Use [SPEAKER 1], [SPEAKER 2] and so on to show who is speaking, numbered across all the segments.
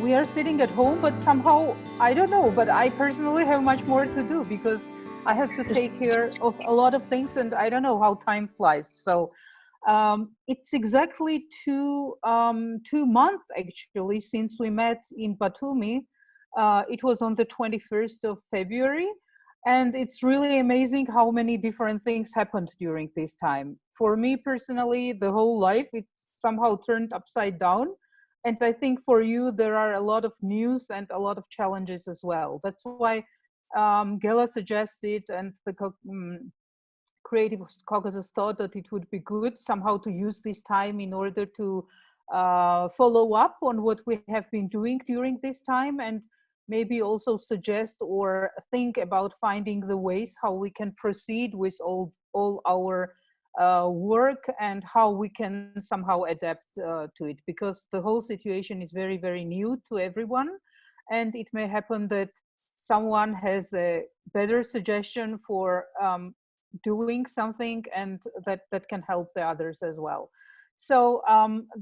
[SPEAKER 1] we are sitting at home, but somehow, I don't know, but I personally have much more to do because I have to take care of a lot of things, and I don't know how time flies. So it's exactly 2 months actually since we met in Batumi. It was on the 21st of February. And it's really amazing how many different things happened during this time. For me personally, the whole life, it somehow turned upside down. And I think for you, there are a lot of news and a lot of challenges as well. That's why Gela suggested, and the Creative Caucasus thought that it would be good somehow to use this time in order to follow up on what we have been doing during this time, and maybe also suggest or think about finding the ways how we can proceed with all our work, and how we can somehow adapt to it, because the whole situation is very, very new to everyone. And it may happen that someone has a better suggestion for doing something, and that can help the others as well. So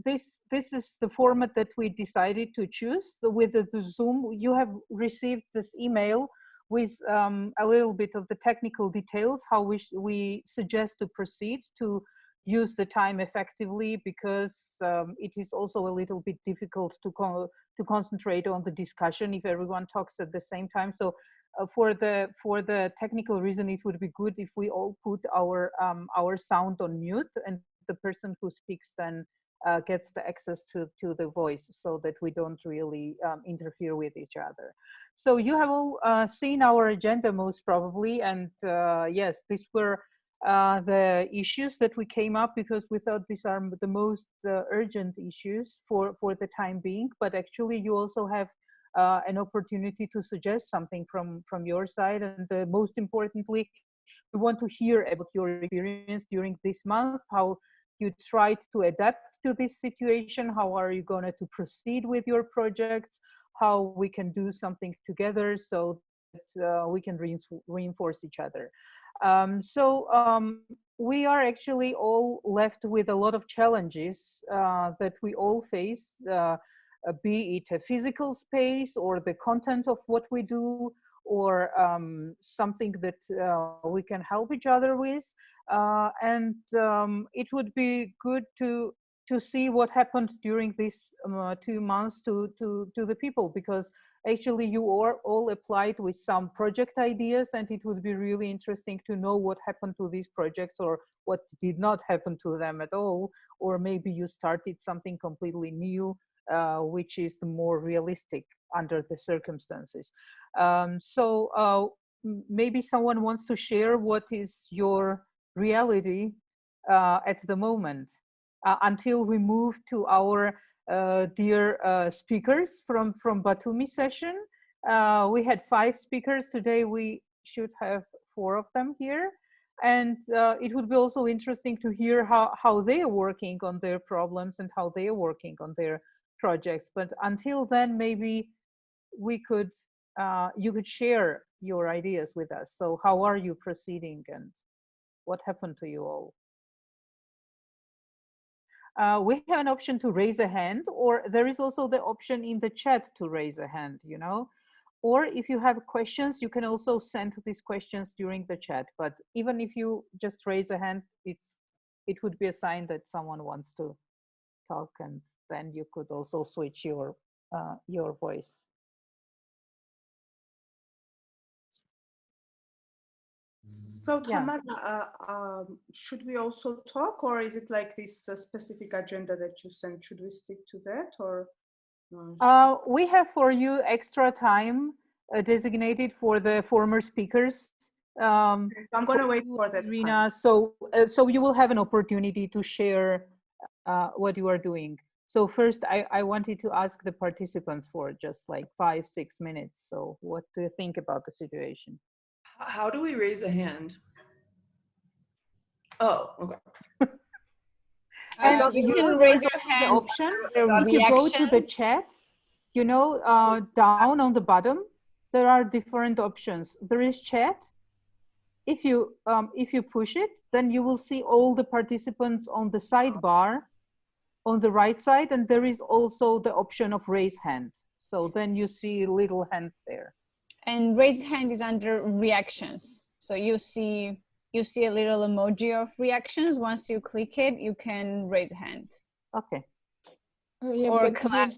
[SPEAKER 1] this is the format that we decided to choose. With the Zoom, you have received this email with a little bit of the technical details, how we suggest to proceed to use the time effectively, because it is also a little bit difficult to concentrate on the discussion if everyone talks at the same time. So for the technical reason, it would be good if we all put our sound on mute, and the person who speaks then gets the access to the voice, so that we don't really interfere with each other. So you have all seen our agenda most probably, and yes, these were the issues that we came up, because we thought these are the most urgent issues for the time being. But actually you also have an opportunity to suggest something from your side, and most importantly, we want to hear about your experience during this month, how you tried to adapt to this situation, how are you going to proceed with your projects, how we can do something together so that we can reinforce each other. We are actually all left with a lot of challenges that we all face, be it a physical space or the content of what we do, or something that we can help each other with. It would be good to see what happened during these 2 months to the people, because actually you are all applied with some project ideas, and it would be really interesting to know what happened to these projects, or what did not happen to them at all, or maybe you started something completely new, which is more realistic under the circumstances. Maybe someone wants to share what is your reality at the moment, until we move to our dear speakers from Batumi session. We had 5 speakers today. We should have 4 of them here. And it would be also interesting to hear how they are working on their problems and how they are working on their projects. But until then, maybe we could, you could share your ideas with us. So how are you proceeding, and what happened to you all? We have an option to raise a hand, or there is also the option in the chat to raise a hand, you know. Or if you have questions, you can also send these questions during the chat. But even if you just raise a hand, it would be a sign that someone wants to talk, and then you could also switch your voice.
[SPEAKER 2] So Tamara, should we also talk, or is it like this specific agenda that you sent? Should we stick to that, or?
[SPEAKER 1] We have for you extra time designated for the former speakers.
[SPEAKER 2] I'm going to wait for that,
[SPEAKER 1] Irina. So you will have an opportunity to share what you are doing. So first, I wanted to ask the participants for just like 5-6 minutes. So what do you think about the situation?
[SPEAKER 3] How do we raise a hand? Oh, okay.
[SPEAKER 1] And you can raise your hand. The option, if you go to the chat, you know, down on the bottom, there are different options. There is chat. If you push it, then you will see all the participants on the sidebar on the right side, and there is also the option of raise hand. So then you see little hand there.
[SPEAKER 4] And raise hand is under reactions. So you see a little emoji of reactions. Once you click it, you can raise a hand.
[SPEAKER 1] Okay.
[SPEAKER 5] Oh, yeah,
[SPEAKER 4] Or
[SPEAKER 5] but
[SPEAKER 4] clap.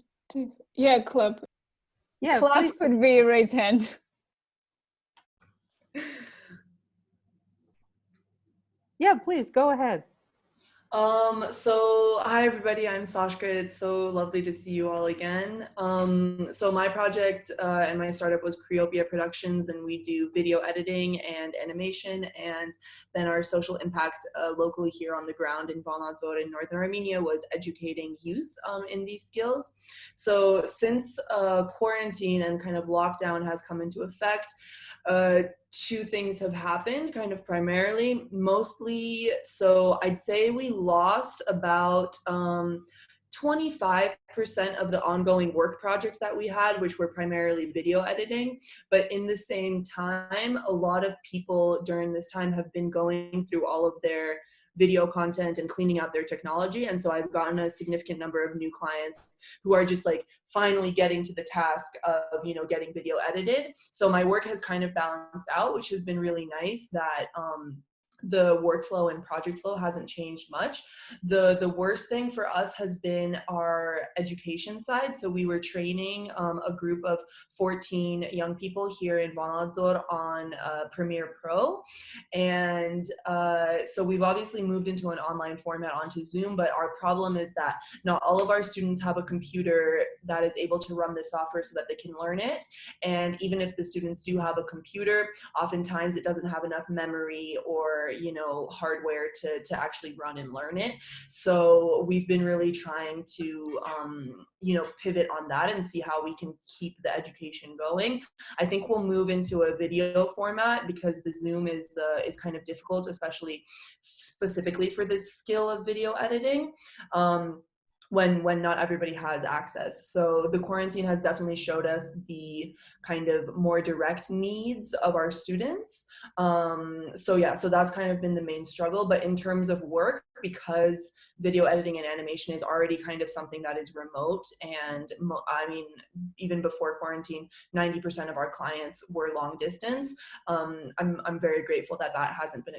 [SPEAKER 5] Yeah, clap.
[SPEAKER 1] Yeah,
[SPEAKER 4] Clap
[SPEAKER 1] please.
[SPEAKER 4] could be raise hand.
[SPEAKER 1] Yeah, please go ahead.
[SPEAKER 3] So hi everybody, I'm Sashka. It's so lovely to see you all again. So my project and my startup was Creopia Productions, and we do video editing and animation, and then our social impact locally here on the ground in Vanadzor in northern Armenia was educating youth in these skills. So since quarantine and kind of lockdown has come into effect, two things have happened kind of primarily, mostly. So I'd say we lost about 25% of the ongoing work projects that we had, which were primarily video editing. But in the same time, a lot of people during this time have been going through all of their video content and cleaning out their technology. And so I've gotten a significant number of new clients who are just like finally getting to the task of, you know, getting video edited. So my work has kind of balanced out, which has been really nice, that the workflow and project flow hasn't changed much. The worst thing for us has been our education side. So we were training a group of 14 young people here in Vanadzor on Premiere Pro. And so we've obviously moved into an online format onto Zoom, but our problem is that not all of our students have a computer that is able to run the software so that they can learn it. And even if the students do have a computer, oftentimes it doesn't have enough memory or, you know, hardware to actually run and learn it. So we've been really trying to, you know, pivot on that and see how we can keep the education going. I think we'll move into a video format because the Zoom is kind of difficult, especially specifically for the skill of video editing. When not everybody has access. So the quarantine has definitely showed us the kind of more direct needs of our students. So yeah, so that's kind of been the main struggle. But in terms of work, because video editing and animation is already kind of something that is remote, and I mean, even before quarantine, 90% of our clients were long distance. I'm very grateful that that hasn't been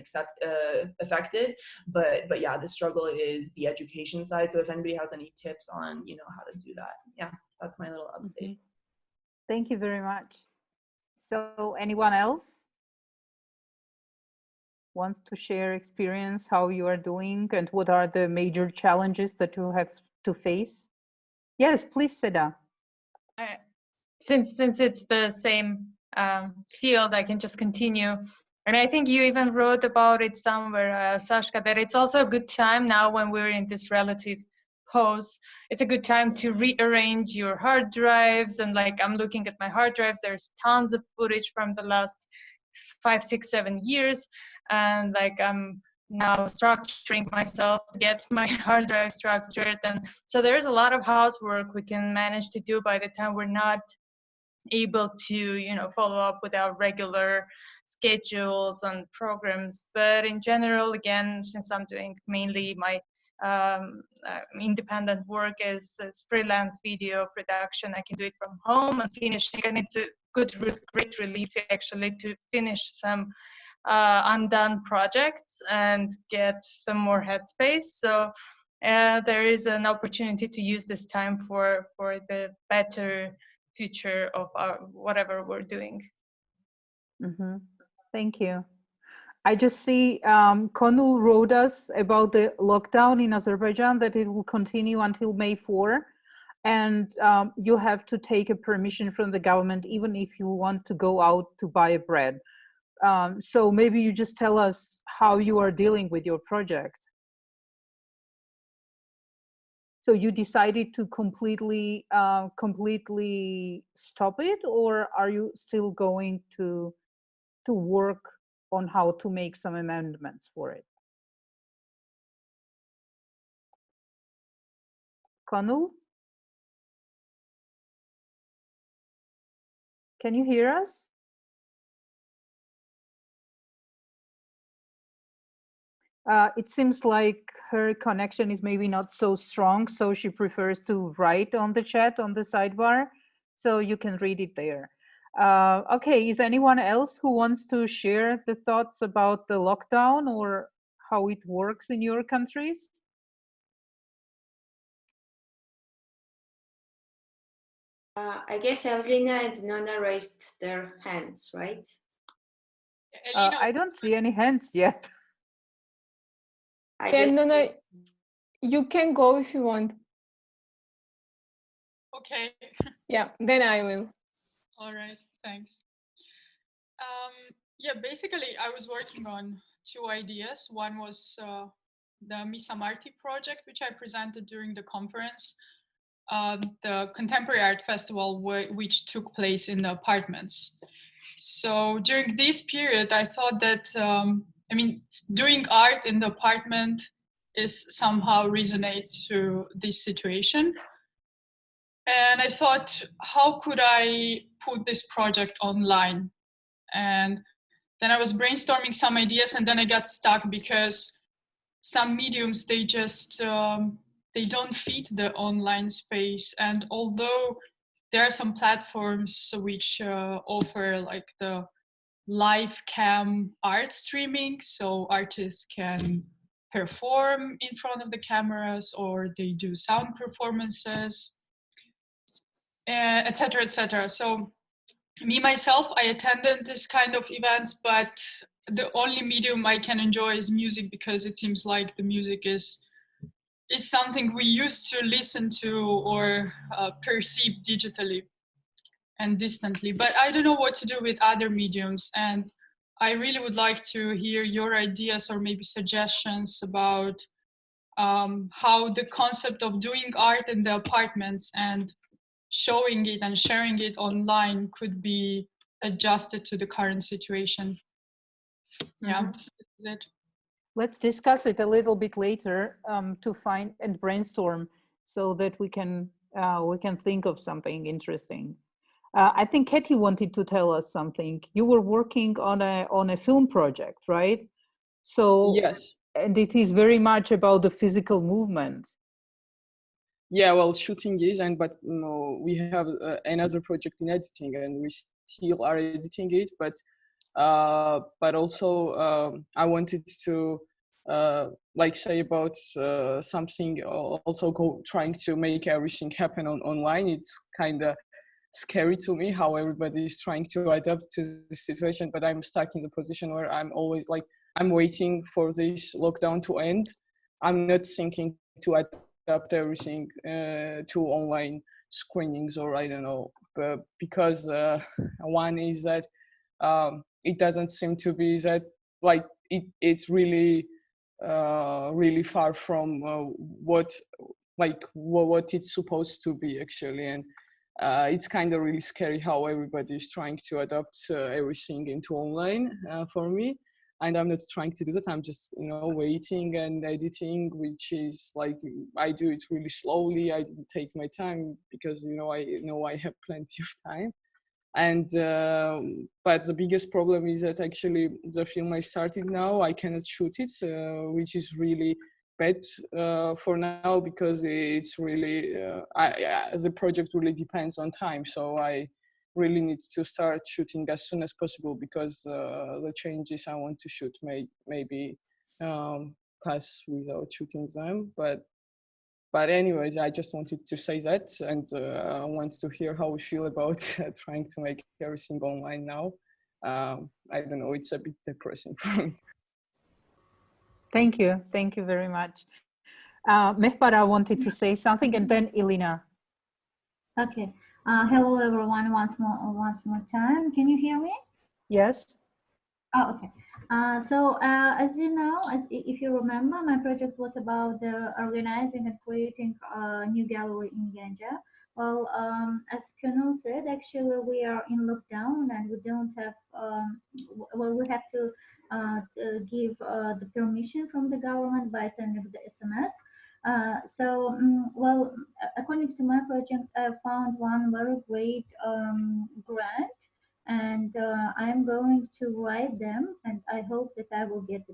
[SPEAKER 3] affected. But yeah, the struggle is the education side. So if anybody has any tips on, you know, how to do that, yeah, that's my little update.
[SPEAKER 1] Thank you very much. So anyone else wants to share experience, how you are doing, and what are the major challenges that you have to face? Yes, please, Seda.
[SPEAKER 6] Since it's the same field, I can just continue. And I think you even wrote about it somewhere, Sashka, that it's also a good time now when we're in this relative pause. It's a good time to rearrange your hard drives. And like, I'm looking at my hard drives, there's tons of footage from the last 5, 6, 7 years. And like, I'm now structuring myself to get my hard drive structured. And so there's a lot of housework we can manage to do by the time we're not able to, you know, follow up with our regular schedules and programs. But in general, again, since I'm doing mainly my independent work as freelance video production, I can do it from home and finishing, and it's a great relief actually to finish some undone projects and get some more headspace. So there is an opportunity to use this time for the better future of our whatever we're doing.
[SPEAKER 1] Thank you. I just see Konul wrote us about the lockdown in Azerbaijan, that it will continue until May 4. And you have to take a permission from the government, even if you want to go out to buy bread. So maybe you just tell us how you are dealing with your project. So you decided to completely stop it, or are you still going to work on how to make some amendments for it? Konul? Can you hear us? It seems like her connection is maybe not so strong, so she prefers to write on the chat on the sidebar. so you can read it there. Okay, is anyone else who wants to share the thoughts about the lockdown or how it works in your countries?
[SPEAKER 7] I guess Evelina and Nona raised their hands, right?
[SPEAKER 1] I don't see any hands yet.
[SPEAKER 7] I
[SPEAKER 5] Yeah,
[SPEAKER 7] just
[SPEAKER 5] no, no, you can go if you want.
[SPEAKER 8] Okay.
[SPEAKER 5] Yeah, then I will.
[SPEAKER 8] All right. Thanks. Yeah, basically, I was working on two ideas. One was the Misamarti project, which I presented during the conference, the Contemporary Art Festival, which took place in the apartments. So during this period, I thought that, doing art in the apartment is somehow resonates to this situation. And I thought, how could I put this project online? And then I was brainstorming some ideas, and then I got stuck because some mediums, they just they don't fit the online space. And although there are some platforms which offer like the live cam art streaming, so artists can perform in front of the cameras, or they do sound performances, etc., etc. So me myself, I attended this kind of events, but the only medium I can enjoy is music, because it seems like the music is something we used to listen to or perceive digitally and distantly. But I don't know what to do with other mediums, and I really would like to hear your ideas or maybe suggestions about how the concept of doing art in the apartments and showing it and sharing it online could be adjusted to the current situation. Yeah, that's it.
[SPEAKER 1] Let's discuss it a little bit later to find and brainstorm so that we can think of something interesting. I think Katie wanted to tell us something. You were working on a film project, right? So
[SPEAKER 9] Yes.
[SPEAKER 1] And it is very much about the physical movement.
[SPEAKER 9] Yeah, well, shooting is, but we have another project in editing, and we still are editing it. But also I wanted to say about something. Also, trying to make everything happen online. It's kind of scary to me how everybody is trying to adapt to the situation. But I'm stuck in the position where I'm always I'm waiting for this lockdown to end. I'm not thinking to adapt everything to online screenings, or I don't know, but because one is that it doesn't seem to be that it's really really far from what it's supposed to be actually. And it's kind of really scary how everybody is trying to adapt everything into online for me. And I'm not trying to do that. I'm just, waiting and editing, which is I do it really slowly. I didn't take my time because, I have plenty of time. And but the biggest problem is that actually the film I started now, I cannot shoot it, which is really bad for now, because it's really the project really depends on time. So I really need to start shooting as soon as possible, because the changes I want to shoot maybe pass without shooting them. But anyways, I just wanted to say that, and I want to hear how we feel about trying to make everything online now. I don't know, it's a bit depressing for me.
[SPEAKER 1] Thank you very much. Mehpara wanted to say something, and then Elina.
[SPEAKER 10] Okay. Hello, everyone. Once more time. Can you hear me?
[SPEAKER 1] Yes.
[SPEAKER 10] Oh, okay. So as you know, if you remember, my project was about organizing and creating a new gallery in Ganja. Well, as Colonel said, actually we are in lockdown and we don't have. We have to give the permission from the government by sending the SMS. According to my project, I found one very great grant, and I am going to write them, and I hope that I will get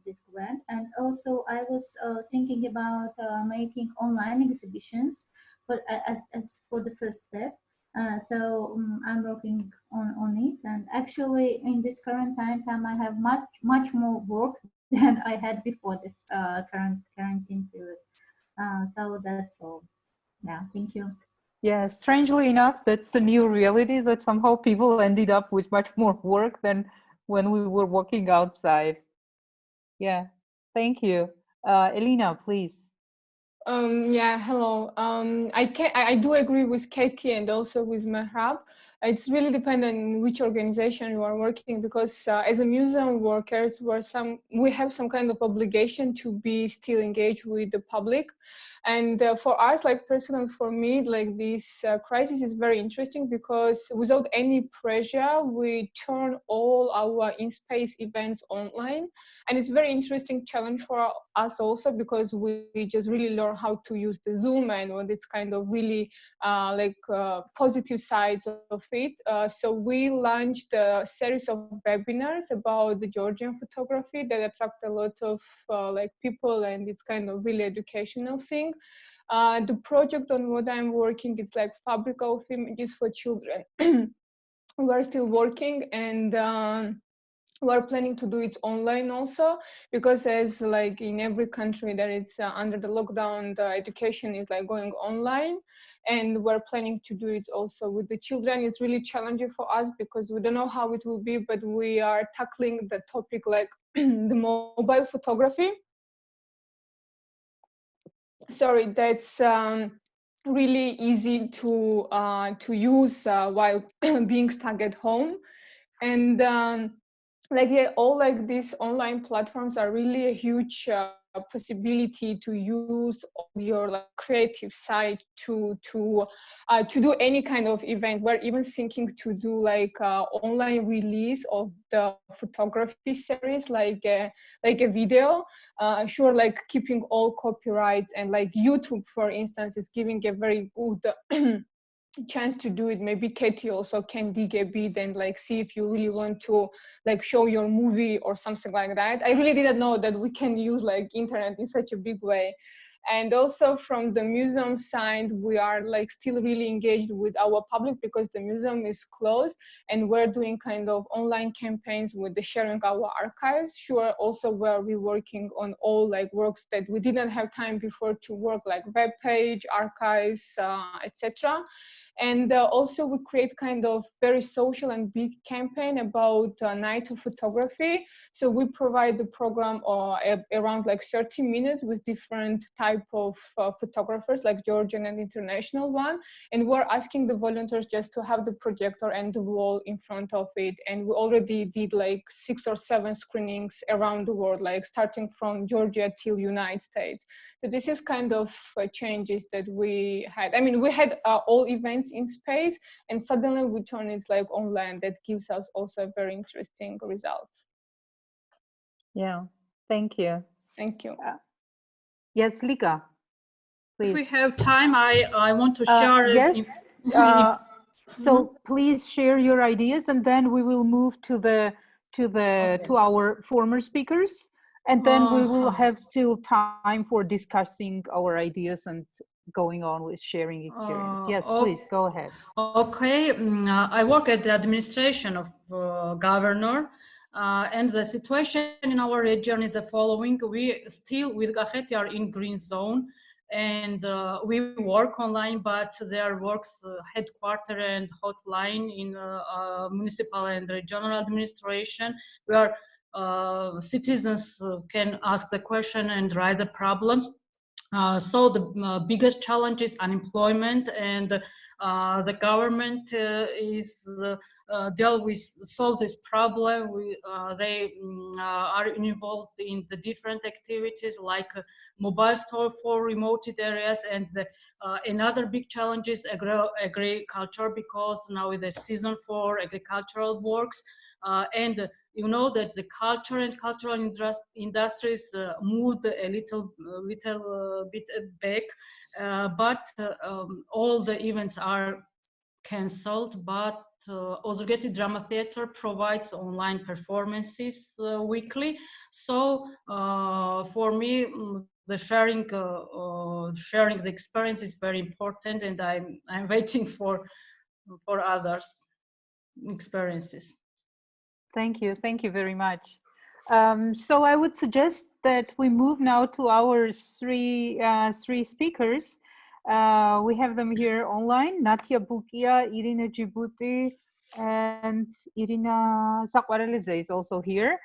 [SPEAKER 10] this grant. And also I was thinking about making online exhibitions, but as for the first step. I'm working on it, and actually in this current time I have much more work than I had before this current quarantine period. So that's all. Yeah, thank you.
[SPEAKER 1] Yeah, strangely enough, that's the new reality, that somehow people ended up with much more work than when we were walking outside. Yeah, thank you. Elena, please.
[SPEAKER 5] Yeah, hello. I do agree with Katie and also with Mehrab. It's really dependent on which organization you are working, because as a museum workers, we have some kind of obligation to be still engaged with the public. And for us, like personally for me, like this crisis is very interesting, because without any pressure, we turn all our in-space events online. And it's very interesting challenge for us also, because we just really learn how to use the Zoom and all this kind of really positive sides of it. So we launched a series of webinars about the Georgian photography that attract a lot of people, and it's kind of really educational thing. The project on what I'm working, it's like fabric of images for children. We're still working, and we're planning to do it online also, because as like in every country that it's under the lockdown, the education is like going online, and we're planning to do it also with the children. It's really challenging for us because we don't know how it will be, but we are tackling the topic like the mobile photography. Sorry, that's really easy to use while being stuck at home. And all like these online platforms are really a huge possibility to use all your like creative side to do any kind of event. We're even thinking to do like online release of the photography series, like a video. Sure, like keeping all copyrights, and like YouTube, for instance, is giving a very good chance to do it. Maybe Katie also can dig a bit and like see if you really want to like show your movie or something like that. I really didn't know that we can use like internet in such a big way. And also from the museum side, we are like still really engaged with our public, because the museum is closed, and we're doing kind of online campaigns with the sharing our archives. Sure, also where we're working on all like works that we didn't have time before to work, like web page, archives, etc. And also we create kind of very social and big campaign about night of photography. So we provide the program around like 30 minutes with different type of photographers, like Georgian and international one. And we're asking the volunteers just to have the projector and the wall in front of it. And we already did like 6 or 7 screenings around the world, like starting from Georgia till United States. So this is kind of changes that we had. I mean, we had all events in space, and suddenly we turn it like online. That gives us also very interesting results.
[SPEAKER 1] Yeah, thank you.
[SPEAKER 5] Thank you.
[SPEAKER 1] Yes, Lika, please.
[SPEAKER 11] If we have time, I want to share.
[SPEAKER 1] Yes. So please share your ideas, and then we will move to our former speakers, and then we will have still time for discussing our ideas and going on with sharing experience. Yes, please go ahead.
[SPEAKER 11] Okay, I work at the administration of governor, and the situation in our region is the following. We still with Gaheti are in green zone, and we work online, but there works headquarter and hotline in municipal and regional administration, where citizens can ask the question and write the problems. So the biggest challenge is unemployment, and the government is solve this problem. They are involved in the different activities like mobile store for remote areas, and another big challenge is agriculture, because now is the season for agricultural works. And you know that the culture and cultural industries moved a little bit back, but all the events are cancelled. But Ozurgeti Drama Theatre provides online performances weekly. So for me, the sharing the experience is very important, and I'm waiting for for others' experiences.
[SPEAKER 1] Thank you very much. So I would suggest that we move now to our three speakers. We have them here online: Natia Bukia, Irina Djibouti, and Irina Zakwarelidze is also here.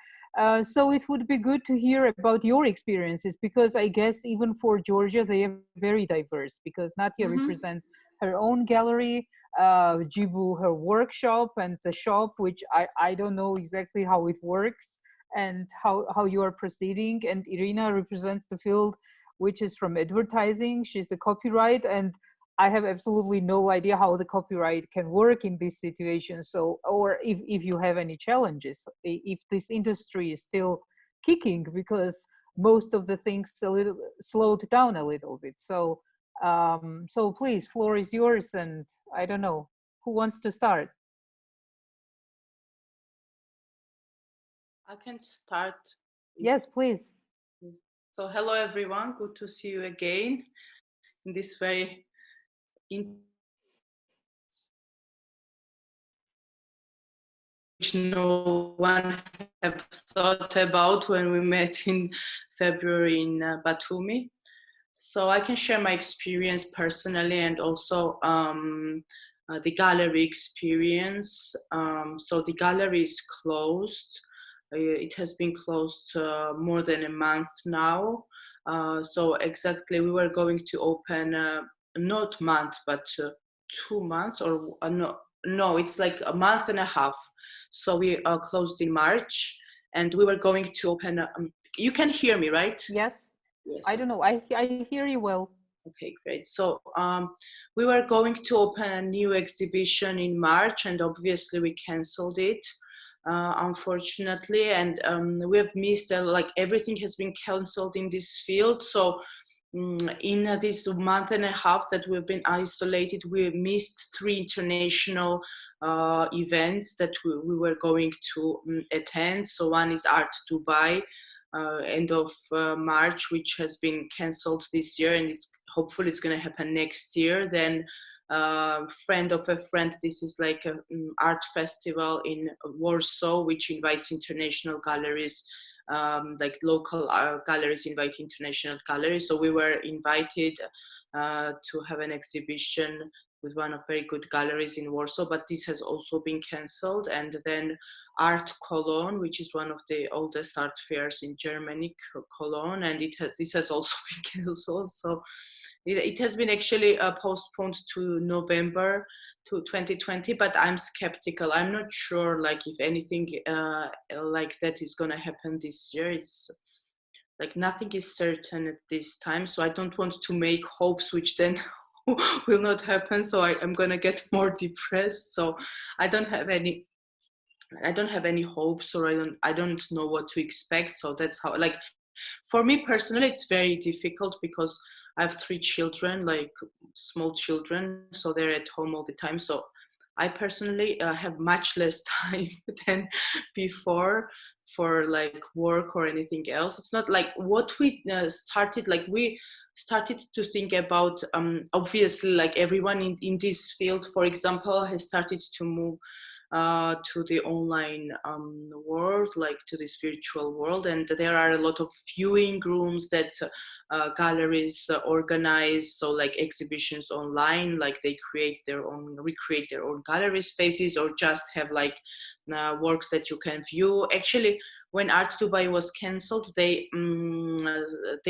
[SPEAKER 1] So it would be good to hear about your experiences, because I guess even for Georgia, they are very diverse, because Natia represents her own gallery, Jibu her workshop, and the shop, which I don't know exactly how it works and how you are proceeding. And Irina represents the field which is from advertising. She's a copyright, and I have absolutely no idea how the copyright can work in this situation. So, or if you have any challenges, if this industry is still kicking, because most of the things a little slowed down a little bit. So, so please, floor is yours, and I don't know who wants to start.
[SPEAKER 12] I can start.
[SPEAKER 1] Yes, please.
[SPEAKER 12] So hello everyone, good to see you again in this very which no one have thought about when we met in February in Batumi. So I can share my experience personally, and also the gallery experience. So the gallery is closed. It has been closed more than a month now. So exactly, we were going to open not month, but 2 months, or no, it's like a month and a half. So we closed in March, and we were going to open. You can hear me, right?
[SPEAKER 1] Yes.
[SPEAKER 12] Yes.
[SPEAKER 1] I don't know. I hear you well.
[SPEAKER 12] Okay, great. So we were going to open a new exhibition in March, and obviously we canceled it, unfortunately. And we have missed, like everything has been canceled in this field. So in this month and a half that we've been isolated, we missed 3 international events that we were going to attend. So one is Art Dubai, end of March, which has been cancelled this year, and hopefully it's going to happen next year. Then friend of a friend, this is like an art festival in Warsaw, which invites international galleries, like local galleries invite international galleries. So we were invited to have an exhibition with one of very good galleries in Warsaw, but this has also been cancelled. And then Art Cologne, which is one of the oldest art fairs in Germany, Cologne, and this has also been cancelled. So it has been actually postponed to November to 2020, but I'm skeptical. I'm not sure, like, if anything like that is going to happen this year. It's like nothing is certain at this time, so I don't want to make hopes which then will not happen. So I'm going to get more depressed. So I don't have any hopes, or I don't know what to expect. So that's how, like, for me personally, it's very difficult because I have 3 children, like small children, so they're at home all the time. So I personally have much less time than before for like work or anything else. It's not like what we started, like we started to think about, obviously, like everyone in this field, for example, has started to move to the online world, like to this virtual world. And there are a lot of viewing rooms that galleries organize, so like exhibitions online, like they recreate their own gallery spaces, or just have like works that you can view. Actually, when Art Dubai was cancelled, they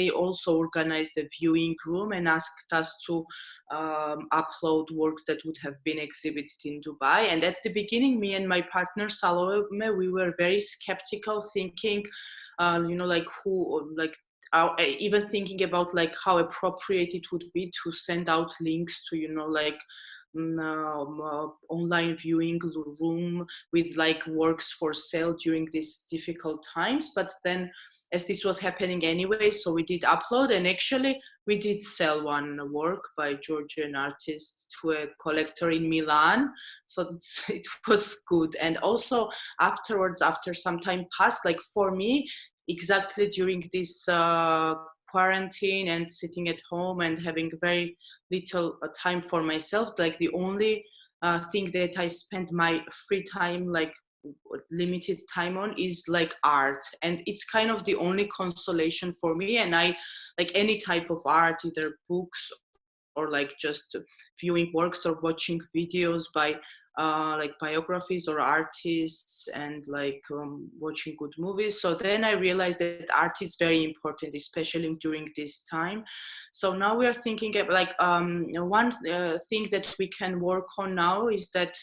[SPEAKER 12] also organized a viewing room and asked us to upload works that would have been exhibited in Dubai. And at the beginning, me and my partner Salome, we were very skeptical, thinking, like even thinking about like how appropriate it would be to send out links to, like online viewing room with like works for sale during these difficult times. But then, as this was happening anyway, so we did upload, and actually we did sell one work by Georgian artist to a collector in Milan. So it was good. And also afterwards, after some time passed, like for me, exactly during this quarantine and sitting at home and having very little time for myself, like the only thing that I spend my free time, like limited time on, is like art, and it's kind of the only consolation for me. And I like any type of art, either books or like just viewing works or watching videos by like biographies or artists, and like watching good movies. So then I realized that art is very important, especially during this time. So now we are thinking of like one thing that we can work on now is that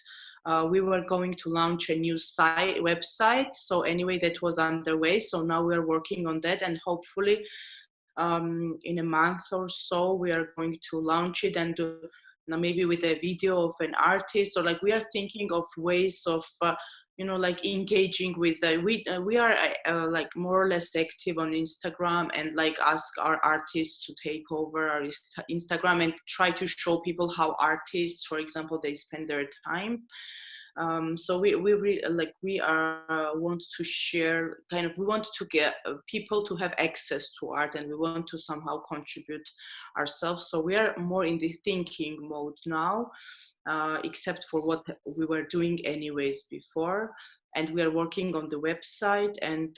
[SPEAKER 12] we were going to launch a new website. So anyway, that was underway. So now we are working on that, and hopefully in a month or so we are going to launch it, and maybe with a video of an artist, or like we are thinking of ways of you know, like engaging with we are like more or less active on Instagram, and like ask our artists to take over our Instagram and try to show people how artists, for example, they spend their time. So we want to share kind of, we want to get people to have access to art, and we want to somehow contribute ourselves. So we are more in the thinking mode now, except for what we were doing anyways before. And we are working on the website. And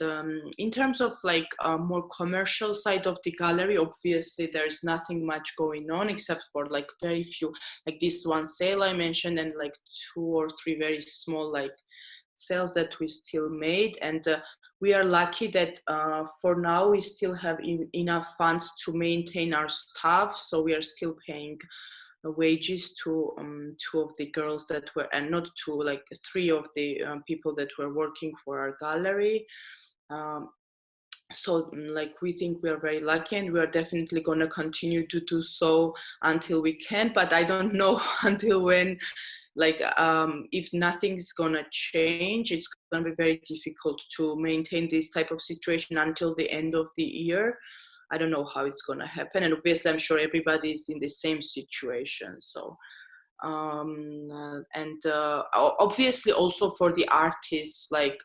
[SPEAKER 12] in terms of like a more commercial side of the gallery, obviously there's nothing much going on except for like very few, like this one sale I mentioned, and like 2 or 3 very small like sales that we still made. And we are lucky that for now we still have enough funds to maintain our staff. So we are still paying wages to 2 of the girls that were, and not 2, like 3 of the people that were working for our gallery. So like we think we are very lucky, and we are definitely going to continue to do so until we can, but I don't know until when. Like if nothing's gonna change, it's gonna be very difficult to maintain this type of situation until the end of the year. I don't know how it's gonna happen, and obviously I'm sure everybody is in the same situation. So obviously also for the artists, like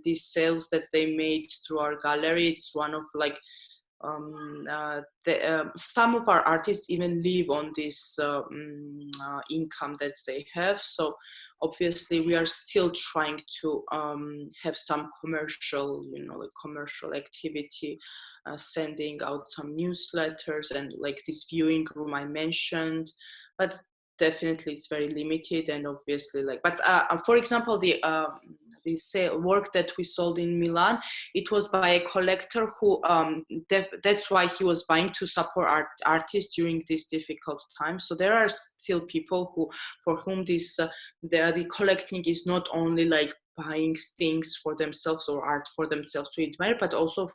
[SPEAKER 12] these sales that they made through our gallery, it's one of like some of our artists even live on this income that they have. So obviously we are still trying to have some commercial, you know, like commercial activity, sending out some newsletters and like this viewing room I mentioned, but definitely it's very limited. And obviously like, but for example, the work that we sold in Milan, it was by a collector who that's why he was buying, to support artists during this difficult time. So there are still people who, for whom this the collecting is not only like buying things for themselves or art for themselves to admire, but also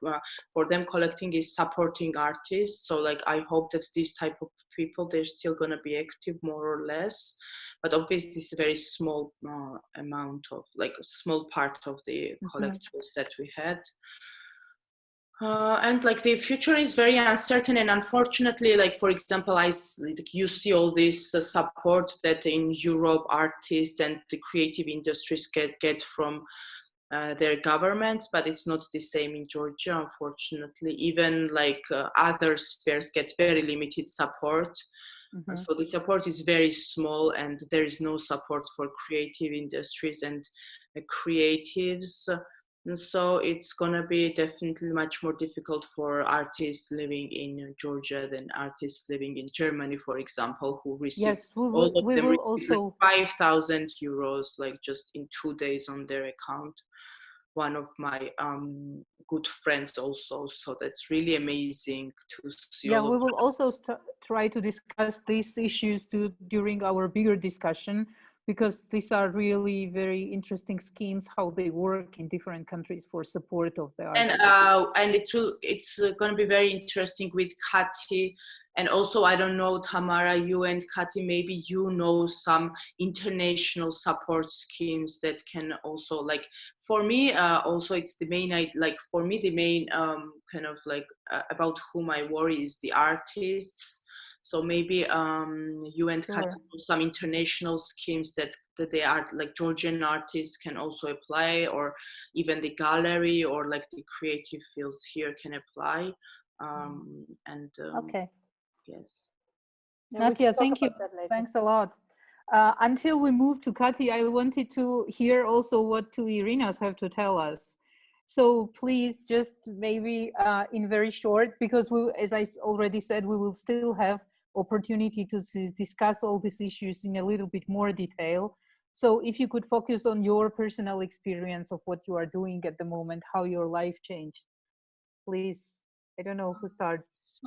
[SPEAKER 12] for them collecting is supporting artists. So like I hope that this type of people, they're still going to be active more or less, but obviously it's a very small amount of, like a small part of the collectors that we had. And like the future is very uncertain, and unfortunately, like for example, you see all this support that in Europe artists and the creative industries get from their governments, but it's not the same in Georgia, unfortunately. Even like other spheres get very limited support. So the support is very small, and there is no support for creative industries and creatives. And so it's going to be definitely much more difficult for artists living in Georgia than artists living in Germany, for example, who receive,
[SPEAKER 1] yes, we will also
[SPEAKER 12] like 5,000 euros, like just in 2 days on their account. One of my good friends also. So that's really amazing to see.
[SPEAKER 1] Yeah, we will also try to discuss these issues during our bigger discussion, because these are really very interesting schemes, how they work in different countries for support of the artists.
[SPEAKER 12] And it's going to be very interesting with Kati. And also, I don't know, Tamara, you and Kati, maybe you know some international support schemes that can also, like, for me, also it's the main, for me, the main kind of like about whom I worry is the artists. So maybe you and Kati know some international schemes that they are, like Georgian artists can also apply, or even the gallery or like the creative fields here can apply.
[SPEAKER 1] Okay.
[SPEAKER 12] Yes.
[SPEAKER 1] Natia, thank you. Thanks a lot. Until we move to Kati, I wanted to hear also what two Irinas have to tell us. So please just maybe in very short, because we, as I already said, we will still have opportunity to discuss all these issues in a little bit more detail. So if you could focus on your personal experience of what you are doing at the moment, how your life changed, please. I don't know who starts.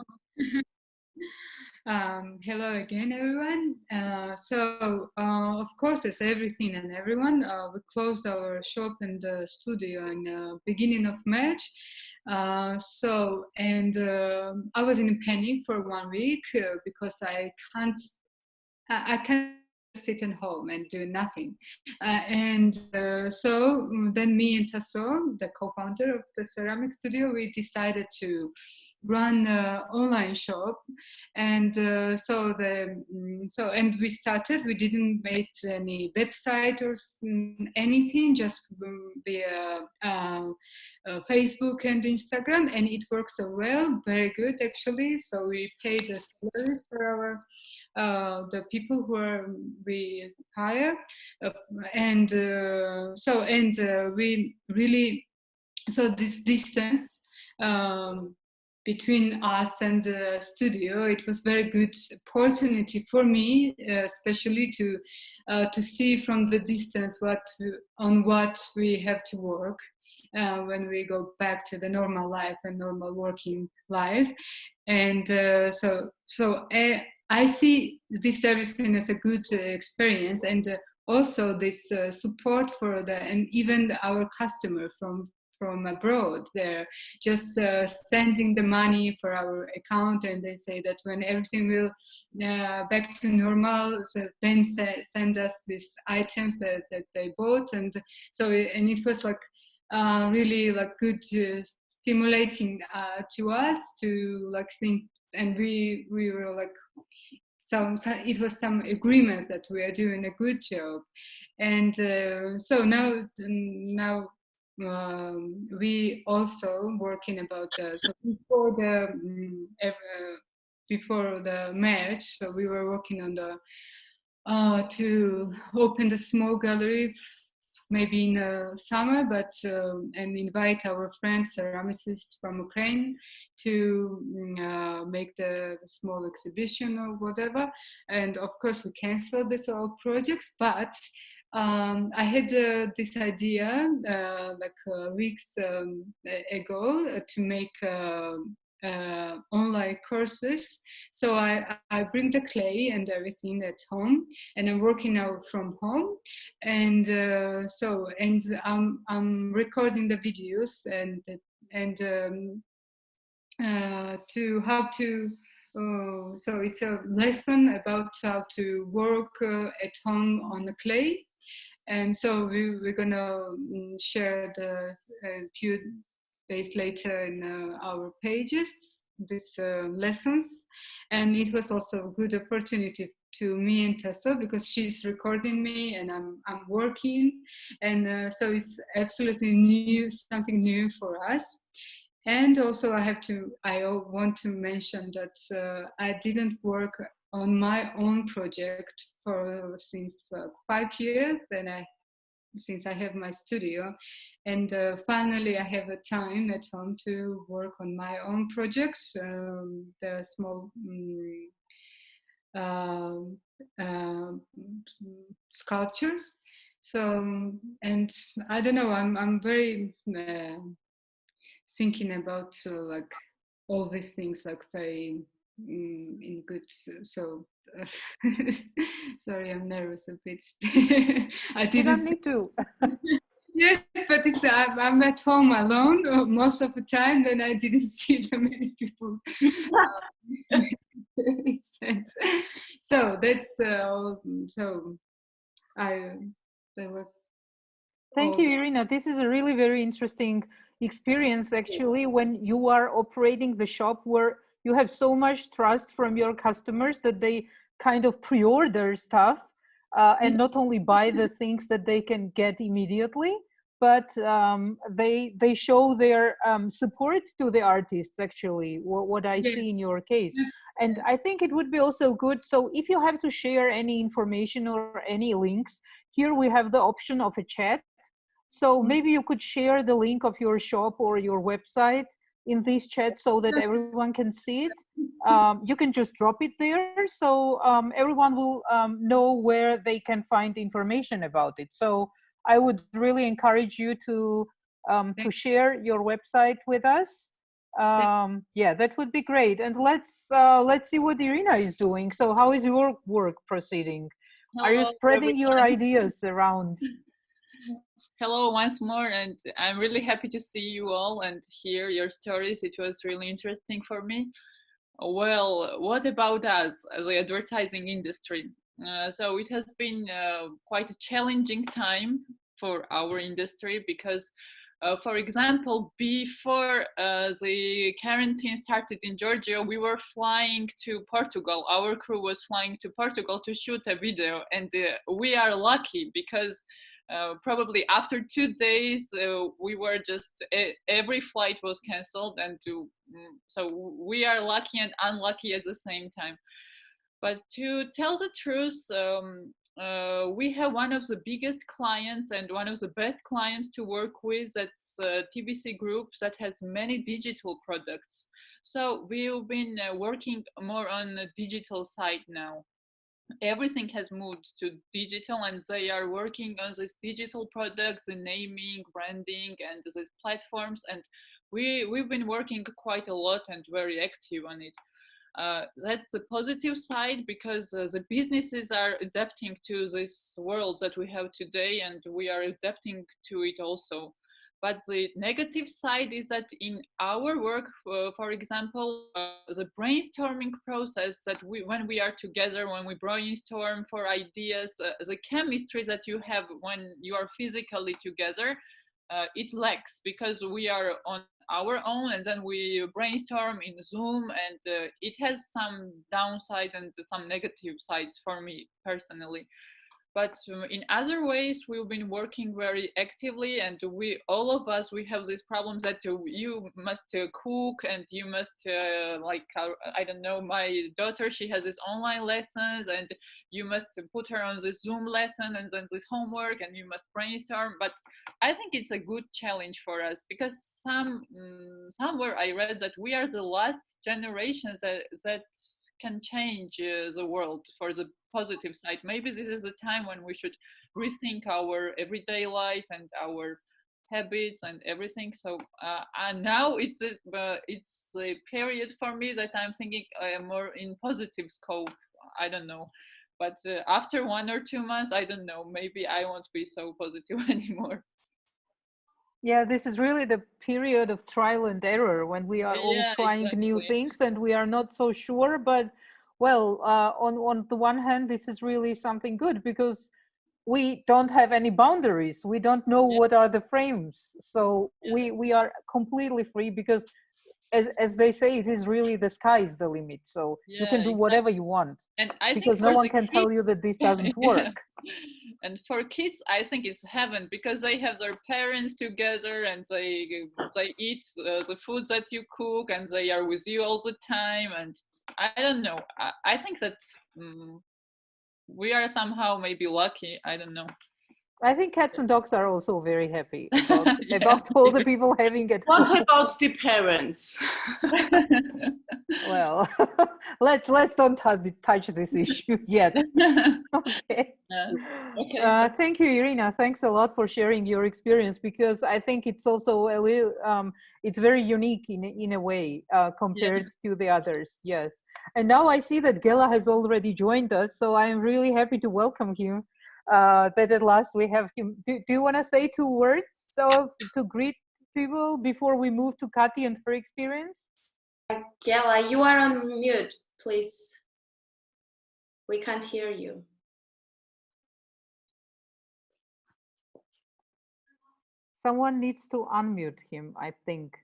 [SPEAKER 13] Hello again, everyone. Of course, as everything and everyone, we closed our shop and studio in beginning of March. I was in panic for 1 week because I can't sit at home and do nothing. Then me and Tasso, the co-founder of the ceramic studio, we decided to run an online shop, and we started. We didn't make any website or anything, just via Facebook and Instagram, and it works so well, very good actually. So we paid the salary for our the people who we hire, we really, so this distance between us and the studio, it was very good opportunity for me, especially to see from the distance what we have to work when we go back to the normal life and normal working life. And I see this everything as a good experience, and also this support for and even our customer from abroad. They're just sending the money for our account, and they say that when everything will back to normal, so then send us these items that they bought. And it was like really like good stimulating to us to like think, and we were like it was some agreements that we are doing a good job. And so now we also working about so before the match, so we were working on the to open the small gallery maybe in the summer, but and invite our friends ceramicists from Ukraine to make the small exhibition or whatever. And of course we canceled this all projects, but I had this idea like weeks ago to make online courses. So I bring the clay and everything at home, and I'm working out from home. And I'm recording the videos and to how to. So it's a lesson about how to work at home on the clay. And so we're gonna share the few days later in our pages these lessons. And it was also a good opportunity to me and Tessa, because she's recording me and I'm working, and so it's absolutely new, something new for us. And also I want to mention that I didn't work on my own project since 5 years, since I have my studio, and finally I have a time at home to work on my own project, the small sculptures. So, and I don't know, I'm very thinking about like all these things, like very in good. So sorry, I'm nervous a bit. I didn't
[SPEAKER 1] need to.
[SPEAKER 13] Yes, but it's I'm at home alone most of the time, then I didn't see that many people. So that's that was.
[SPEAKER 1] Thank you, Irina. This is a really very interesting experience, actually, when you are operating the shop where you have so much trust from your customers that they kind of pre-order stuff and not only buy the things that they can get immediately, but they show their support to the artists, actually, what I
[SPEAKER 13] Yes.
[SPEAKER 1] see in your case. And I think it would be also good, so if you have to share any information or any links, here we have the option of a chat. So maybe you could share the link of your shop or your website in this chat so that everyone can see it. You can just drop it there, so everyone will know where they can find information about it. So I would really encourage you to share your website with us. Yeah, that would be great. And let's see what Irina is doing. So how is your work proceeding? Are you
[SPEAKER 14] Hello,
[SPEAKER 1] spreading your
[SPEAKER 14] everyone.
[SPEAKER 1] ideas around?
[SPEAKER 14] Hello once more, and I'm really happy to see you all and hear your stories. It was really interesting for me. Well, what about us, the advertising industry? So it has been quite a challenging time for our industry because, for example, before the quarantine started in Georgia, we were flying to Portugal. Our crew was flying to Portugal to shoot a video, and we are lucky because probably after 2 days we were just every flight was canceled, and so we are lucky and unlucky at the same time. But to tell the truth, we have one of the biggest clients and one of the best clients to work with. That's TVC Group that has many digital products. So we've been working more on the digital side now. Everything has moved to digital, and they are working on this digital products, the naming, branding, and these platforms. And we've been working quite a lot and very active on it. That's the positive side because the businesses are adapting to this world that we have today, and we are adapting to it also. But the negative side is that in our work, for example, the brainstorming process that when we are together, when we brainstorm for ideas, the chemistry that you have when you are physically together, it lacks because we are on our own and then we brainstorm in Zoom, and it has some downside and some negative sides for me personally. But in other ways, we've been working very actively, and all of us, we have these problems that you must cook, and you must I don't know, my daughter, she has this online lessons, and you must put her on this Zoom lesson and then this homework, and you must brainstorm. But I think it's a good challenge for us because somewhere I read that we are the last generations that can change the world for the positive side. Maybe this is a time when we should rethink our everyday life and our habits and everything. So and now it's a period for me that I'm thinking more in positive scope. I don't know, but after 1 or 2 months, I don't know, maybe I won't be so positive anymore.
[SPEAKER 1] Yeah, this is really the period of trial and error when we are all trying new things and we are not so sure. But well, on the one hand, this is really something good because we don't have any boundaries. We don't know what are the frames. So we are completely free because as they say, it is really the sky is the limit. So you can do whatever you want,
[SPEAKER 14] and I
[SPEAKER 1] because
[SPEAKER 14] think
[SPEAKER 1] no one can tell you that this doesn't work.
[SPEAKER 14] And for kids, I think it's heaven because they have their parents together and they eat the food that you cook and they are with you all the time. And I don't know. I think that we are somehow maybe lucky. I don't know.
[SPEAKER 1] I think cats and dogs are also very happy about all the people having it.
[SPEAKER 12] What about the parents?
[SPEAKER 1] Well, let's don't touch this issue yet. Okay.
[SPEAKER 14] Okay.
[SPEAKER 1] Thank you, Irina. Thanks a lot for sharing your experience, because I think it's also a little, it's very unique in a way compared to the others. Yes. And now I see that Gela has already joined us, so I am really happy to welcome him. That at last we have him. Do you want to say 2 words to greet people before we move to Kati and her experience?
[SPEAKER 7] Gela, you are on mute, please. We can't hear you.
[SPEAKER 1] Someone needs to unmute him, I think.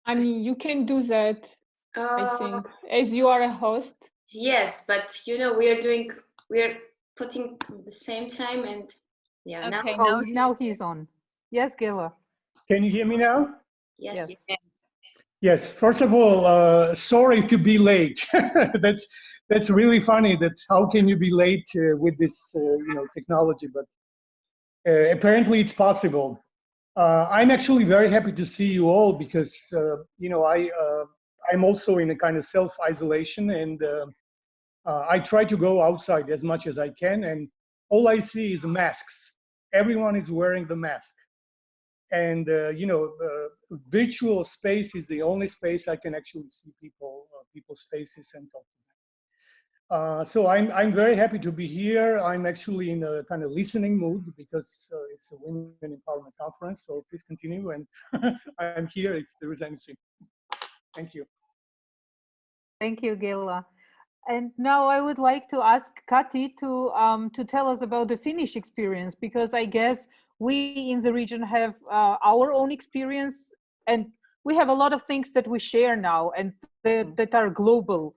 [SPEAKER 5] I mean, you can do that, I think, as you are a host.
[SPEAKER 7] Yes, but you know, we are putting the same time and Yeah,
[SPEAKER 4] Okay,
[SPEAKER 1] now he's on. Yes, Gela.
[SPEAKER 15] Can you hear me now?
[SPEAKER 7] Yes.
[SPEAKER 15] Yes. First of all, sorry to be late. that's really funny. That how can you be late with this technology? But apparently it's possible. I'm actually very happy to see you all because I'm also in a kind of self-isolation, and I try to go outside as much as I can, and all I see is masks. Everyone is wearing the mask, and virtual space is the only space I can actually see people's faces and talk to them. So I'm very happy to be here. I'm actually in a kind of listening mood because it's a women empowerment conference. So please continue, and I'm here if there is anything. Thank you.
[SPEAKER 1] Thank you, Gela. And now I would like to ask Kati to tell us about the Finnish experience, because I guess we in the region have our own experience, and we have a lot of things that we share now and that are global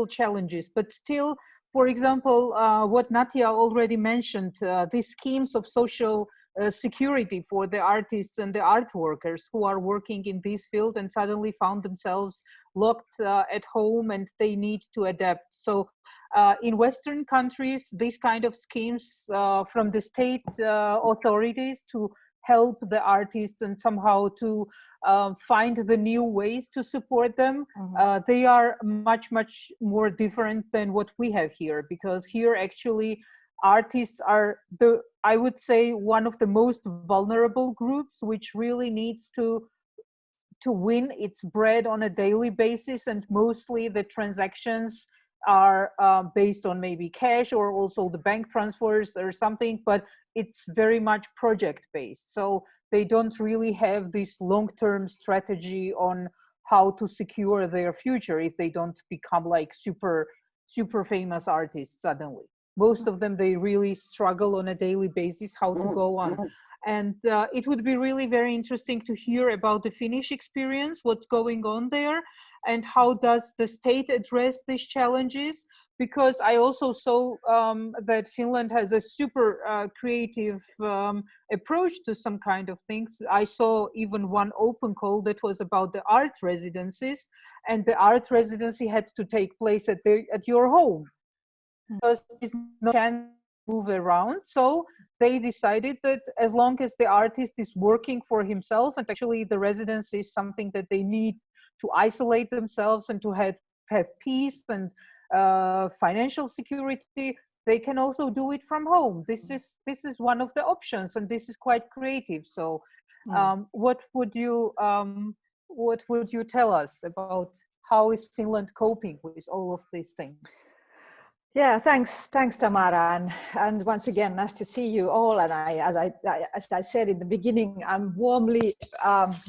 [SPEAKER 1] challenges. But still, for example, what Natia already mentioned, these schemes of social security for the artists and the art workers who are working in this field and suddenly found themselves locked at home and they need to adapt. So in Western countries, these kind of schemes from the state authorities to help the artists and somehow to find the new ways to support them, they are much more different than what we have here, because here actually artists are I would say one of the most vulnerable groups, which really needs to win its bread on a daily basis, and mostly the transactions are based on maybe cash or also the bank transfers or something, but it's very much project based. So they don't really have this long-term strategy on how to secure their future if they don't become like super famous artists suddenly. Most of them, they really struggle on a daily basis how to go on. And it would be really very interesting to hear about the Finnish experience, what's going on there, and how does the state address these challenges? Because I also saw that Finland has a super creative approach to some kind of things. I saw even one open call that was about the art residencies, and the art residency had to take place at your home, because there's no chance to move around. So they decided that as long as the artist is working for himself, and actually the residency is something that they need to isolate themselves and to have peace and financial security, they can also do it from home. This is one of the options, and this is quite creative. So what would you tell us about how is Finland coping with all of these things?
[SPEAKER 16] Yeah, thanks, Tamara, and once again, nice to see you all. And as I said in the beginning, I'm warmly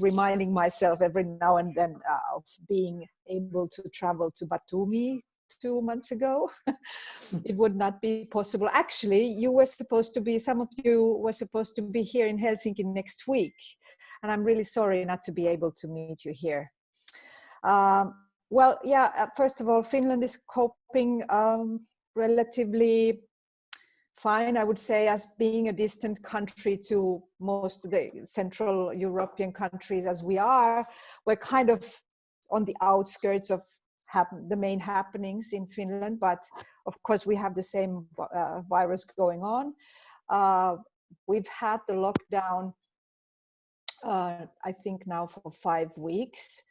[SPEAKER 16] reminding myself every now and then of being able to travel to Batumi 2 months ago. It would not be possible. Actually, some of you were supposed to be here in Helsinki next week, and I'm really sorry not to be able to meet you here. Well, yeah, first of all, Finland is coping relatively fine, I would say, as being a distant country to most of the Central European countries as we are. We're kind of on the outskirts of the main happenings in Finland, but of course we have the same virus going on. We've had the lockdown, I think now for 5 weeks.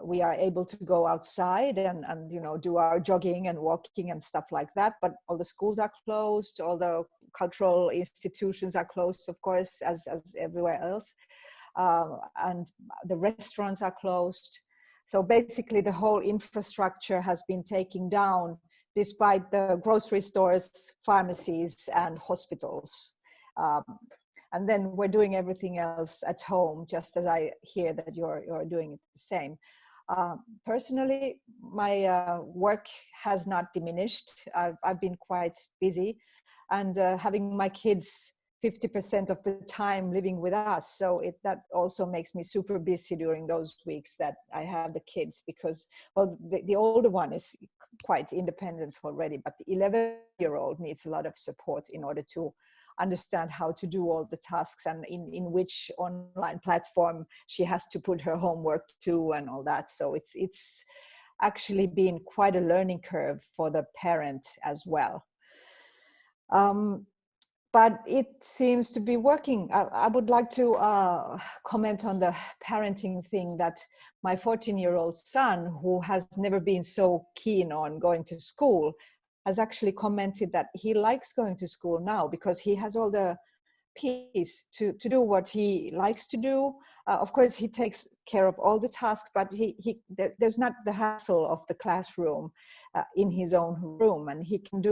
[SPEAKER 16] We are able to go outside and do our jogging and walking and stuff like that, but all the schools are closed, all the cultural institutions are closed, of course, as everywhere else, and the restaurants are closed. So basically the whole infrastructure has been taken down, despite the grocery stores, pharmacies and hospitals. And then we're doing everything else at home, just as I hear that you're doing it the same. Personally, my work has not diminished. I've been quite busy, and having my kids 50% of the time living with us. So that also makes me super busy during those weeks that I have the kids, because, well, the older one is quite independent already, but the 11-year-old needs a lot of support in order to understand how to do all the tasks and in which online platform she has to put her homework to and all that. So it's actually been quite a learning curve for the parent as well. But it seems to be working. I would like to comment on the parenting thing, that my 14-year-old son, who has never been so keen on going to school, has actually commented that he likes going to school now because he has all the peace to do what he likes to do. Of course, he takes care of all the tasks, but there's not the hassle of the classroom in his own room, and he can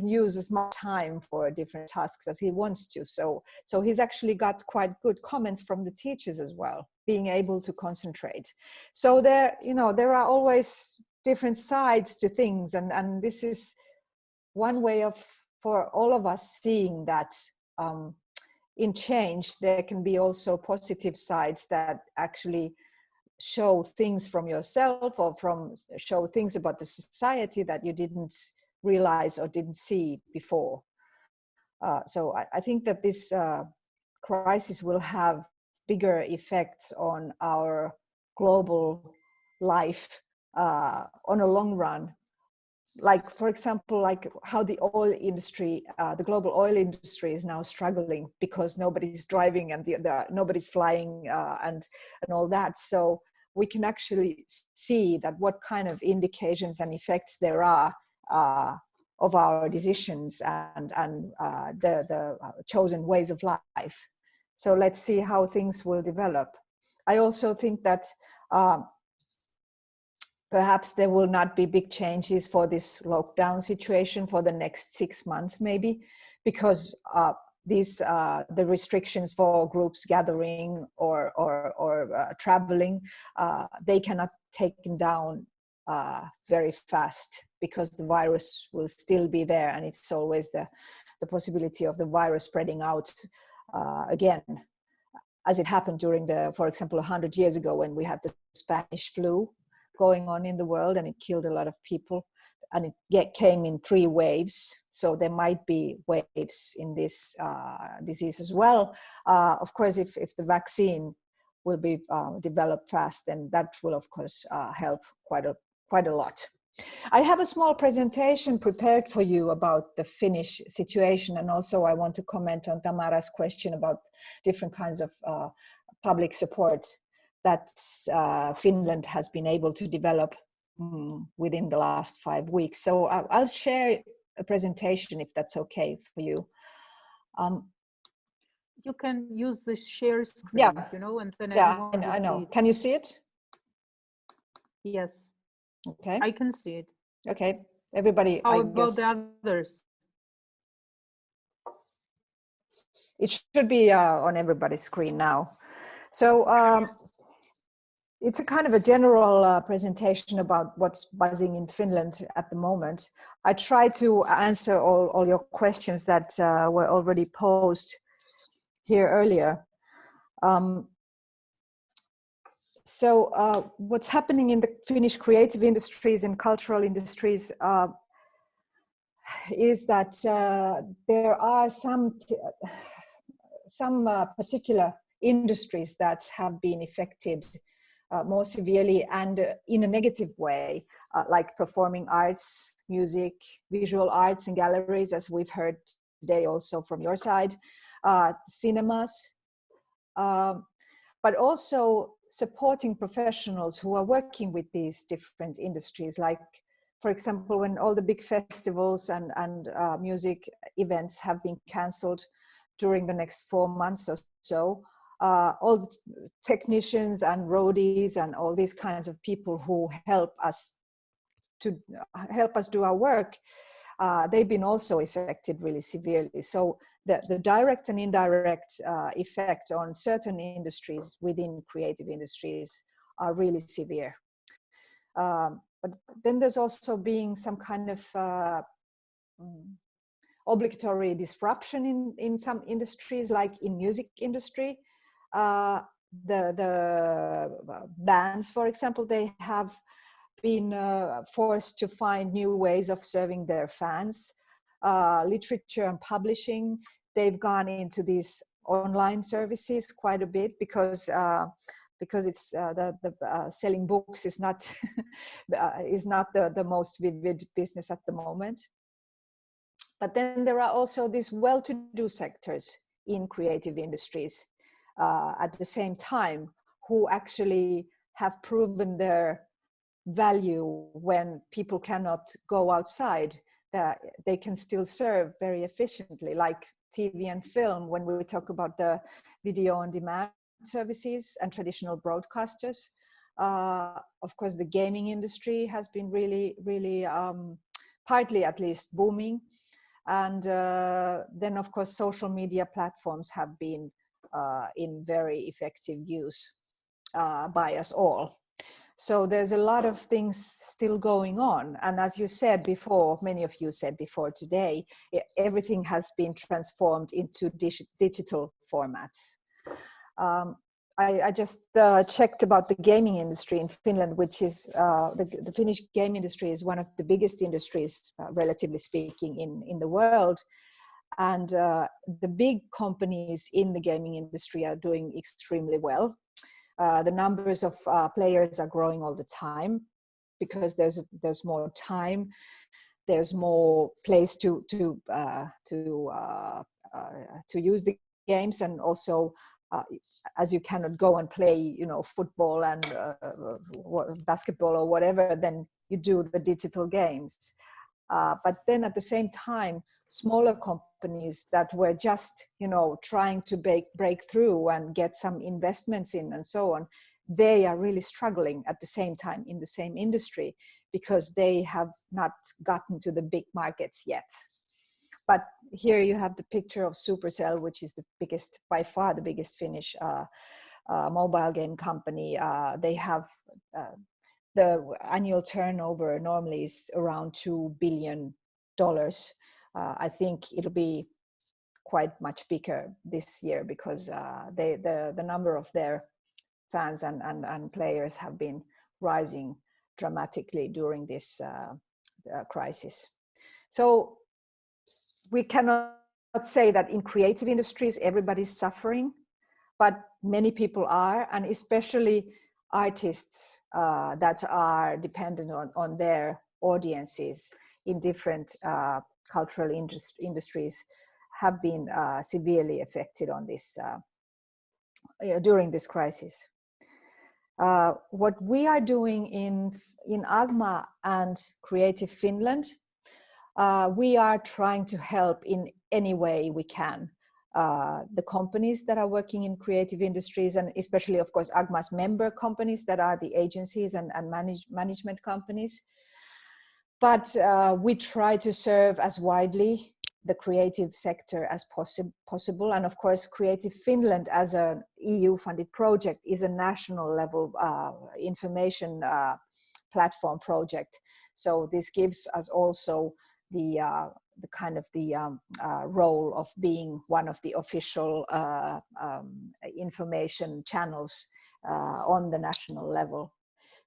[SPEAKER 16] use as much time for different tasks as he wants to. So he's actually got quite good comments from the teachers as well, being able to concentrate. So there are always different sides to things, and this is one way for all of us seeing that in change there can be also positive sides that actually show things from yourself or show things about the society that you didn't realize or didn't see before. So I think that this crisis will have bigger effects on our global life on a long run. Like, for example, like how the oil industry, the global oil industry is now struggling because nobody's driving and nobody's flying and all that. So we can actually see that what kind of indications and effects there are of our decisions and the chosen ways of life. So let's see how things will develop. I also think that perhaps there will not be big changes for this lockdown situation for the next 6 months, maybe, because the restrictions for groups gathering or traveling, they cannot taken down very fast, because the virus will still be there, and it's always the possibility of the virus spreading out again, as it happened during for example, 100 years ago when we had the Spanish flu going on in the world, and it killed a lot of people, and it came in 3 waves. So there might be waves in this disease as well. Of course, if the vaccine will be developed fast, then that will of course help quite a lot. I have a small presentation prepared for you about the Finnish situation, and also I want to comment on Tamara's question about different kinds of public support that Finland has been able to develop within the last 5 weeks. So I'll share a presentation if that's okay for you.
[SPEAKER 1] You can use the share screen,
[SPEAKER 16] yeah,
[SPEAKER 1] and then
[SPEAKER 16] yeah, I know. Can you see it?
[SPEAKER 1] Yes.
[SPEAKER 16] Okay.
[SPEAKER 1] I can see it.
[SPEAKER 16] Okay. Everybody,
[SPEAKER 1] How
[SPEAKER 16] I
[SPEAKER 1] about
[SPEAKER 16] guess
[SPEAKER 1] the others?
[SPEAKER 16] It should be on everybody's screen now. So it's a kind of a general presentation about what's buzzing in Finland at the moment. I try to answer all your questions that were already posed here earlier. So what's happening in the Finnish creative industries and cultural industries is that there are some particular industries that have been affected more severely and in a negative way, like performing arts, music, visual arts and galleries, as we've heard today also from your side, cinemas, but also supporting professionals who are working with these different industries. Like, for example, when all the big festivals and music events have been cancelled during the next 4 months or so, all the technicians and roadies and all these kinds of people who help us do our work, they've been also affected really severely. So the direct and indirect effect on certain industries within creative industries are really severe. But then there's also being some kind of obligatory disruption in some industries, like in music industry. The bands, for example, they have been forced to find new ways of serving their fans. literature and publishing, they've gone into these online services quite a bit because it's selling books is not the most vivid business at the moment. But then there are also these well-to-do sectors in creative industries at the same time who actually have proven their value when people cannot go outside. They can still serve very efficiently, like TV and film, when we talk about the video on demand services and traditional broadcasters. Of course, the gaming industry has been really partly at least booming. And then, of course, social media platforms have been in very effective use by us all. So there's a lot of things still going on. And as you said before, many of you said before today, everything has been transformed into digital formats. I just checked about the gaming industry in Finland, which is the Finnish game industry is one of the biggest industries, relatively speaking, in the world. And the big companies in the gaming industry are doing extremely well. The numbers of players are growing all the time because there's more time, there's more place to use the games, and also as you cannot go and play, football and basketball or whatever, then you do the digital games. But then at the same time, smaller companies that were just, trying to break through and get some investments in and so on, they are really struggling at the same time in the same industry because they have not gotten to the big markets yet. But here you have the picture of Supercell, which is the biggest, by far the biggest Finnish mobile game company. They have the annual turnover normally is around $2 billion. I think it'll be quite much bigger this year because the number of their fans and players have been rising dramatically during this crisis. So we cannot say that in creative industries everybody's suffering, but many people are, and especially artists that are dependent on their audiences in different cultural industries have been severely affected on this during this crisis. What we are doing in AGMA and Creative Finland, we are trying to help in any way we can. The companies that are working in creative industries, and especially, of course, AGMA's member companies that are the agencies and management companies. But we try to serve as widely the creative sector as possible. And of course, Creative Finland as an EU-funded project is a national level information platform project. So this gives us also the kind of the role of being one of the official information channels on the national level.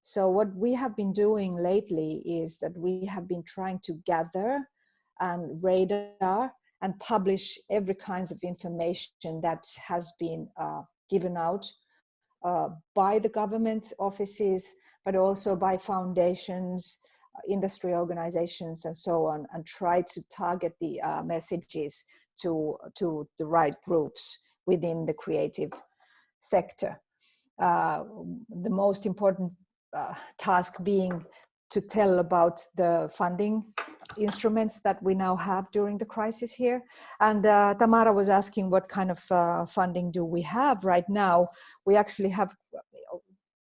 [SPEAKER 16] So what we have been doing lately is that we have been trying to gather and radar and publish every kinds of information that has been given out by the government offices, but also by foundations, industry organizations, and so on, and try to target the messages to the right groups within the creative sector. The most important task being to tell about the funding instruments that we now have during the crisis here. And Tamara was asking what kind of funding do we have right now. We actually have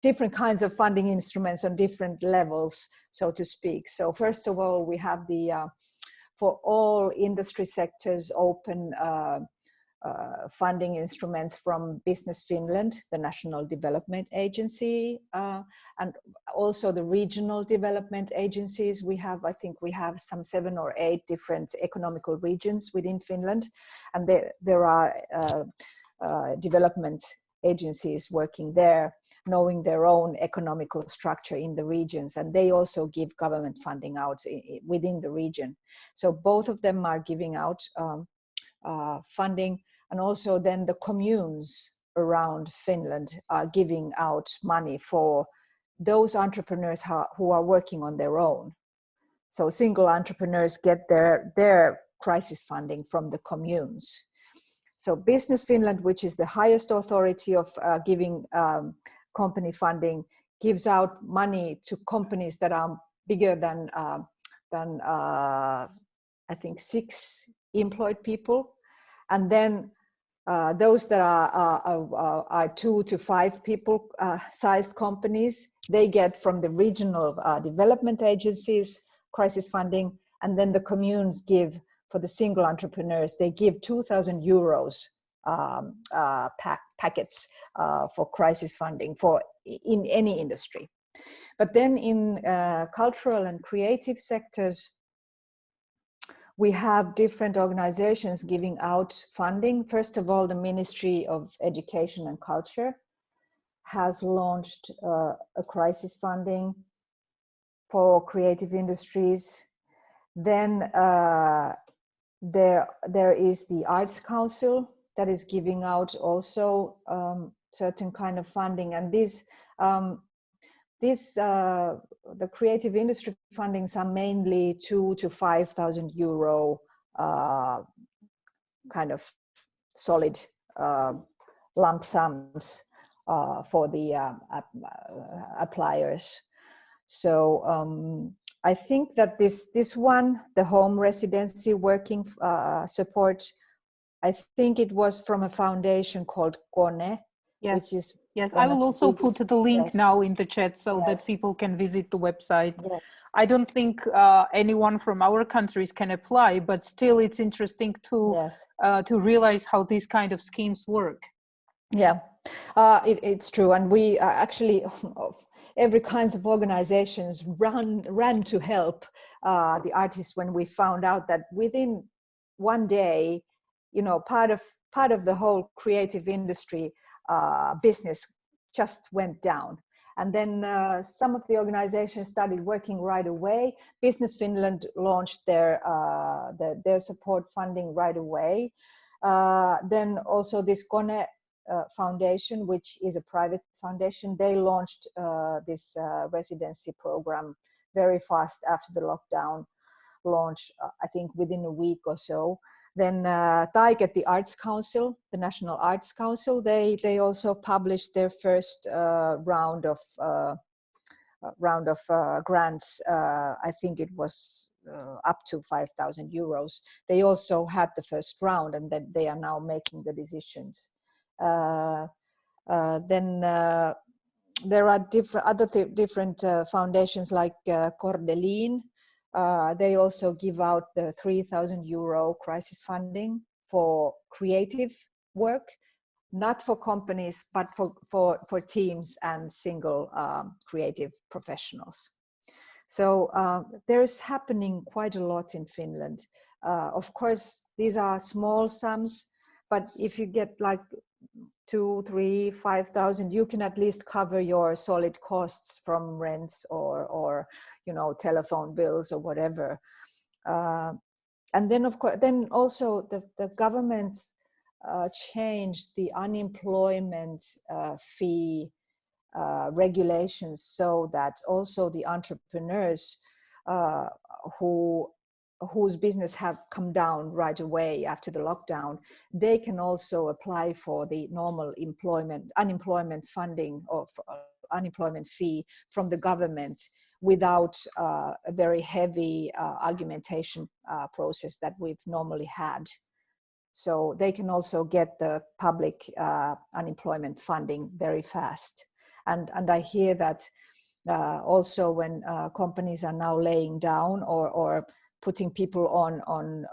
[SPEAKER 16] different kinds of funding instruments on different levels, so to speak. So first of all, we have the, for all industry sectors, open funding instruments from Business Finland, the National Development Agency, and also the regional development agencies. We have, I think we have some 7 or 8 different economical regions within Finland, and there are development agencies working there. knowing their own economical structure in the regions, and they also give government funding out within the region. So both of them are giving out funding, and also then the communes around Finland are giving out money for those entrepreneurs who are working on their own. So single entrepreneurs get their crisis funding from the communes. So Business Finland, which is the highest authority of giving company funding, gives out money to companies that are bigger than I think 6 employed people. And then those that are 2 to 5 people sized companies, they get from the regional development agencies crisis funding. And then the communes give, for the single entrepreneurs, they give 2,000 euros packets for crisis funding in any industry. But then in cultural and creative sectors, we have different organizations giving out funding. First of all, the Ministry of Education and Culture has launched a crisis funding for creative industries. Then there is the Arts Council that is giving out also certain kind of funding. And the creative industry fundings are mainly 2,000 to 5,000 euro kind of solid lump sums for the appliers. So I think that this one, the home residency working support, I think it was from a foundation called KONE,
[SPEAKER 1] yes.
[SPEAKER 16] which is
[SPEAKER 1] Yes, I will also put the link now in the chat so that people can visit the website.
[SPEAKER 16] Yes.
[SPEAKER 1] I don't think anyone from our countries can apply, but still it's interesting to realize how these kind of schemes work.
[SPEAKER 16] Yeah, it's true. And we actually, every kinds of organizations ran to help the artists when we found out that within one day, you know, part of the whole creative industry business just went down. And then some of the organizations started working right away. Business Finland launched their support funding right away. Then also this KONE Foundation, which is a private foundation, they launched this residency program very fast after the lockdown launch, I think within a week or so. Then Taiket, the Arts Council, the National Arts Council, they also published their first round of grants. I think it was up to 5,000 euros. They also had the first round, and then they are now making the decisions. Then there are different foundations like Cordelin. They also give out the 3,000 euro crisis funding for creative work, not for companies, but for teams and single creative professionals. So there's happening quite a lot in Finland. Of course, these are small sums, but if you get like 2, 3, 5,000, you can at least cover your solid costs from rents or you know, telephone bills or whatever. And then of course, then also the government changed the unemployment fee regulations so that also the entrepreneurs whose business have come down right away after the lockdown, they can also apply for the normal unemployment funding or unemployment fee from the government without a very heavy argumentation process that we've normally had. So they can also get the public unemployment funding very fast. And I hear that also when companies are now laying down or putting people on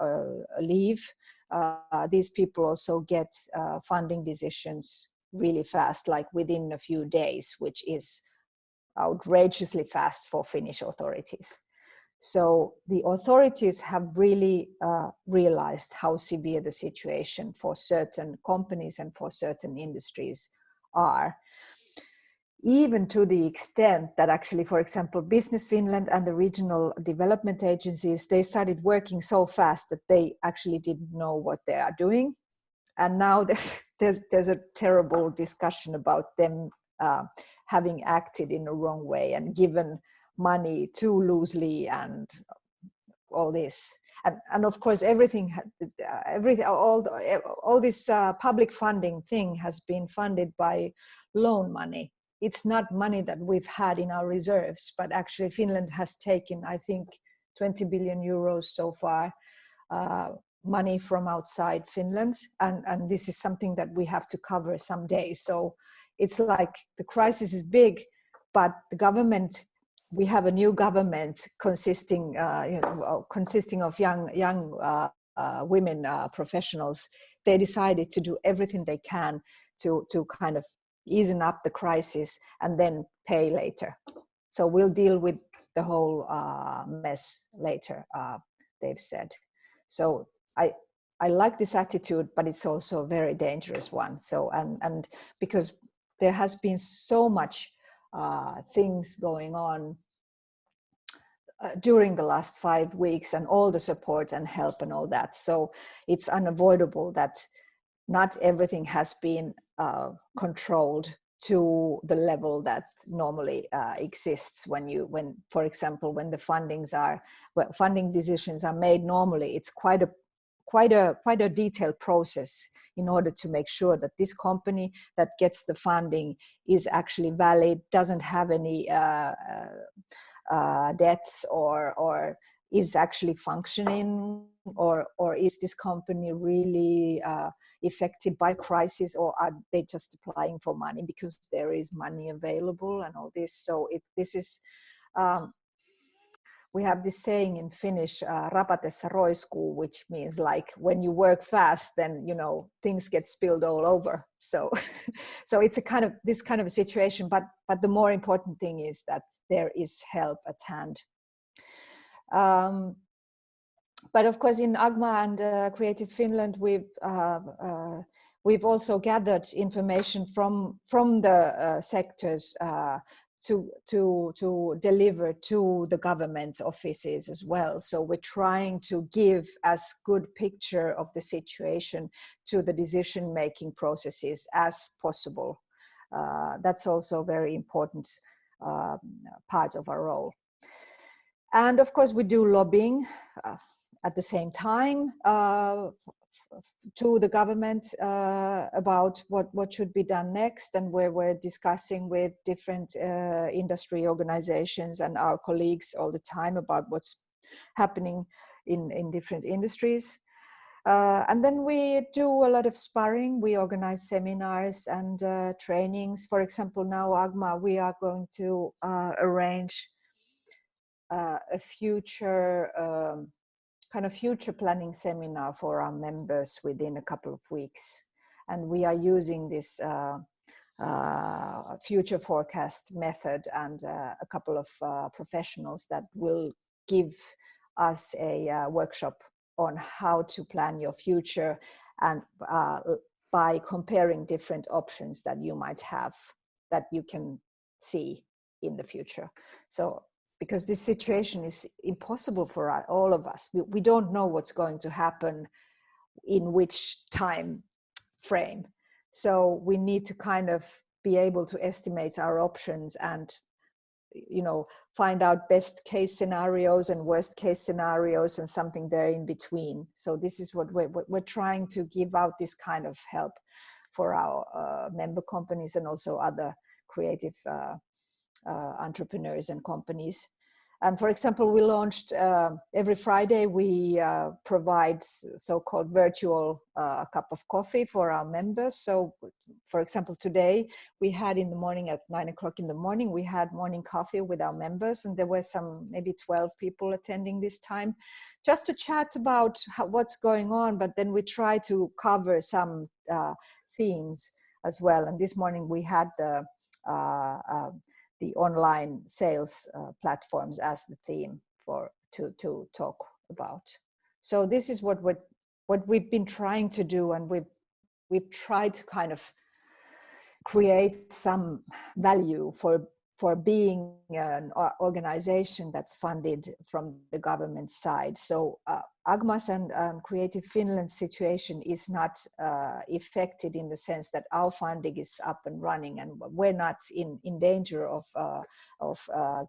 [SPEAKER 16] leave, these people also get funding decisions really fast, like within a few days, which is outrageously fast for Finnish authorities. So the authorities have really realized how severe the situation for certain companies and for certain industries are. even to the extent that actually, for example, Business Finland and the regional development agencies, they started working so fast that they actually didn't know what they are doing. And now there's a terrible discussion about them having acted in a wrong way and given money too loosely and all this. And of course, all this public funding thing has been funded by loan money. It's not money that we've had in our reserves, but actually Finland has taken, I think, 20 billion euros so far, money from outside Finland. And this is something that we have to cover someday. So it's like the crisis is big, but the government, we have a new government consisting of young women professionals. They decided to do everything they can to kind of easing up the crisis and then pay later. So we'll deal with the whole mess later, they've said. So I like this attitude, but it's also a very dangerous one. So and because there has been so much things going on during the last 5 weeks, and all the support and help and all that. So it's unavoidable that not everything has been controlled to the level that normally exists when, for example, when the funding decisions are made normally. It's quite a detailed process in order to make sure that this company that gets the funding is actually valid, doesn't have any debts, or is actually functioning, or is this company really affected by crisis, or are they just applying for money because there is money available and all this. So this is we have this saying in Finnish, rapatessa roiskuu, which means like when you work fast, then things get spilled all over. So so it's this kind of a situation, but the more important thing is that there is help at hand. But of course, in AGMA and Creative Finland, we've also gathered information from the sectors to deliver to the government offices as well. So we're trying to give as good picture of the situation to the decision-making processes as possible. That's also a very important part of our role. And of course, we do lobbying at the same time to the government about what should be done next, and where we're discussing with different industry organizations and our colleagues all the time about what's happening in different industries. And then we do a lot of sparring. We organize seminars and trainings. For example, now AGMA, we are going to arrange a future kind of future planning seminar for our members within a couple of weeks. And we are using this future forecast method and a couple of professionals that will give us a workshop on how to plan your future, and by comparing different options that you might have that you can see in the future. So because this situation is impossible for all of us. We don't know what's going to happen in which time frame. So we need to kind of be able to estimate our options and, find out best case scenarios and worst case scenarios and something there in between. So this is what we're trying to give out, this kind of help for our member companies and also other creative entrepreneurs and companies. And for example, we launched every Friday, we provide so-called virtual cup of coffee for our members. So for example, today we had in the morning at 9 o'clock in the morning, we had morning coffee with our members, and there were maybe 12 people attending this time, just to chat about what's going on. But then we try to cover some themes as well. And this morning we had the online sales platforms as the theme to talk about. So this is what we've been trying to do, and we've tried to kind of create some value for being an organization that's funded from the government side. So AGMA's and Creative Finland's situation is not affected in the sense that our funding is up and running, and we're not in danger of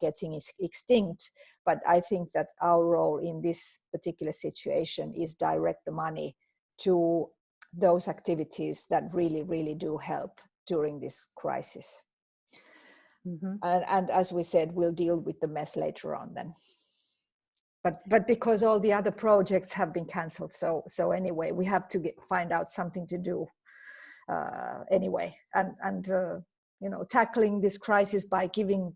[SPEAKER 16] getting extinct. But I think that our role in this particular situation is direct the money to those activities that really, really do help during this crisis.
[SPEAKER 1] Mm-hmm.
[SPEAKER 16] And as we said, we'll deal with the mess later on then. But because all the other projects have been cancelled, so anyway, we have to find out something to do anyway, and you know, tackling this crisis by giving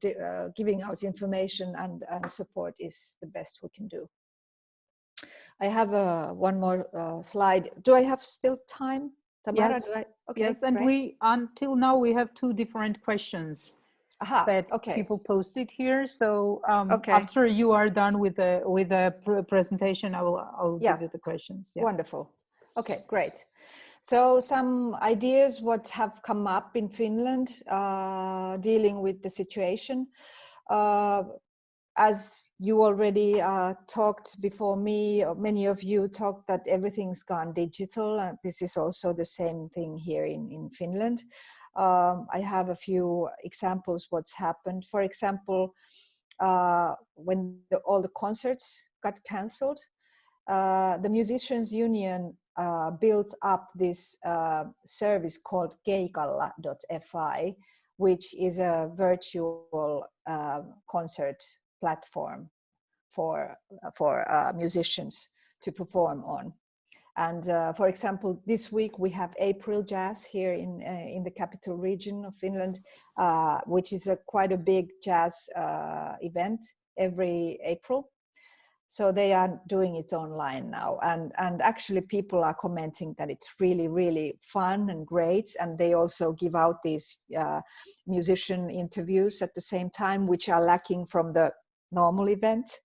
[SPEAKER 16] out information and support is the best we can do. I have one more slide. Do I have still time, Tamara?
[SPEAKER 1] Yes.
[SPEAKER 16] Okay,
[SPEAKER 1] yes, and
[SPEAKER 16] great.
[SPEAKER 1] until now we have 2 different questions that people posted here. So after you are done with the presentation, I'll give you the questions. Yeah.
[SPEAKER 16] Wonderful. Okay, great. So some ideas what have come up in Finland dealing with the situation. As you already talked before me, or many of you talked that everything's gone digital, and this is also the same thing here in Finland. I have a few examples what's happened. For example, when all the concerts got cancelled, the Musicians Union built up this service called keikalla.fi, which is a virtual concert platform for musicians to perform on. And for example, this week we have April Jazz here in the capital region of Finland, which is quite a big jazz event every April. So they are doing it online now, and actually people are commenting that it's really, really fun and great. And they also give out these musician interviews at the same time, which are lacking from the normal event.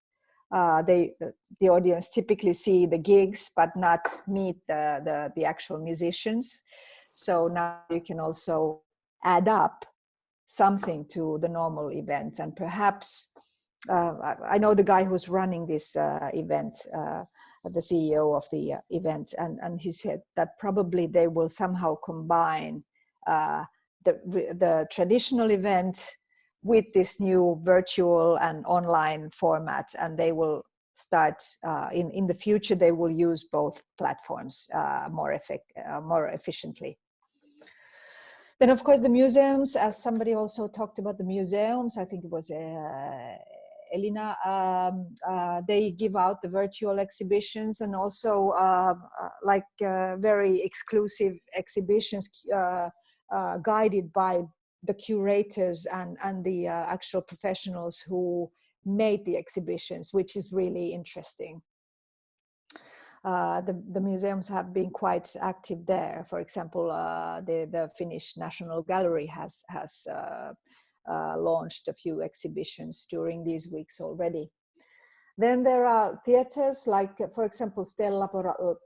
[SPEAKER 16] The audience typically see the gigs, but not meet the actual musicians. So now you can also add up something to the normal event, and perhaps I know the guy who's running this event, the CEO of the event, and he said that probably they will somehow combine the traditional event with this new virtual and online format, and they will start in the future. They will use both platforms more efficiently. Then, of course, the museums, as somebody also talked about the museums, I think it was Elina, they give out the virtual exhibitions, and also very exclusive exhibitions guided by the curators and the actual professionals who made the exhibitions, which is really interesting. The museums have been quite active there. For example, the Finnish National Gallery has launched a few exhibitions during these weeks already. Then there are theaters like, for example, Stella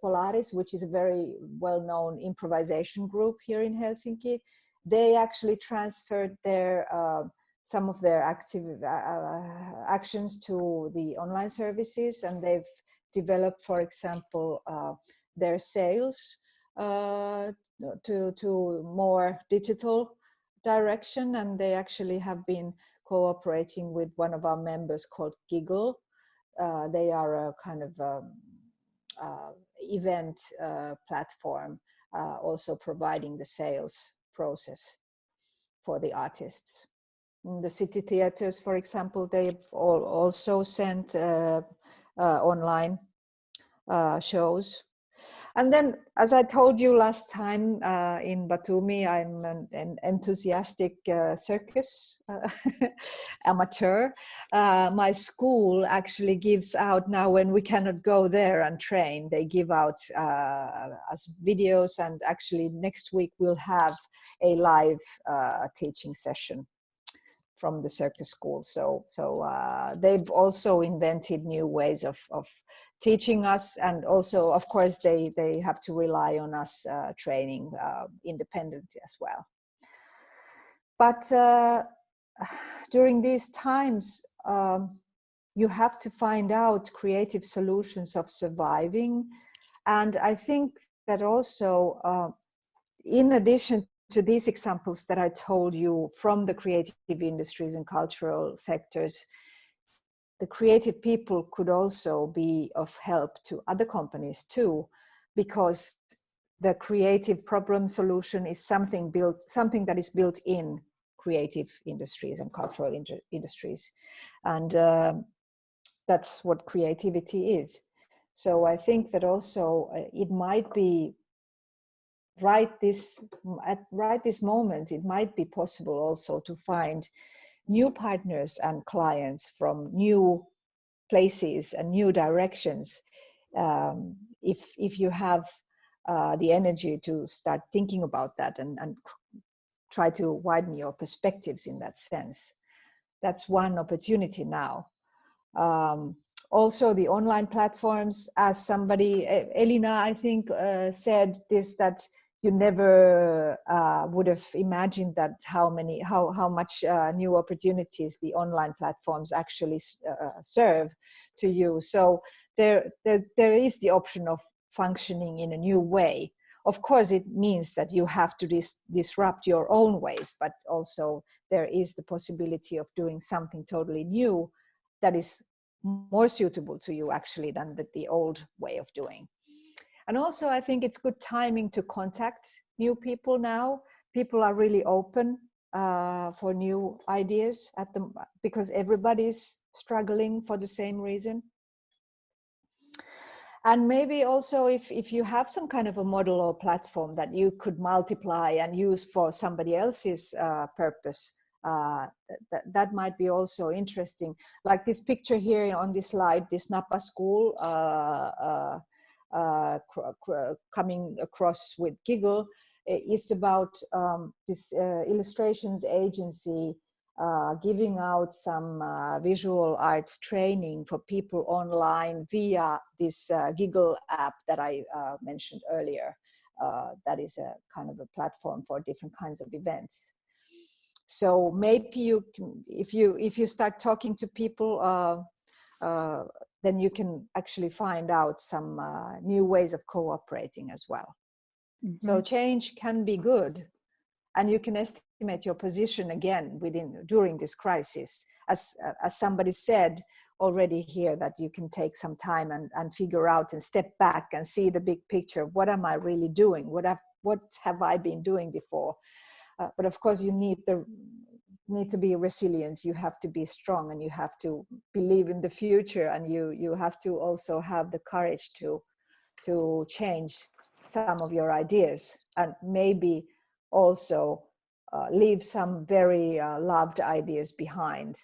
[SPEAKER 16] Polaris, which is a very well-known improvisation group here in Helsinki. They actually transferred some of their actions to the online services, and they've developed, for example, their sales to more digital direction, and they actually have been cooperating with one of our members called Giggle. They are a kind of event platform, also providing the sales process for the artists. The city theaters, for example, they've also sent online shows. And then, as I told you last time in Batumi, I'm an enthusiastic circus amateur. My school actually gives out now, when we cannot go there and train, they give out as videos, and actually next week we'll have a live teaching session from the circus school. So they've also invented new ways of teaching us, and also, of course, they have to rely on us training independently as well. But during these times, you have to find out creative solutions of surviving. And I think that also, in addition to these examples that I told you from the creative industries and cultural sectors, the creative people could also be of help to other companies too, because the creative problem solution is something that is built in creative industries and cultural industries. And that's what creativity is. So I think that also it might be at this moment, it might be possible also to find new partners and clients from new places and new directions, if you have the energy to start thinking about that and try to widen your perspectives in that sense. That's one opportunity now. Also the online platforms, as somebody, Elina, I think said this, that you never would have imagined that how much new opportunities the online platforms actually serve to you. So there is the option of functioning in a new way. Of course, it means that you have to disrupt your own ways, but also there is the possibility of doing something totally new that is more suitable to you actually than the old way of doing. And also I think it's good timing to contact new people now. People are really open for new ideas because everybody's struggling for the same reason. And maybe also if you have some kind of a model or platform that you could multiply and use for somebody else's purpose, that might be also interesting. Like this picture here on this slide, this Napa school coming across with Giggle, is about this illustrations agency giving out some visual arts training for people online via this Giggle app that I mentioned earlier. That is a kind of a platform for different kinds of events. So maybe you can, if you start talking to people, then you can actually find out some new ways of cooperating as well. Mm-hmm. So change can be good, and you can estimate your position again during this crisis. As somebody said already here, that you can take some time and figure out and step back and see the big picture. What am I really doing? What have I been doing before? But of course, you need to be resilient. You have to be strong, and you have to believe in the future, and you have to also have the courage to change some of your ideas, and maybe also leave some very loved ideas behind.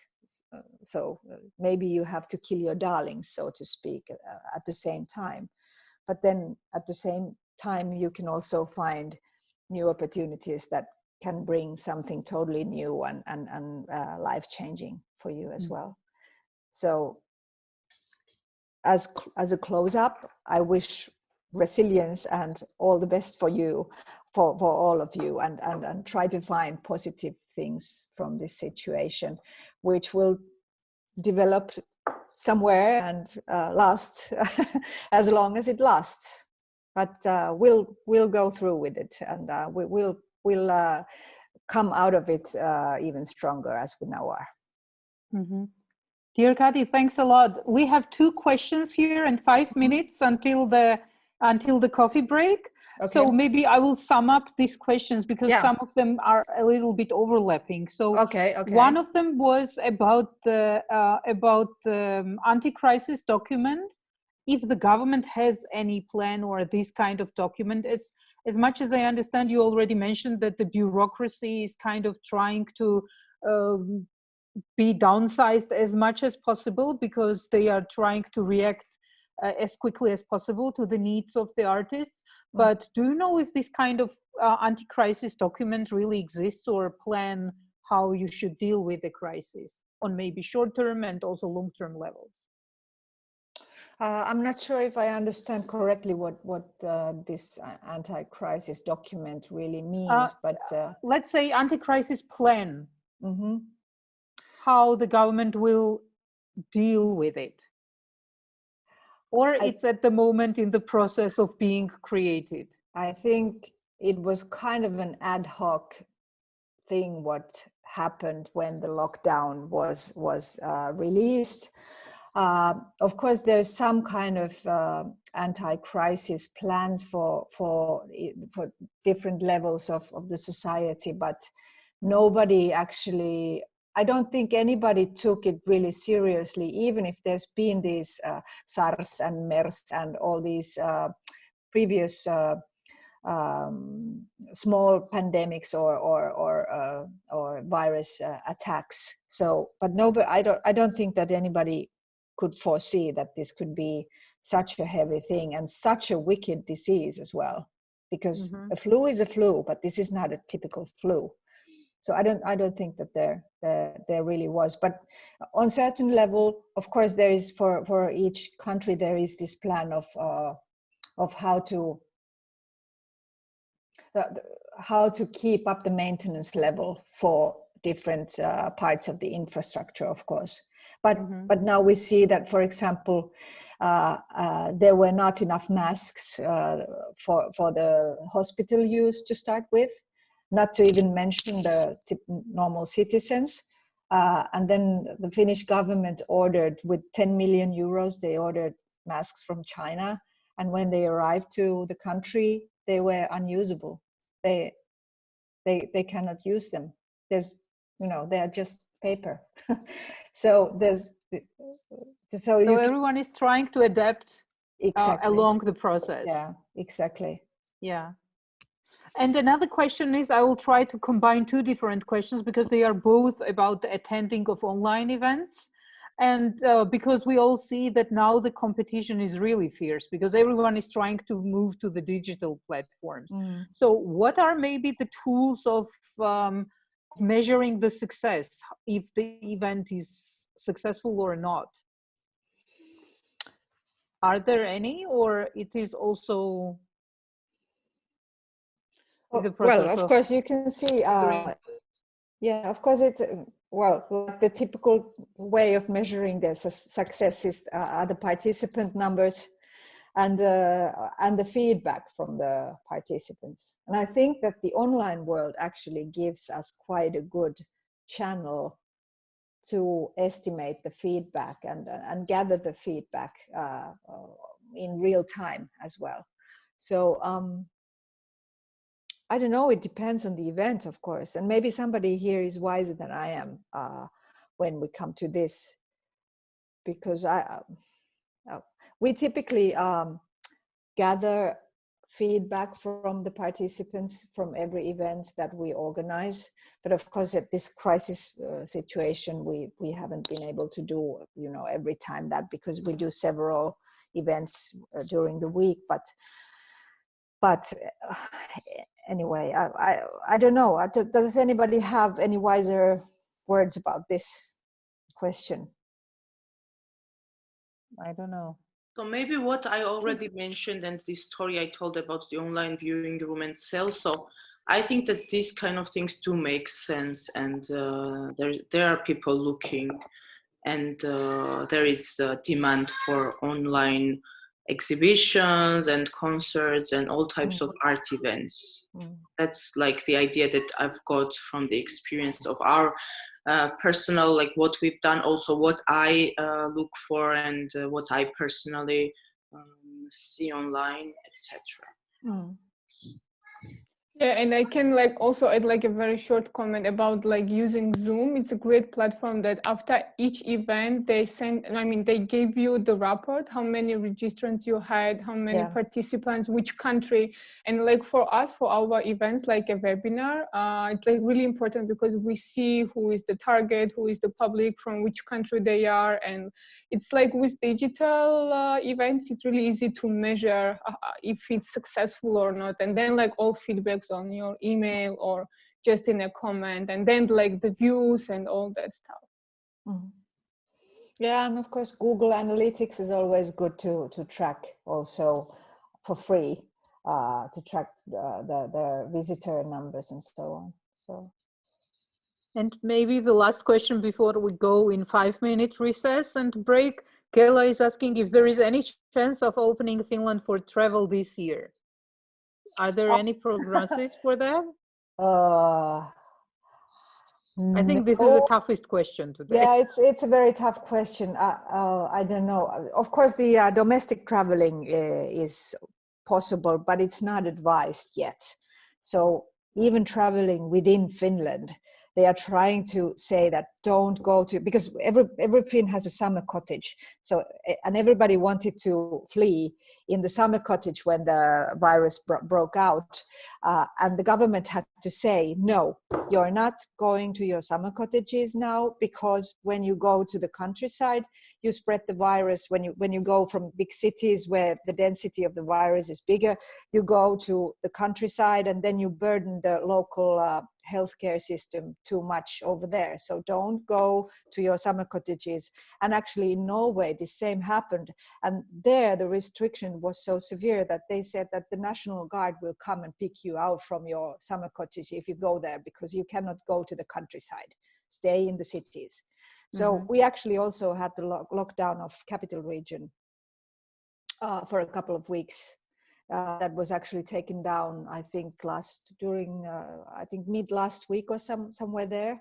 [SPEAKER 16] So maybe you have to kill your darlings, so to speak, at the same time. But then at the same time, you can also find new opportunities that can bring something totally new and life-changing for you as well. So as a close-up, I wish resilience and all the best for you, for all of you, and try to find positive things from this situation, which will develop somewhere and last as long as it lasts. But we'll go through with it, and we'll come out of it even stronger as we now are.
[SPEAKER 1] Mm-hmm. Dear Kati, thanks a lot. We have 2 questions here and 5 minutes until the coffee break. Okay. So maybe I will sum up these questions because some of them are a little bit overlapping. So one of them was about the anti-crisis document. If the government has any plan or this kind of document, as much as I understand, you already mentioned that the bureaucracy is kind of trying to be downsized as much as possible because they are trying to react as quickly as possible to the needs of the artists. But do you know if this kind of anti-crisis document really exists, or a plan how you should deal with the crisis on maybe short-term and also long-term levels?
[SPEAKER 16] I'm not sure if I understand correctly what this anti-crisis document really means, but
[SPEAKER 1] let's say anti-crisis plan.
[SPEAKER 16] Mm-hmm.
[SPEAKER 1] How the government will deal with it, or it's at the moment in the process of being created.
[SPEAKER 16] I think it was kind of an ad hoc thing what happened when the lockdown was released. Of course, there's some kind of anti-crisis plans for different levels of the society, but nobody actually, I don't think anybody took it really seriously, even if there's been these SARS and MERS and all these previous small pandemics or virus attacks. So, but nobody, I don't think that anybody could foresee that this could be such a heavy thing and such a wicked disease as well, because a flu is a flu, but this is not a typical flu. So I don't think that there really was. But on certain level, of course, there is for each country there is this plan of how to keep up the maintenance level for different parts of the infrastructure, of course. But now we see that, for example, there were not enough masks for the hospital use to start with, not to even mention the normal citizens. And then the Finnish government ordered, with 10 million euros, they ordered masks from China. And when they arrived to the country, they were unusable. They cannot use them. There's, they are just paper. So
[SPEAKER 1] everyone is trying to adapt along the process.
[SPEAKER 16] Yeah, exactly.
[SPEAKER 1] Yeah. And another question is, I will try to combine two different questions because they are both about the attending of online events. And because we all see that now the competition is really fierce because everyone is trying to move to the digital platforms. So what are maybe the tools of measuring the success, if the event is successful or not? Are there any, or it is also the process?
[SPEAKER 16] Well, of course, you can see, yeah, of course, it's, well, like the typical way of measuring the success is are the participant numbers and the feedback from the participants. And I think that the online world actually gives us quite a good channel to estimate the feedback and gather the feedback in real time as well. So I don't know, it depends on the event, of course. And maybe somebody here is wiser than I am when we come to this, because we typically gather feedback from the participants from every event that we organize. But of course, at this crisis situation, we haven't been able to do, every time that, because we do several events during the week. But anyway, I don't know. Does anybody have any wiser words about this question?
[SPEAKER 1] I don't know.
[SPEAKER 12] So maybe what I already mentioned and the story I told about the online viewing room and sale. So I think that these kind of things do make sense, and there are people looking, and there is demand for online exhibitions and concerts and all types of art events. That's like the idea that I've got from the experience of our personal, like what we've done, also what I look for, and what I personally see online, etc.
[SPEAKER 5] Yeah, and I can also add a very short comment about using Zoom. It's a great platform that after each event they they give you the report, how many registrants you had, how many participants, which country. And for us, for our events, like a webinar, it's really important because we see who is the target, who is the public, from which country they are. And it's with digital events, it's really easy to measure if it's successful or not. And then all feedbacks on your email or just in a comment, and then the views and all that stuff.
[SPEAKER 16] Yeah, and of course, Google Analytics is always good to track also for free, to track the visitor numbers and so on. So.
[SPEAKER 1] And maybe the last question before we go in 5-minute recess and break, Kayla is asking if there is any chance of opening Finland for travel this year. Are there any prognosis for that? I think this is the toughest question today.
[SPEAKER 16] Yeah, it's a very tough question. I don't know. Of course, the domestic traveling is possible, but it's not advised yet. So even traveling within Finland, they are trying to say that don't go to, because every Finn has a summer cottage. So, and everybody wanted to flee in the summer cottage when the virus broke out. And the government had to say, no, you're not going to your summer cottages now, because when you go to the countryside, you spread the virus. When you go from big cities where the density of the virus is bigger, you go to the countryside and then you burden the local healthcare system too much over there. So don't go to your summer cottages. And actually in Norway, the same happened. And there the restriction was so severe that they said that the National Guard will come and pick you out from your summer cottage if you go there, because you cannot go to the countryside, stay in the cities. So we actually also had the lockdown of capital region for a couple of weeks. That was actually taken down, I think, mid last week or somewhere there.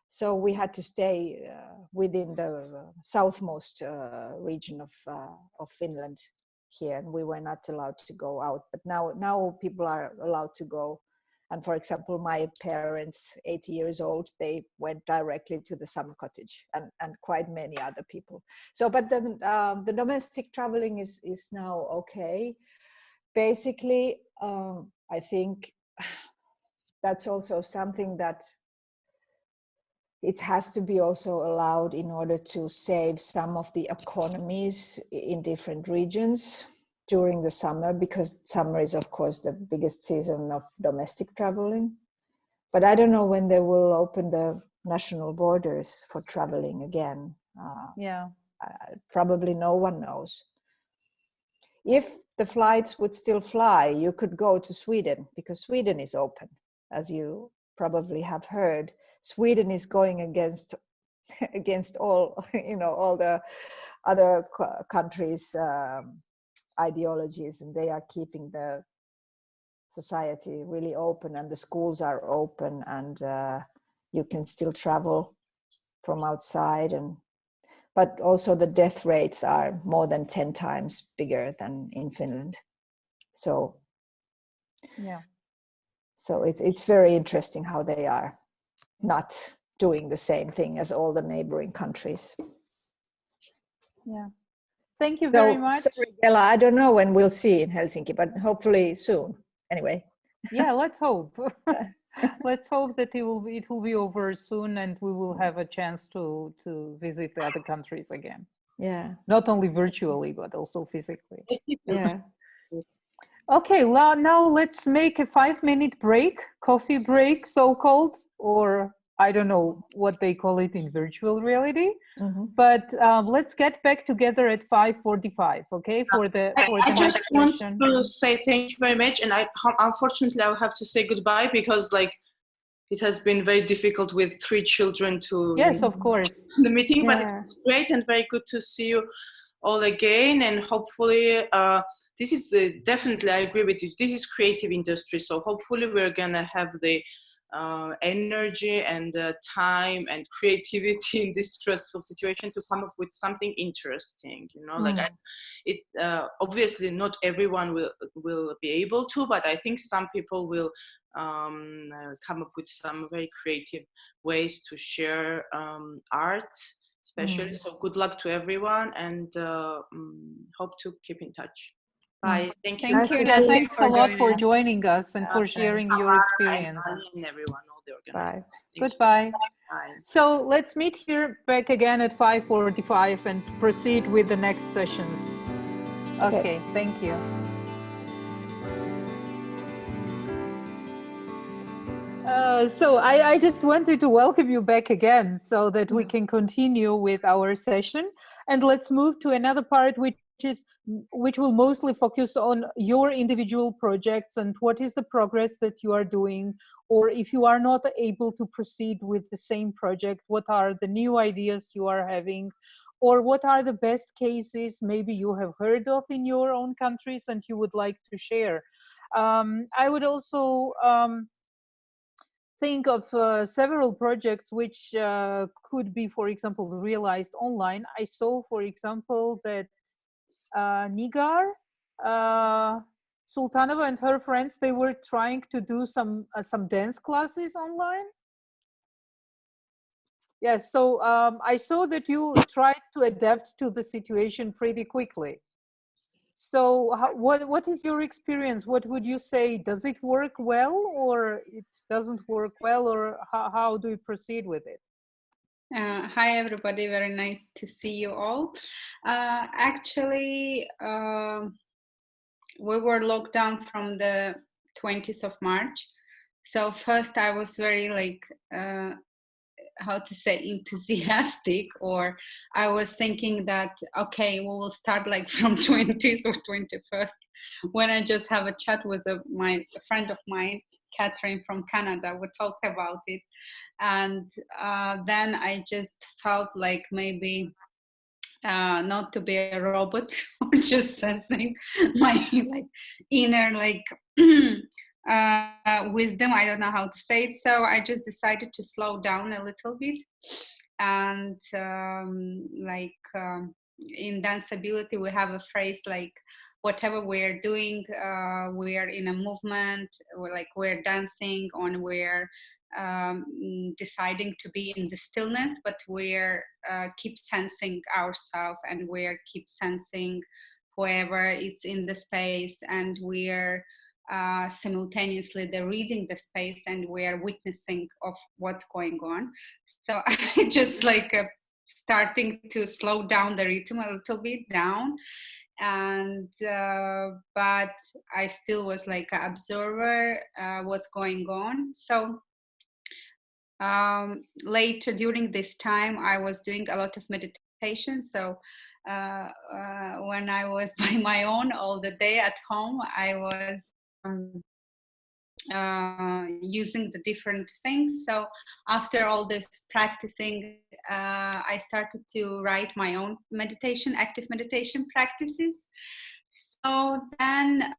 [SPEAKER 16] So we had to stay within the southmost region of Finland here, and we were not allowed to go out. But now people are allowed to go. And for example, my parents, 80 years old, they went directly to the summer cottage, and quite many other people. So, but then the domestic traveling is now okay. Basically, I think that's also something that it has to be also allowed in order to save some of the economies in different regions during the summer, because summer is of course the biggest season of domestic traveling. But I don't know when they will open the national borders for traveling again. Probably no one knows. If the flights would still fly, you could go to Sweden, because Sweden is open. As you probably have heard, Sweden is going against all, all the other countries' ideologies, and they are keeping the society really open, and the schools are open, and you can still travel from outside. But also the death rates are more than 10 times bigger than in Finland. So it's very interesting how they are not doing the same thing as all the neighboring countries.
[SPEAKER 1] Yeah. Thank you very much.
[SPEAKER 16] Sorry, Bella, I don't know when we'll see in Helsinki, but hopefully soon. Anyway.
[SPEAKER 1] Yeah, let's hope. Let's hope that it will be over soon, and we will have a chance to visit the other countries again.
[SPEAKER 16] Yeah.
[SPEAKER 1] Not only virtually, but also physically.
[SPEAKER 16] Yeah.
[SPEAKER 1] Okay, now let's make a 5-minute break, coffee break, so-called, or I don't know what they call it in virtual reality. But let's get back together at 5:45, okay?
[SPEAKER 12] I just want to say thank you very much, and unfortunately I'll have to say goodbye, because it has been very difficult with 3 children to
[SPEAKER 1] of course
[SPEAKER 12] the meeting, but it's great and very good to see you all again, and hopefully this is definitely, I agree with you, this is creative industry, so hopefully we're gonna have the energy and time and creativity in this stressful situation to come up with something interesting, obviously not everyone will be able to, but I think some people will come up with some very creative ways to share art especially. So good luck to everyone, and hope to keep in touch. Bye. Thank you.
[SPEAKER 1] Thanks a lot for joining us and for sharing your experience.
[SPEAKER 12] And everyone, all the organizers.
[SPEAKER 16] Bye.
[SPEAKER 1] Goodbye.
[SPEAKER 12] Bye.
[SPEAKER 1] So let's meet here back again at 5:45 and proceed with the next sessions. Okay, thank you. So I just wanted to welcome you back again so that we can continue with our session. And let's move to another part, which will mostly focus on your individual projects and what is the progress that you are doing, or if you are not able to proceed with the same project, what are the new ideas you are having, or what are the best cases maybe you have heard of in your own countries and you would like to share. I would also think of several projects which could be, for example, realized online. I saw, for example, that Nigar Sultanova and her friends, they were trying to do some dance classes online. Yes, so I saw that you tried to adapt to the situation pretty quickly. So what is your experience? What would you say? Does it work well or it doesn't work well, or how do you proceed with it?
[SPEAKER 17] Hi everybody, very nice to see you all. Actually, we were locked down from the 20th of March. So first I was very like, how to say, enthusiastic, or I was thinking that, okay, we will start like from 20th or 21st, when I just have a chat with a friend of mine, Catherine from Canada. We talked about it. And then I just felt like maybe not to be a robot or just sensing my like inner like wisdom. I don't know how to say it. So I just decided to slow down a little bit. And in danceability, we have a phrase like, whatever we're doing, we are in a movement, we're dancing, or we're deciding to be in the stillness, but we're keep sensing ourselves, and we're keep sensing whoever it's in the space, and we're simultaneously they're reading the space, and we're witnessing of what's going on. So I just like starting to slow down the rhythm a little bit down, and but I still was like an observer what's going on. So later during this time I was doing a lot of meditation. So when I was by my own all the day at home, I was using the different things. So after all this practicing, I started to write my own meditation, active meditation practices. So then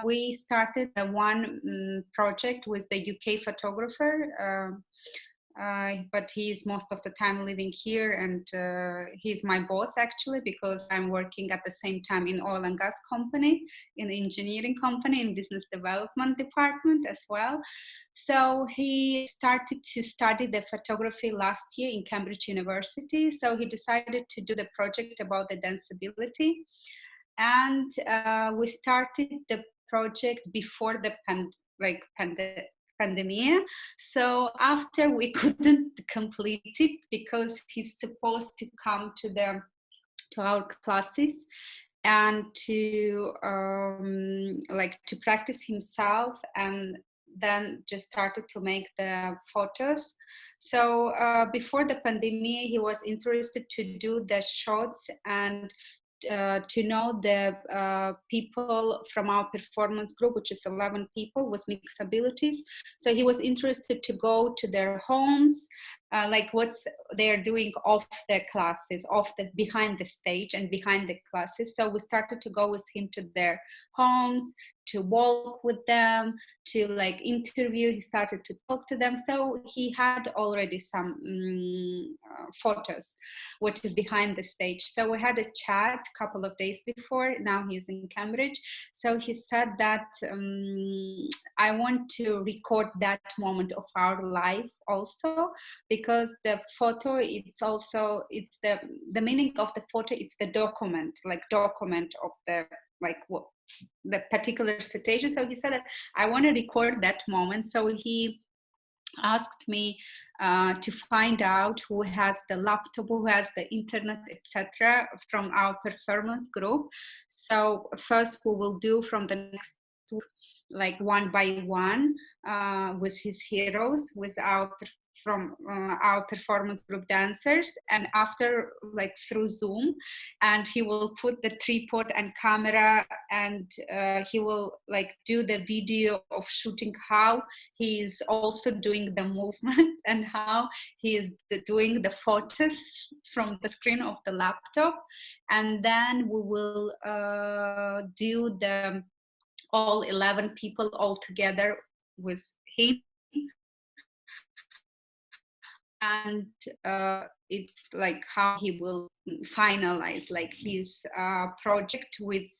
[SPEAKER 17] we started one project with the UK photographer, but he's most of the time living here, and he's my boss actually, because I'm working at the same time in oil and gas company, in the engineering company, in business development department as well. So he started to study the photography last year in Cambridge University. So he decided to do the project about the danceability. And we started the project before the pandemic. So after we couldn't complete it because he's supposed to come to our classes and to to practice himself, and then just started to make the photos. So before the pandemic, he was interested to do the shots and to know the people from our performance group, which is 11 people with mixed abilities. So he was interested to go to their homes, like what they're doing off the classes, behind the stage and behind the classes. So we started to go with him to their homes, to walk with them, to like interview. He started to talk to them. So he had already some photos, which is behind the stage. So we had a chat a couple of days before. Now he's in Cambridge. So he said that I want to record that moment of our life also, because the photo, it's the meaning of the photo, it's the document of the the particular situation. So he said that I want to record that moment. So he asked me to find out who has the laptop, who has the internet, etc., from our performance group. So first we will do from the next like one by one with his heroes, with our our performance group dancers, and after like through Zoom, and he will put the tripod and camera, and he will like do the video of shooting how he is also doing the movement and how he is doing the photos from the screen of the laptop. And then we will do the all 11 people all together with him, and it's like how he will finalize like his project with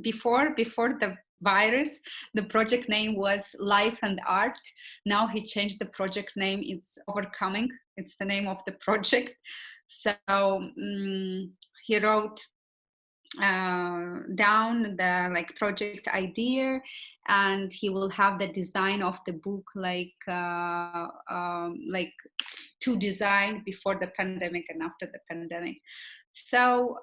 [SPEAKER 17] before the virus. The project name was Life and Art. Now he changed the project name. It's Overcoming. It's the name of the project. So he wrote down the like project idea, and he will have the design of the book like to design before the pandemic and after the pandemic. So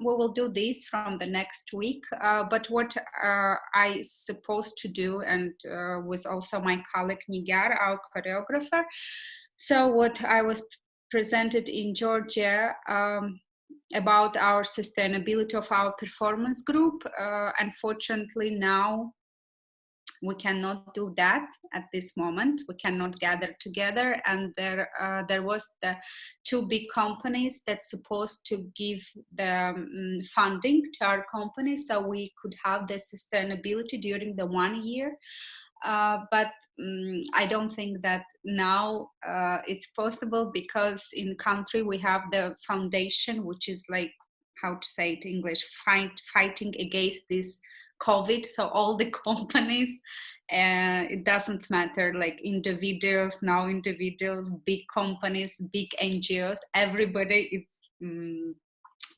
[SPEAKER 17] we will do this from the next week. But what I supposed to do, and with also my colleague Nigar, our choreographer. So what I was presented in Georgia about our sustainability of our performance group. Unfortunately, now we cannot do that at this moment. We cannot gather together, and there was the two big companies that's supposed to give the funding to our company, so we could have the sustainability during the 1 year. But I don't think that now it's possible, because in country we have the foundation, which is like, how to say it in English, fighting against this COVID. So all the companies, it doesn't matter, like individuals, big companies, big NGOs, everybody is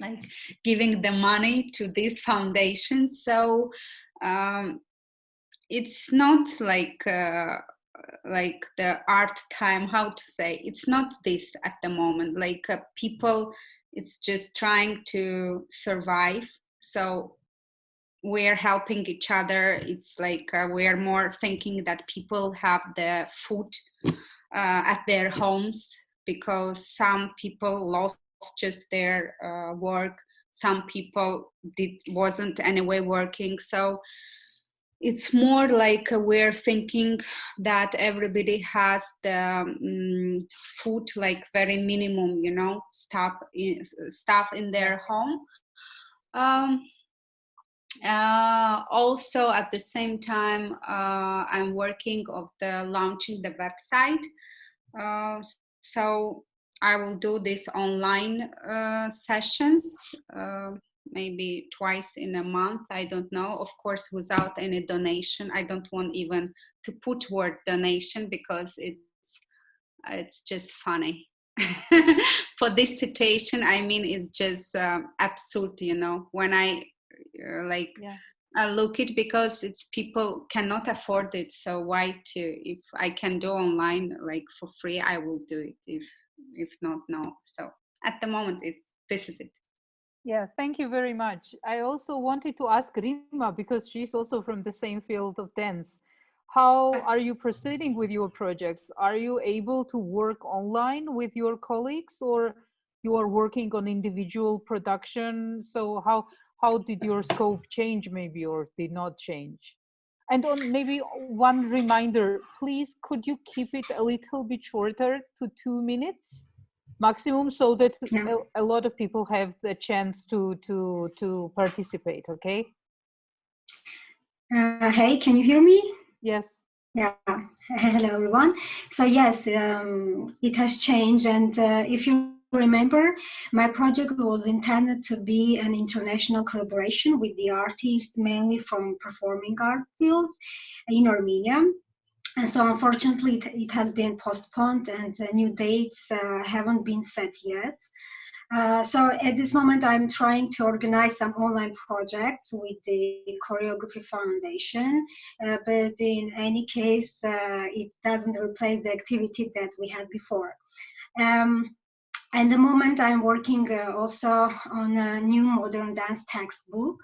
[SPEAKER 17] like giving the money to this foundation. So it's not like the art time, how to say, it's not this at the moment. Like people, it's just trying to survive. So we're helping each other. It's like we're more thinking that people have the food at their homes, because some people lost just their work. Some people wasn't anyway working. So it's more like we're thinking that everybody has the food, like very minimum, you know, stuff in their home. Also at the same time, I'm working of the launching the website. So I will do this online sessions, maybe twice in a month, I don't know, of course without any donation. I don't want even to put word donation, because it's just funny. For this situation, I mean, it's just absurd, you know, when I look it, because it's people cannot afford it. So why to, if I can do online like for free, I will do it. If not, no. So at the moment, this is it.
[SPEAKER 1] Yeah, thank you very much. I also wanted to ask Rima, because she's also from the same field of dance. How are you proceeding with your projects? Are you able to work online with your colleagues, or you are working on individual production? So how did your scope change, maybe, or did not change? And on maybe one reminder, please, could you keep it a little bit shorter to 2 minutes maximum, so that a lot of people have the chance to participate? Okay.
[SPEAKER 18] Hey, can you hear me?
[SPEAKER 1] Yes.
[SPEAKER 18] Yeah. Hello, everyone. So yes, it has changed, and if you remember, my project was intended to be an international collaboration with the artists, mainly from performing art fields in Armenia. And so unfortunately, it has been postponed, and new dates haven't been set yet. So at this moment, I'm trying to organize some online projects with the Choreography Foundation, but in any case, it doesn't replace the activity that we had before. At the moment, I'm working also on a new modern dance textbook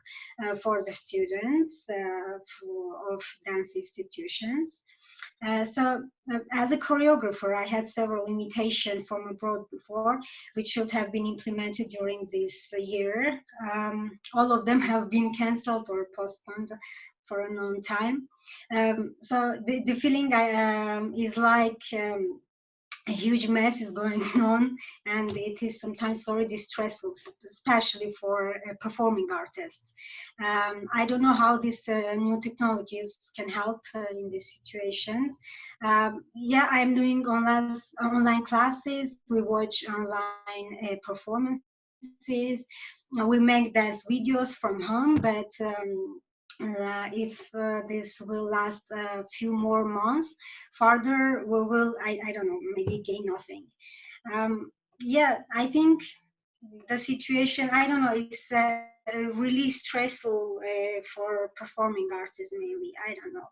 [SPEAKER 18] for the students of dance institutions. As a choreographer, I had several invitations from abroad before, which should have been implemented during this year. All of them have been cancelled or postponed for a long time. So the feeling is like a huge mess is going on, and it is sometimes very distressful, especially for performing artists. I don't know how these new technologies can help in these situations. Yeah, I'm doing online classes. We watch online performances. We make these videos from home, but if this will last a few more months further, we will, I don't know, maybe gain nothing. Yeah, I think the situation, I don't know, it's really stressful for performing artists, maybe, I don't know.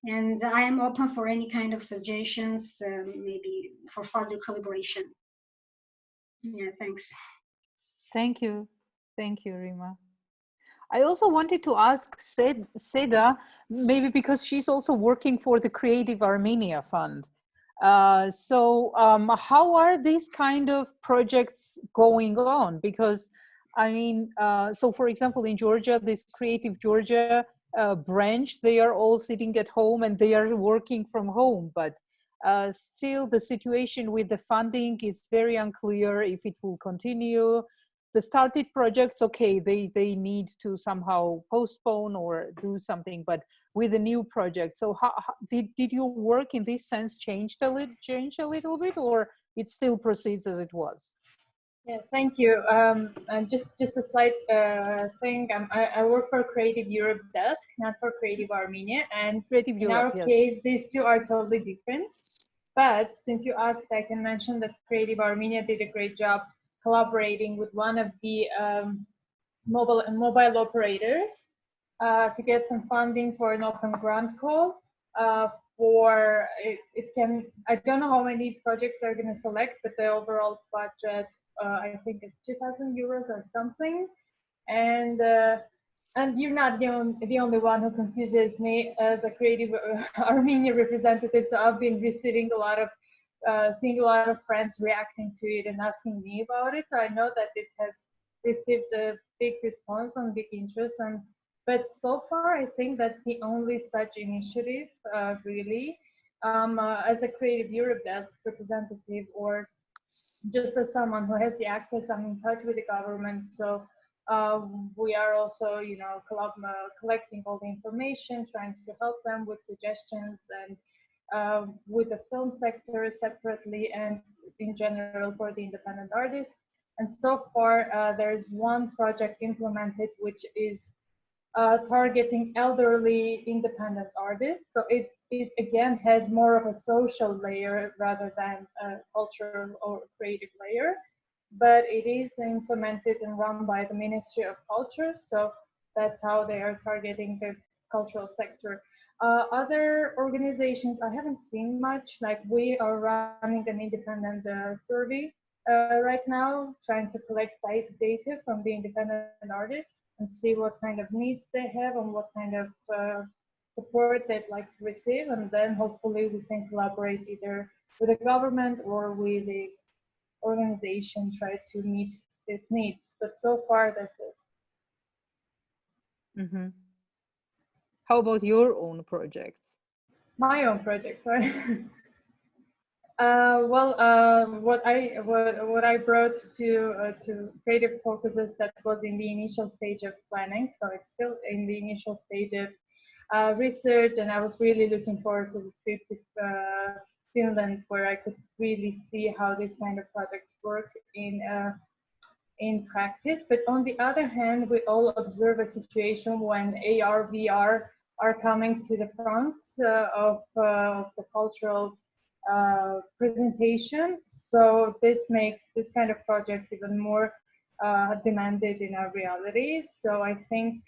[SPEAKER 18] And I am open for any kind of suggestions, maybe for further collaboration. Yeah, thanks.
[SPEAKER 1] Thank you. Thank you, Rima. I also wanted to ask Seda, maybe because she's also working for the Creative Armenia Fund. How are these kind of projects going on? Because, I mean, so for example, in Georgia, this Creative Georgia branch, they are all sitting at home and they are working from home, but still the situation with the funding is very unclear if it will continue. The started projects, okay, they need to somehow postpone or do something, but with a new project. So how did your work in this sense change a little bit, or it still proceeds as it was?
[SPEAKER 19] Yeah, thank you. And just a slight thing. I work for Creative Europe desk, not for Creative Armenia. And
[SPEAKER 1] Creative
[SPEAKER 19] in
[SPEAKER 1] Europe,
[SPEAKER 19] our
[SPEAKER 1] yes.
[SPEAKER 19] case, these two are totally different. But since you asked, I can mention that Creative Armenia did a great job collaborating with one of the mobile operators to get some funding for an open grant call. For it can, I don't know how many projects they're going to select, but the overall budget I think it's 2,000 euros or something. And you're not the only one who confuses me as a Creative Armenia representative. So I've been receiving a lot of seeing a lot of friends reacting to it and asking me about it. So I know that it has received a big response and big interest. But so far, I think that's the only such initiative, really, as a Creative Europe desk representative, or just as someone who has the access, I'm in touch with the government. So we are also, you know, collecting all the information, trying to help them with suggestions, and with the film sector separately, and in general for the independent artists. And so far, there's one project implemented, which is targeting elderly independent artists. So it again has more of a social layer rather than a cultural or creative layer, but it is implemented and run by the Ministry of Culture. So that's how they are targeting the cultural sector. Other organizations, I haven't seen much. Like, we are running an independent survey right now, trying to collect data from the independent artists and see what kind of needs they have and what kind of support they'd like to receive. And then hopefully we can collaborate either with the government or with the organization, try to meet these needs. But so far, that's it.
[SPEAKER 1] Mm-hmm. How about your own projects?
[SPEAKER 19] My own project, right? What I brought to Creative Caucasus, that was in the initial stage of planning, so it's still in the initial stage of research, and I was really looking forward to the trip to Finland, where I could really see how these kind of projects work in practice. But on the other hand, we all observe a situation when AR, VR are coming to the front of the cultural presentation. So this makes this kind of project even more demanded in our reality. So I think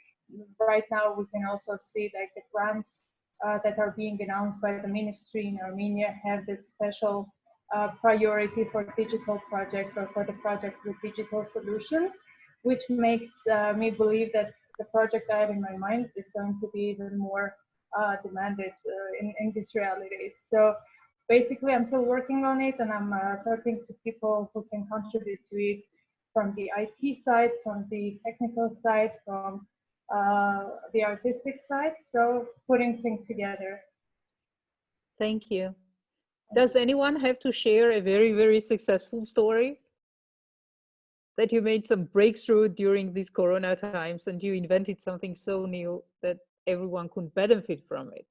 [SPEAKER 19] right now we can also see like the grants that are being announced by the ministry in Armenia have this special priority for digital projects or for the projects with digital solutions, which makes me believe that the project I had in my mind is going to be even more demanded in these realities. So basically, I'm still working on it, and I'm talking to people who can contribute to it from the IT side, from the technical side, from the artistic side. So putting things together.
[SPEAKER 1] Thank you. Does anyone have to share a very, very successful story that you made some breakthrough during these Corona times and you invented something so new that everyone could benefit from it?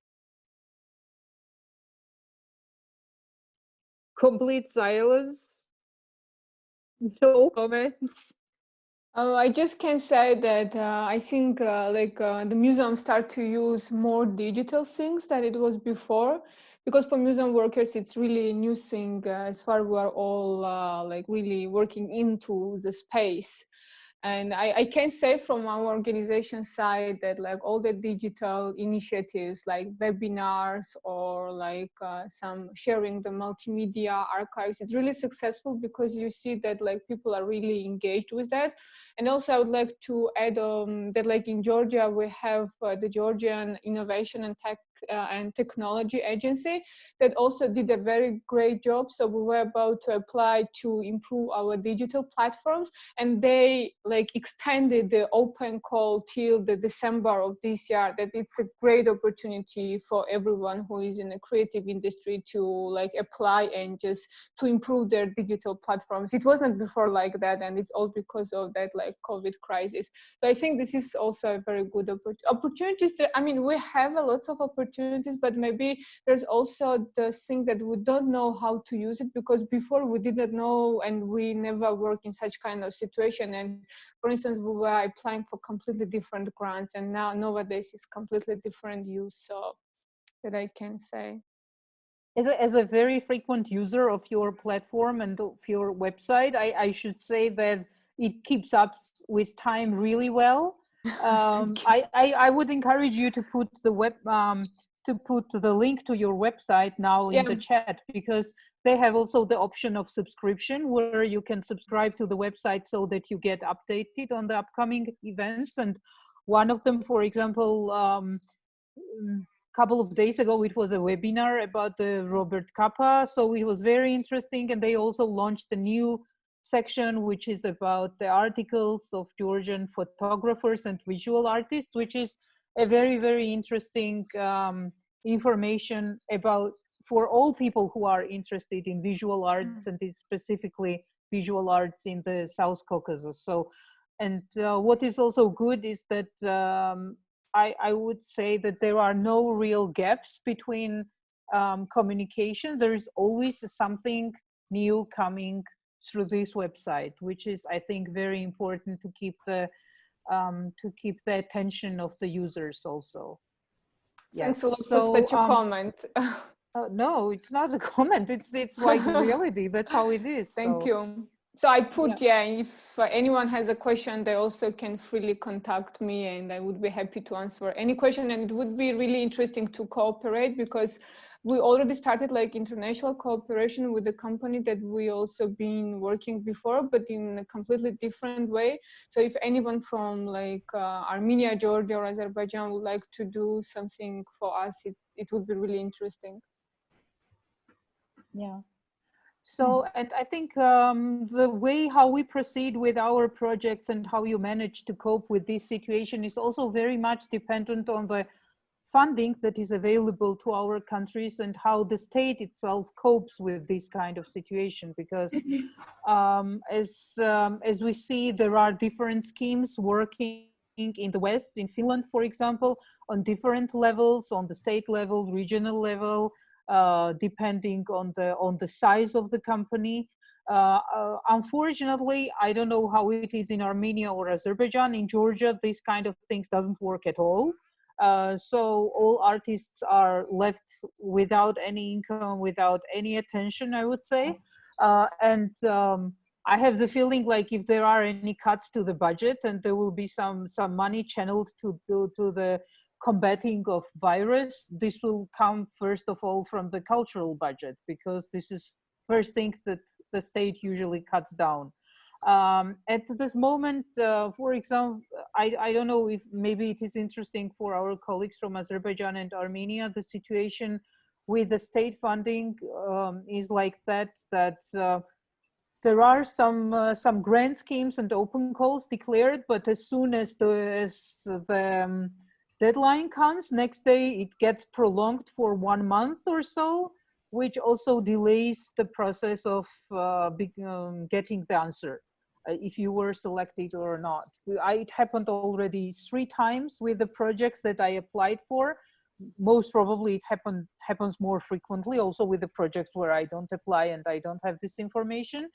[SPEAKER 1] Complete silence. No comments.
[SPEAKER 5] Oh, I just can say that I think the museum start to use more digital things than it was before, because for museum workers it's really a new thing as far we are all really working into the space. And I can say from our organization side that like all the digital initiatives like webinars or some sharing the multimedia archives, it's really successful because you see that like people are really engaged with that. And also I would like to add that like in Georgia, we have the Georgian Innovation and Technology Agency that also did a very great job. So we were about to apply to improve our digital platforms, and they like extended the open call till the December of this year, that it's a great opportunity for everyone who is in the creative industry to like apply and just to improve their digital platforms. It wasn't before like that, and it's all because of that like COVID crisis. So I think this is also a very good opportunities. I mean, we have a lot of opportunities, but maybe there's also the thing that we don't know how to use it, because before we didn't know and we never worked in such kind of situation. And for instance, we were applying for completely different grants, and now nowadays it's completely different use. So that I can say.
[SPEAKER 1] As a very frequent user of your platform and of your website, I should say that it keeps up with time really well. I would encourage you to put the link to your website now in the chat, because they have also the option of subscription where you can subscribe to the website so that you get updated on the upcoming events. And one of them, for example, couple of days ago, it was a webinar about the Robert Capa. So it was very interesting. And they also launched a new section, which is about the articles of Georgian photographers and visual artists, which is a very, very interesting information about for all people who are interested in visual arts and specifically visual arts in the South Caucasus. So, and what is also good is that I would say that there are no real gaps between communication. There is always something new coming through this website, which is, I think, very important to keep the attention of the users also.
[SPEAKER 5] Thanks a lot for such a comment.
[SPEAKER 1] No, it's not a comment. It's like reality. That's how it is.
[SPEAKER 5] Thank you. So I put, if anyone has a question, they also can freely contact me, and I would be happy to answer any question. And it would be really interesting to cooperate, because we already started like international cooperation with the company that we also been working before, but in a completely different way. So if anyone from like Armenia, Georgia, or Azerbaijan would like to do something for us, it would be really interesting.
[SPEAKER 1] Yeah. So, and I think the way how we proceed with our projects and how you manage to cope with this situation is also very much dependent on the funding that is available to our countries and how the state itself copes with this kind of situation. Because as we see, there are different schemes working in the West, in Finland, for example, on different levels, on the state level, regional level, depending on the size of the company. Unfortunately, I don't know how it is in Armenia or Azerbaijan. In Georgia, this kind of things doesn't work at all. So all artists are left without any income, without any attention, I would say. And I have the feeling like if there are any cuts to the budget, and there will be some money channeled to the combating of virus, this will come first of all from the cultural budget, because this is first things that the state usually cuts down. At this moment, for example, I don't know if maybe it is interesting for our colleagues from Azerbaijan and Armenia, the situation with the state funding is like that, there are some grant schemes and open calls declared, but as soon as the deadline comes, next day it gets prolonged for 1 month or so, which also delays the process of getting the answer, if you were selected or not. It happened already 3 times with the projects that I applied for. Most probably it happens more frequently also with the projects where I don't apply and I don't have this information.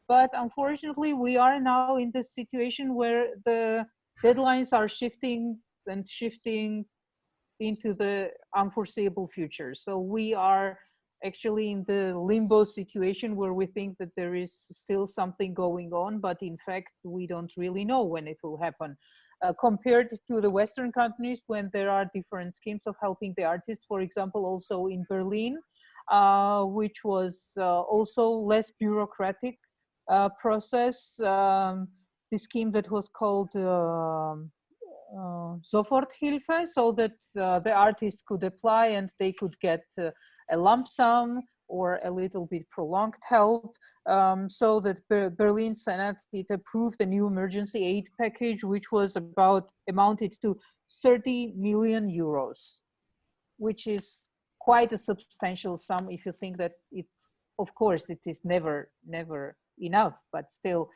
[SPEAKER 1] But unfortunately, we are now in this situation where the deadlines are shifting and shifting into the unforeseeable future. So we are actually in the limbo situation where we think that there is still something going on, but in fact, we don't really know when it will happen. Compared to the Western countries, when there are different schemes of helping the artists, for example, also in Berlin, which was also less bureaucratic process, the scheme that was called Soforthilfe, so that the artists could apply and they could get a lump sum or a little bit prolonged help, so that Berlin Senate, it approved a new emergency aid package, which was amounted to 30 million euros, which is quite a substantial sum if you think that it's, of course, it is never enough, but still.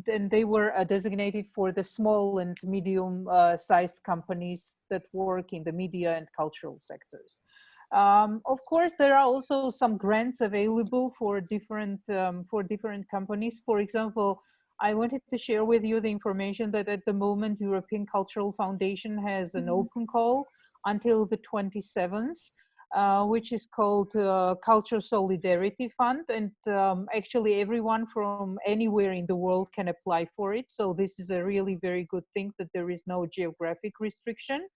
[SPEAKER 1] Then they were designated for the small and medium sized companies that work in the media and cultural sectors. Of course, there are also some grants available for different companies. For example, I wanted to share with you the information that at the moment, European Cultural Foundation has an open call until the 27th, which is called Culture Solidarity Fund. And actually everyone from anywhere in the world can apply for it. So this is a really very good thing that there is no geographic restriction.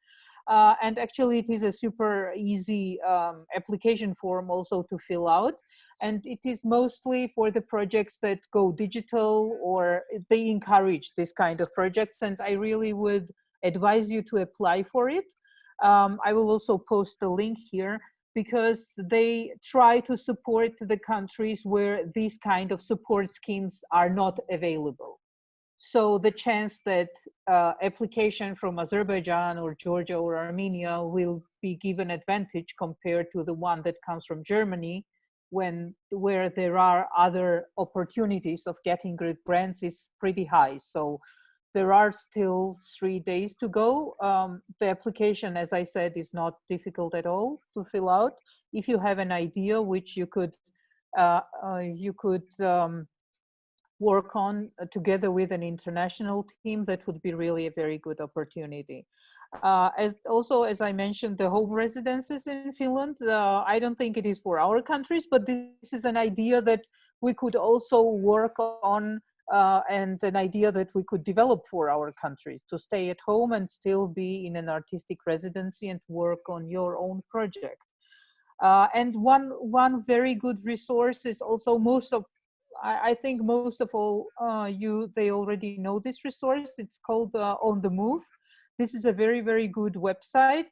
[SPEAKER 1] And actually it is a super easy application form also to fill out. And it is mostly for the projects that go digital, or they encourage this kind of projects. And I really would advise you to apply for it. I will also post the link here, because they try to support the countries where these kind of support schemes are not available. So the chance that application from Azerbaijan or Georgia or Armenia will be given advantage compared to the one that comes from Germany, where there are other opportunities of getting grants, is pretty high. So there are still 3 days to go. The application, as I said, is not difficult at all to fill out. If you have an idea which you could work on together with an international team, that would be really a very good opportunity. As I mentioned, the home residences in Finland, I don't think it is for our countries, but this is an idea that we could also work on, and an idea that we could develop for our countries, to stay at home and still be in an artistic residency and work on your own project. And one very good resource is also, I think most of all they already know this resource. It's called On the Move. This is a very, very good website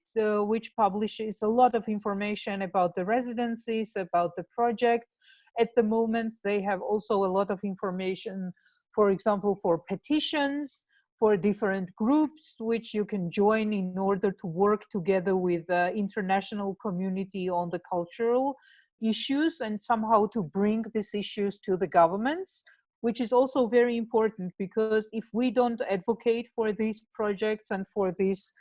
[SPEAKER 1] which publishes a lot of information about the residencies, about the projects. At the moment, they have also a lot of information, for example, for petitions, for different groups, which you can join in order to work together with the international community on the cultural issues, and somehow to bring these issues to the governments, which is also very important, because if we don't advocate for these projects and for these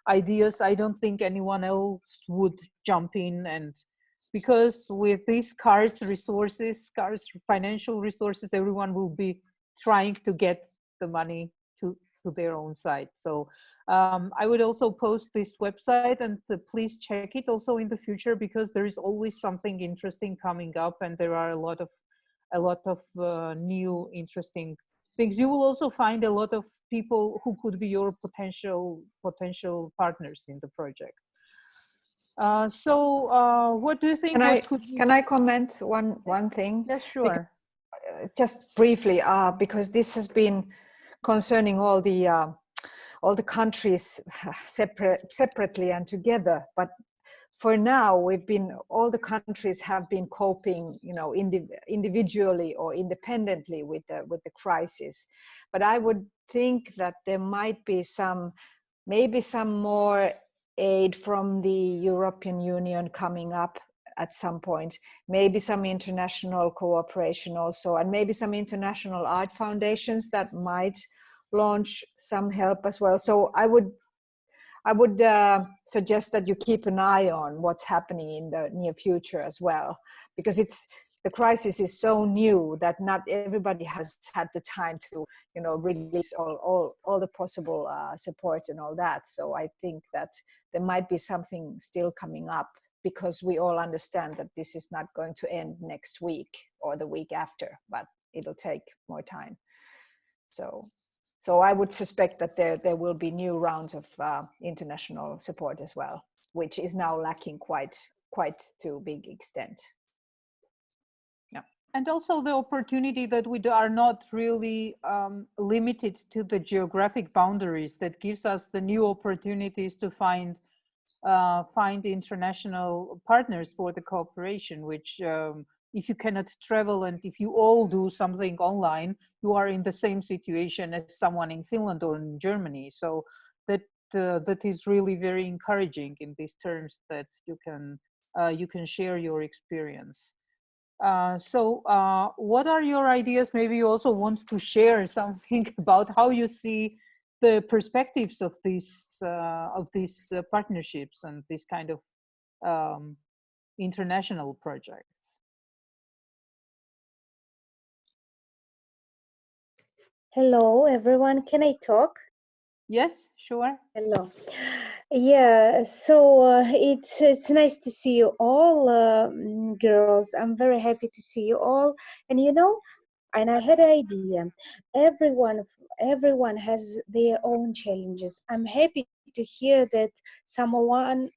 [SPEAKER 1] ideas, I don't think anyone else would jump in. And because with these scarce financial resources, everyone will be trying to get the money to their own side. So I would also post this website, and please check it also in the future, because there is always something interesting coming up, and there are a lot of new interesting things. You will also find a lot of people who could be your potential partners in the project. What do you think?
[SPEAKER 16] Can I comment one thing?
[SPEAKER 1] Yes, sure.
[SPEAKER 16] Just briefly, because this has been concerning all the countries separately and together. But for now, all the countries have been coping, individually or independently with the crisis. But I would think that there might be maybe some more aid from the European Union coming up at some point, maybe some international cooperation also, and maybe some international art foundations that might launch some help as well. So I would suggest that you keep an eye on what's happening in the near future as well, because the crisis is so new that not everybody has had the time to release all the possible support and all that. So I think that there might be something still coming up, because we all understand that this is not going to end next week or the week after, but it'll take more time. So I would suspect that there will be new rounds of international support as well, which is now lacking quite to a big extent. Yeah.
[SPEAKER 1] And also the opportunity that we are not really limited to the geographic boundaries, that gives us the new opportunities to find international partners for the cooperation, which if you cannot travel and if you all do something online, you are in the same situation as someone in Finland or in Germany. So that is really very encouraging in these terms, that you can share your experience. What are your ideas? Maybe you also want to share something about how you see the perspectives of these partnerships and this kind of international projects.
[SPEAKER 20] Hello, everyone. Can I talk?
[SPEAKER 1] Yes, sure.
[SPEAKER 20] Hello. Yeah, so it's nice to see you all, girls. I'm very happy to see you all. And and I had an idea. Everyone has their own challenges. I'm happy to hear that someone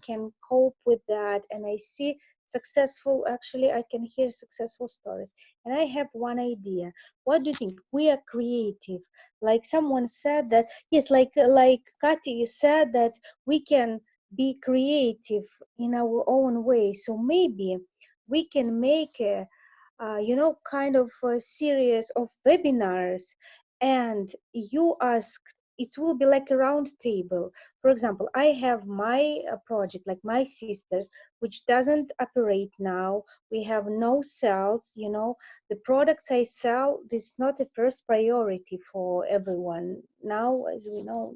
[SPEAKER 20] can cope with that, and I see I can hear successful stories. And I have one idea. What do you think? We are creative. Like someone said that, yes, like Kati said that we can be creative in our own way. So maybe we can make a kind of a series of webinars, and you ask, it will be like a round table. For example, I have my project, like my sisters, which doesn't operate now. We have no sales, the products I sell, this is not a first priority for everyone. Now, as we know,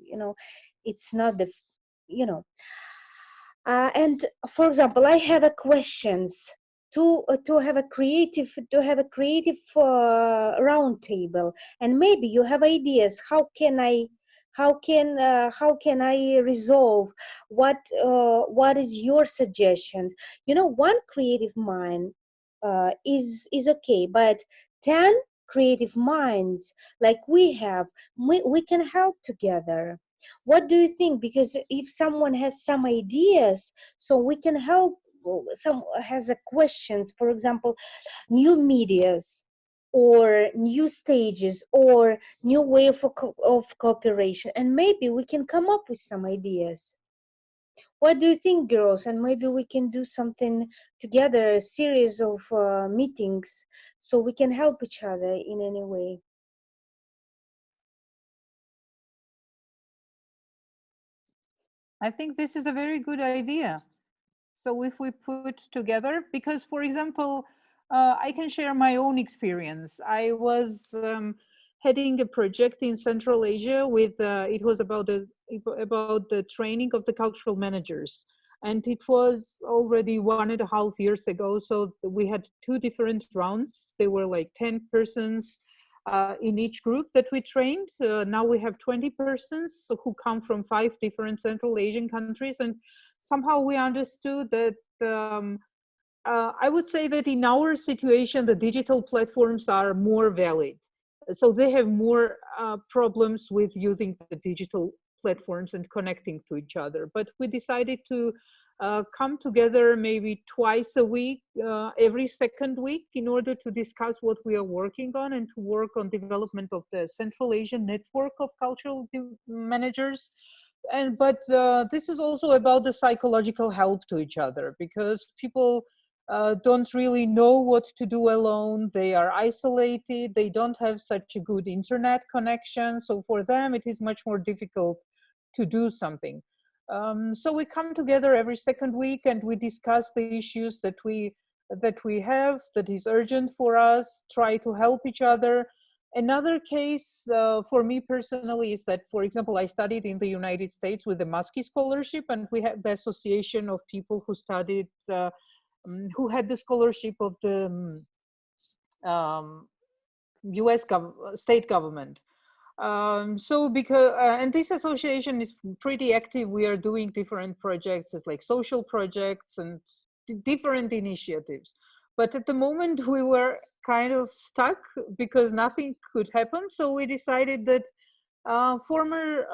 [SPEAKER 20] it's not the, and for example, I have a questions to have a creative round table, and maybe you have ideas. How can I resolve? What is your suggestion? One creative mind is okay, but 10 creative minds like we have, we can help together. What do you think? Because if someone has some ideas, so we can help. Some has a questions, for example, new medias or new stages or new way of cooperation, and maybe we can come up with some ideas. What do you think, girls? And maybe we can do something together, a series of meetings, so we can help each other in any way.
[SPEAKER 1] I think this is a very good idea. So if we put together, because for example, I can share my own experience. I was heading a project in Central Asia with, it was about the training of the cultural managers. And it was already 1.5 years ago. So we had 2 different rounds. They were like 10 persons in each group that we trained. Now we have 20 persons who come from 5 different Central Asian countries. And somehow we understood that I would say that in our situation, the digital platforms are more valid. So they have more problems with using the digital platforms and connecting to each other. But we decided to come together maybe twice a week, every second week, in order to discuss what we are working on and to work on development of the Central Asian network of cultural managers. But this is also about the psychological help to each other, because people don't really know what to do alone. They are isolated. They don't have such a good internet connection. So for them, it is much more difficult to do something. So we come together every second week and we discuss the issues that we have, that is urgent for us, try to help each other. Another case for me personally is that, for example, I studied in the United States with the Muskie Scholarship, and we had the association of people who studied, who had the scholarship of the US state government. So because, and this association is pretty active. We are doing different projects, it's like social projects and different initiatives. But at the moment we were kind of stuck because nothing could happen. So we decided that former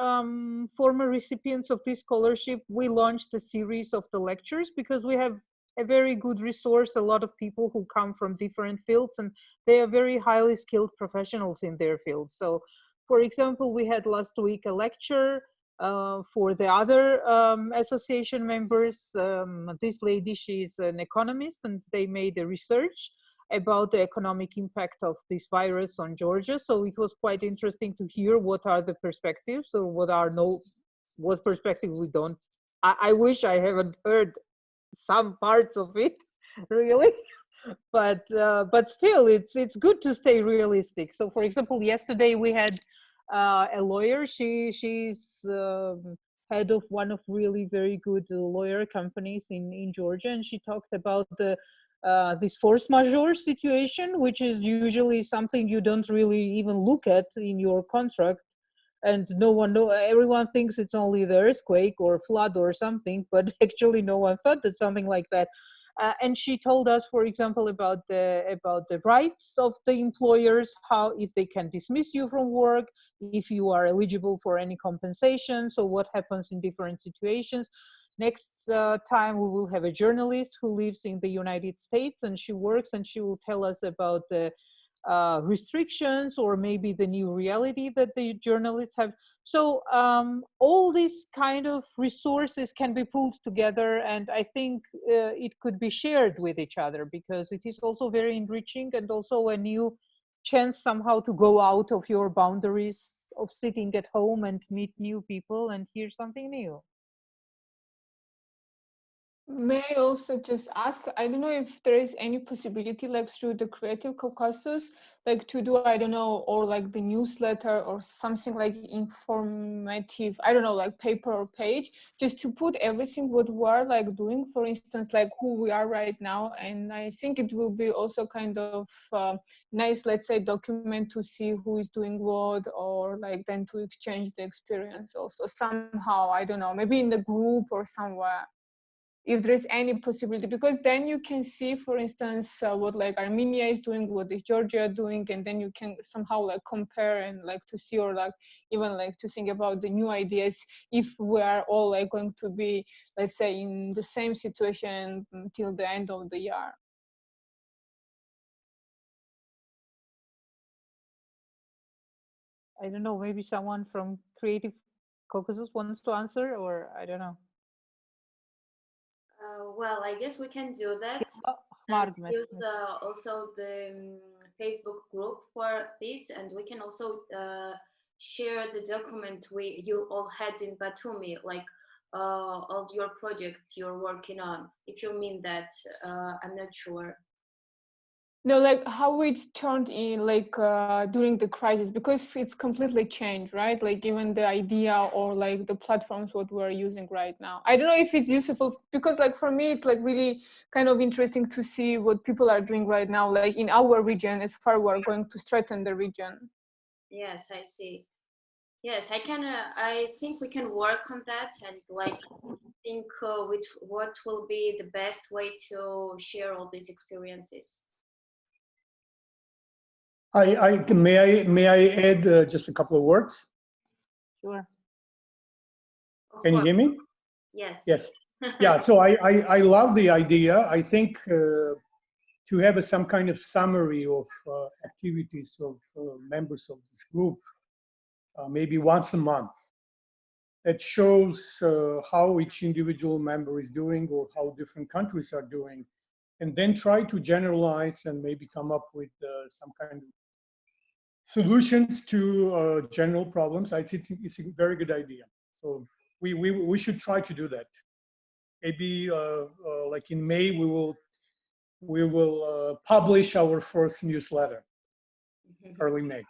[SPEAKER 1] recipients of this scholarship, we launched a series of the lectures, because we have a very good resource, a lot of people who come from different fields, and they are very highly skilled professionals in their fields. So for example, we had last week a lecture for the other association members. This lady, she's an economist, and they made a research about the economic impact of this virus on Georgia. So it was quite interesting to hear what are the perspectives, or what perspective we don't. I wish I haven't heard some parts of it, really. But still, it's good to stay realistic. So for example, yesterday we had a lawyer. She's head of one of really very good lawyer companies in Georgia, and she talked about the this force majeure situation, which is usually something you don't really even look at in your contract, and everyone thinks it's only the earthquake or flood or something, but actually no one thought that something like that. And she told us, for example, about the rights of the employers, how if they can dismiss you from work, if you are eligible for any compensation, so what happens in different situations. Next time we will have a journalist who lives in the United States, and she works, and she will tell us about the restrictions or maybe the new reality that the journalists have. So all these kind of resources can be pulled together, and I think it could be shared with each other, because it is also very enriching and also a new chance somehow to go out of your boundaries of sitting at home and meet new people and hear something new.
[SPEAKER 5] May I also just ask, I don't know if there is any possibility, like through the Creative Caucasus, like to do, I don't know, or like the newsletter or something like informative, I don't know, like paper or page, just to put everything what we are like doing, for instance, like who we are right now. And I think it will be also kind of nice, let's say, document to see who is doing what, or like then to exchange the experience also somehow, I don't know, maybe in the group or somewhere, if there is any possibility, because then you can see, for instance, what like Armenia is doing, what is Georgia doing, and then you can somehow like compare and like to see, or like even like to think about the new ideas, if we are all like going to be, let's say, in the same situation till the end of the year.
[SPEAKER 1] I don't know, maybe someone from Creative Caucasus wants to answer, or I don't know.
[SPEAKER 7] Well, I guess we can do that.
[SPEAKER 1] And
[SPEAKER 7] use also the Facebook group for this, and we can also share the document you all had in Batumi, like all your projects you're working on. If you mean that, I'm not sure.
[SPEAKER 5] No, like how it's turned in, like during the crisis, because it's completely changed, right? Like even the idea or like the platforms what we're using right now. I don't know if it's useful, because like for me, it's like really kind of interesting to see what people are doing right now, like in our region, as far we're going to strengthen the region.
[SPEAKER 7] Yes, I see. Yes, I think we can work on that, and like think with what will be the best way to share all these experiences.
[SPEAKER 15] May I add just a couple of words?
[SPEAKER 1] Sure.
[SPEAKER 15] Can you hear me?
[SPEAKER 7] Yes.
[SPEAKER 15] Yes. Yeah, so I love the idea. I think to have some kind of summary of activities of members of this group, maybe once a month, that shows how each individual member is doing or how different countries are doing, and then try to generalize and maybe come up with some kind of solutions to general problems. I think it's a very good idea. So we should try to do that. Maybe like in May we will publish our first newsletter, early May.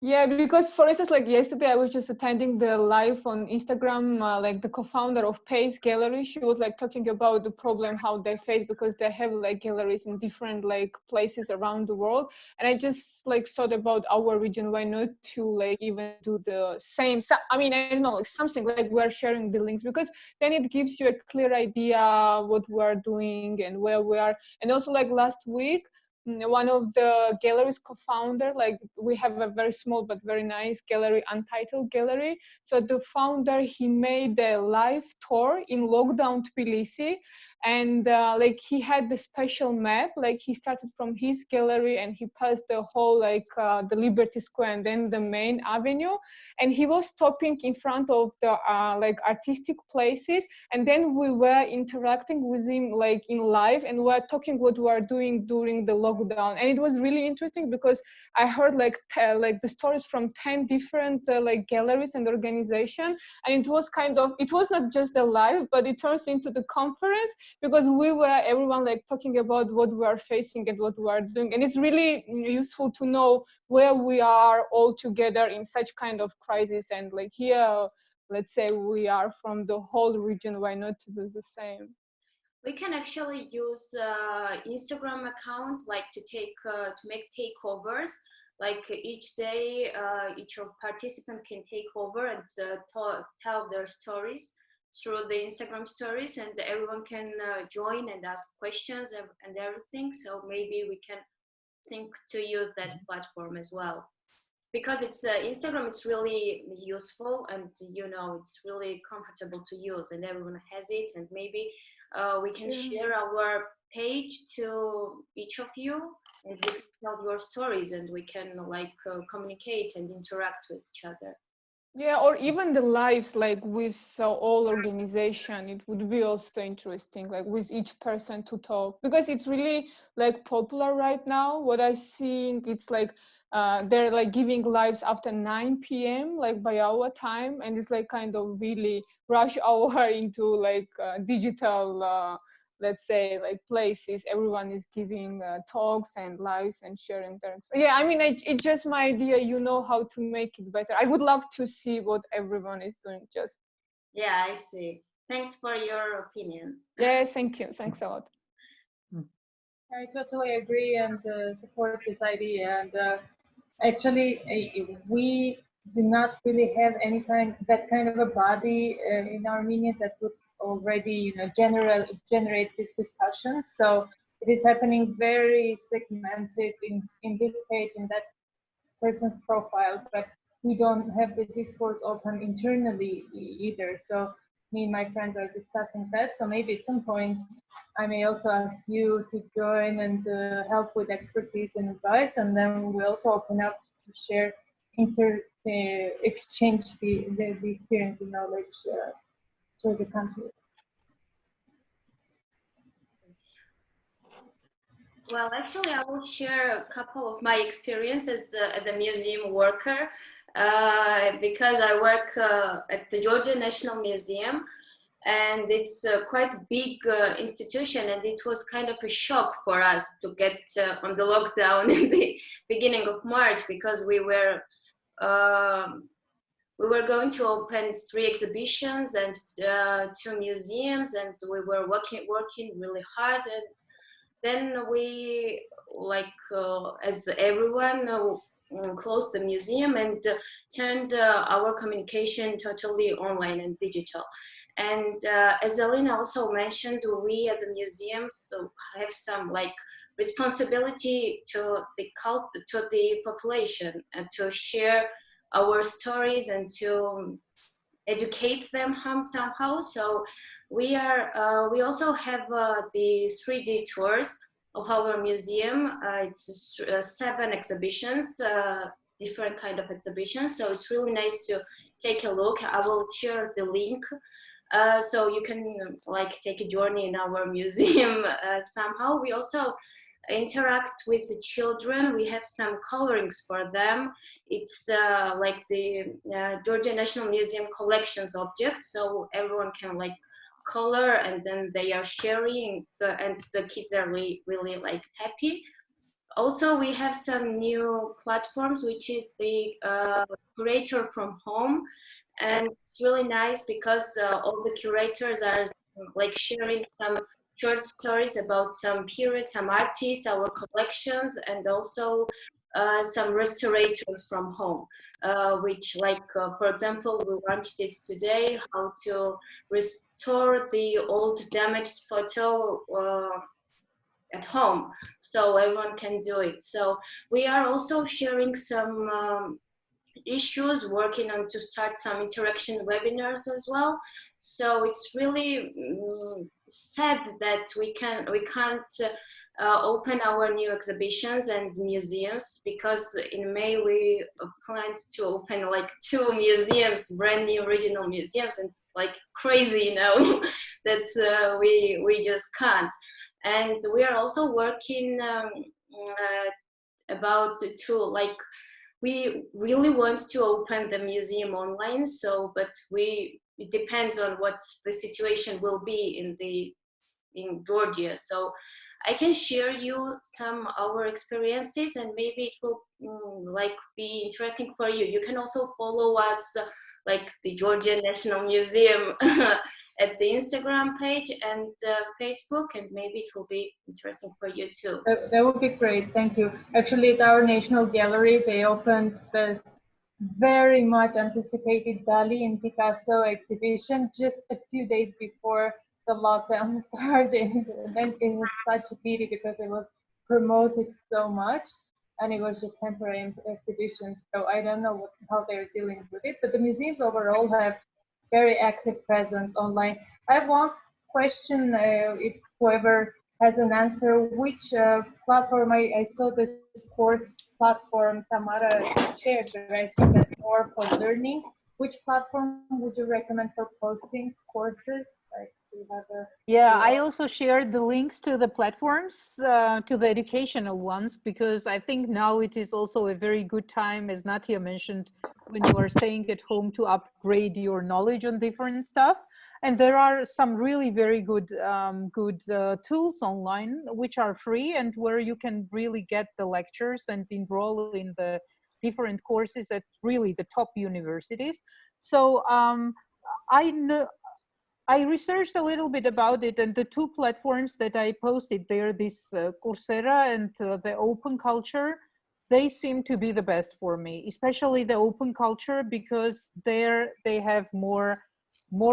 [SPEAKER 5] Yeah, because for instance, like yesterday, I was just attending the live on Instagram, like the co-founder of Pace Gallery. She was like talking about the problem, how they face, because they have like galleries in different like places around the world. And I just like thought about our region, why not to like even do the same. So, I mean, I don't know, like something like we're sharing the links, because then it gives you a clear idea what we're doing and where we are. And also like last week, one of the galleries co-founder, like we have a very small but very nice gallery, Untitled Gallery. So the founder, he made a live tour in lockdown Tbilisi, and like he had the special map, like he started from his gallery and he passed the whole like the Liberty Square and then the main avenue, and he was stopping in front of the like artistic places, and then we were interacting with him like in live, and we were talking what we are doing during the lockdown. And it was really interesting because I heard like the stories from 10 different like galleries and organizations, and it was kind of, it was not just a live, but it turns into the conference, because we were everyone like talking about what we are facing and what we are doing. And it's really useful to know where we are all together in such kind of crisis. And like here, let's say we are from the whole region, why not to do the same?
[SPEAKER 7] We can actually use Instagram account like to make takeovers. Like each day, each of participant can take over and tell their stories through the Instagram stories, and everyone can join and ask questions and everything. So maybe we can think to use that platform as well, because it's Instagram. It's really useful, and you know it's really comfortable to use, and everyone has it. And maybe we can share our page to each of you, and you can tell your stories, and we can like communicate and interact with each other.
[SPEAKER 5] Yeah, or even the lives like with all organization, it would be also interesting, like with each person to talk, because it's really like popular right now. What I think, it's like they're like giving lives after 9 p.m. like by our time, and it's like kind of really rush hour into like digital let's say like places. Everyone is giving talks and lives and sharing their experience. Yeah, I mean, it's just my idea, you know, how to make it better. I would love to see what everyone is doing. Just
[SPEAKER 7] yeah, I see. Thanks for your opinion.
[SPEAKER 5] Yeah, thank you. Thanks a lot.
[SPEAKER 19] I totally agree and support this idea. And actually, we do not really have that kind of a body in Armenia that would already, generate this discussion. So it is happening very segmented in this page, in that person's profile, but we don't have the discourse open internally either. So me and my friends are discussing that. So maybe at some point I may also ask you to join and help with expertise and advice, and then we also open up to share, exchange the experience and knowledge through the country.
[SPEAKER 7] Well, actually, I will share a couple of my experiences as a museum worker, because I work at the Georgian National Museum, and it's quite a big institution, and it was kind of a shock for us to get on the lockdown in the beginning of March, because we were going to open 3 exhibitions and 2 museums, and we were working really hard. And then we, like as everyone, closed the museum and turned our communication totally online and digital. And as Alina also mentioned, we at the museum have some like responsibility to the population, and to share our stories and to educate them somehow. So we also have the 3D tours of our museum. It's 7 exhibitions, different kind of exhibitions. So it's really nice to take a look. I will share the link. So you can like take a journey in our museum somehow. We also interact with the children. We have some colorings for them. It's like the Georgian National Museum collections object. So everyone can like color, and then they are sharing, and the kids are really like happy. Also, we have some new platforms, which is the curator from home. And it's really nice because all the curators are like sharing some short stories about some periods, some artists, our collections, and also some restorators from home, which like, for example, we launched it today, how to restore the old damaged photo at home, so everyone can do it. So we are also sharing some issues, working on to start some interaction webinars as well. So it's really sad that we can't open our new exhibitions and museums, because in May we planned to open like 2 museums, brand new regional museums, and it's like crazy, you know, that we just can't. And we are also working about to like, we really want to open the museum online, so but it depends on what the situation will be in Georgia. So I can share you some our experiences, and maybe it will like be interesting for you. You can also follow us like the Georgian National Museum at the Instagram page and Facebook, and maybe it will be interesting for you too.
[SPEAKER 19] That would be great. Thank you. Actually, at our National Gallery, they opened this very much anticipated Dali and Picasso exhibition just a few days before the lockdown started. And it was such a pity because it was promoted so much, and it was just temporary exhibitions. So I don't know how they're dealing with it, but the museums overall have very active presence online. I have one question, if whoever has an answer, which platform, I saw this course platform Tamara shared, but I think that's more for learning. Which platform would you recommend for posting courses? Like, do you have a
[SPEAKER 1] Yeah, I also shared the links to the platforms, to the educational ones, because I think now it is also a very good time, as Natia mentioned, when you are staying at home, to upgrade your knowledge on different stuff. And there are some really very good tools online, which are free and where you can really get the lectures and enroll in the different courses at really the top universities. So I researched a little bit about it, and the 2 platforms that I posted there, this Coursera and the Open Culture, they seem to be the best for me, especially the Open Culture, because there they have more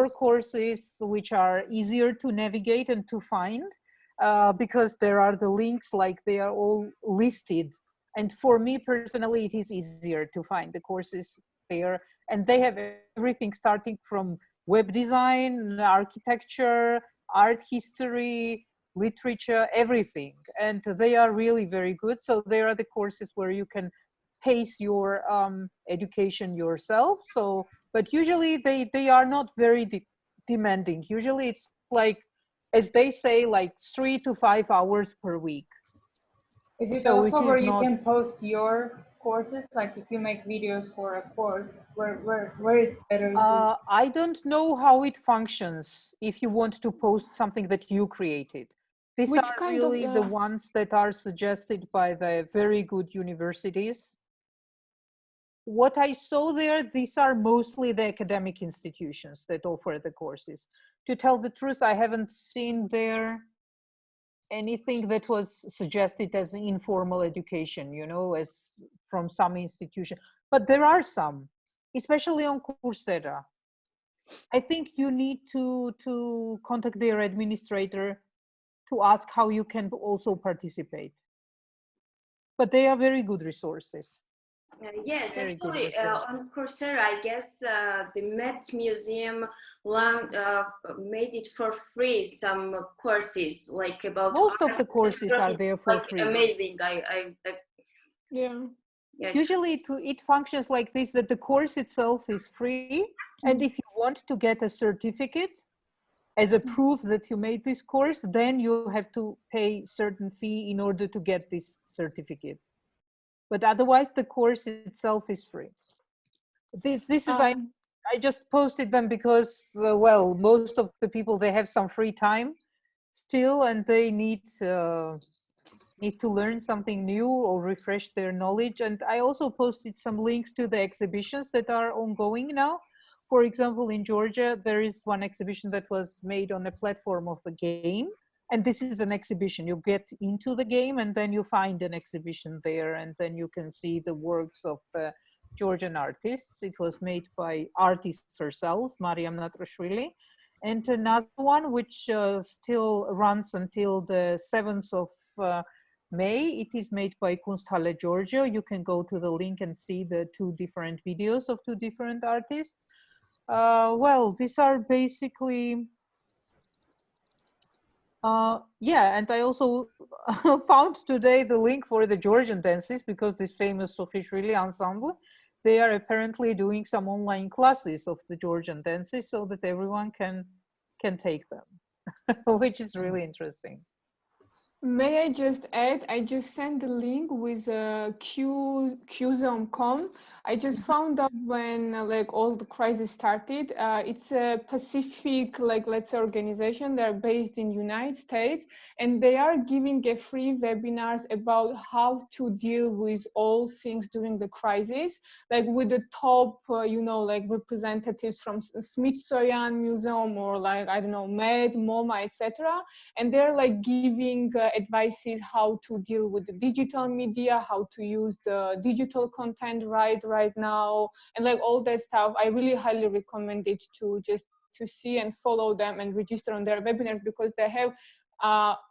[SPEAKER 1] courses which are easier to navigate and to find, because there are the links, like they are all listed. And for me personally, it is easier to find the courses there, and they have everything starting from web design, architecture, art history, literature, everything. And they are really very good. So there are the courses where you can pace your education yourself. So, but usually they are not very demanding. Usually it's like, as they say, like 3 to 5 hours per week.
[SPEAKER 19] Is it
[SPEAKER 1] So
[SPEAKER 19] also
[SPEAKER 1] it
[SPEAKER 19] where
[SPEAKER 1] is
[SPEAKER 19] you
[SPEAKER 1] not,
[SPEAKER 19] can post your courses? Like if you make videos for a course, where it's better to...
[SPEAKER 1] I don't know how it functions if you want to post something that you created. These
[SPEAKER 5] Which
[SPEAKER 1] are
[SPEAKER 5] kind of
[SPEAKER 1] really the ones that are suggested by the very good universities. What I saw there, these are mostly the academic institutions that offer the courses. To tell the truth, I haven't seen there anything that was suggested as informal education, you know, as from some institution. But there are some, especially on Coursera. I think you need to contact their administrator to ask how you can also participate. But they are very good resources.
[SPEAKER 7] Yes,
[SPEAKER 1] Very good
[SPEAKER 7] actually,
[SPEAKER 1] research.
[SPEAKER 7] on Coursera, I guess the Met Museum made it for free. Some courses like about
[SPEAKER 1] Most of
[SPEAKER 7] art
[SPEAKER 1] the courses are
[SPEAKER 7] and
[SPEAKER 1] there
[SPEAKER 7] it's
[SPEAKER 1] for
[SPEAKER 7] like
[SPEAKER 1] free.
[SPEAKER 7] amazing.
[SPEAKER 5] Yeah.
[SPEAKER 7] Yeah,
[SPEAKER 1] Usually it functions like this, that the course itself is free. And if you want to get a certificate as a proof that you made this course, then you have to pay certain fee in order to get this certificate. But otherwise, the course itself is free. This is, I just posted them because, well, most of the people, they have some free time still, and they need to learn something new or refresh their knowledge. And I also posted some links to the exhibitions that are ongoing now. For example, in Georgia, there is one exhibition that was made on a platform of a game. And this is an exhibition. You get into the game and then you find an exhibition there, and then you can see the works of the Georgian artists. It was made by artist herself, Mariam Natrashvili. And another one, which still runs until the 7th of May. It is made by Kunsthalle Georgia. You can go to the link and see the 2 different videos of 2 different artists. Well, these are basically, yeah, and I also found today the link for the Georgian dances, because this famous Sokhishvili ensemble, they are apparently doing some online classes of the Georgian dances so that everyone can take them, which is really interesting.
[SPEAKER 5] May I just add, I just sent the link with Qzone.com. I just found out when like all the crisis started. It's a Pacific, like let's say, organization. They're based in United States, and they are giving a free webinars about how to deal with all things during the crisis, like with the top, you know, like representatives from Smithsonian Museum or like, I don't know, Med, MoMA, etc. And they're like giving advices how to deal with the digital media, how to use the digital content right now, and like all that stuff. I really highly recommend it to just to see and follow them and register on their webinars, because they have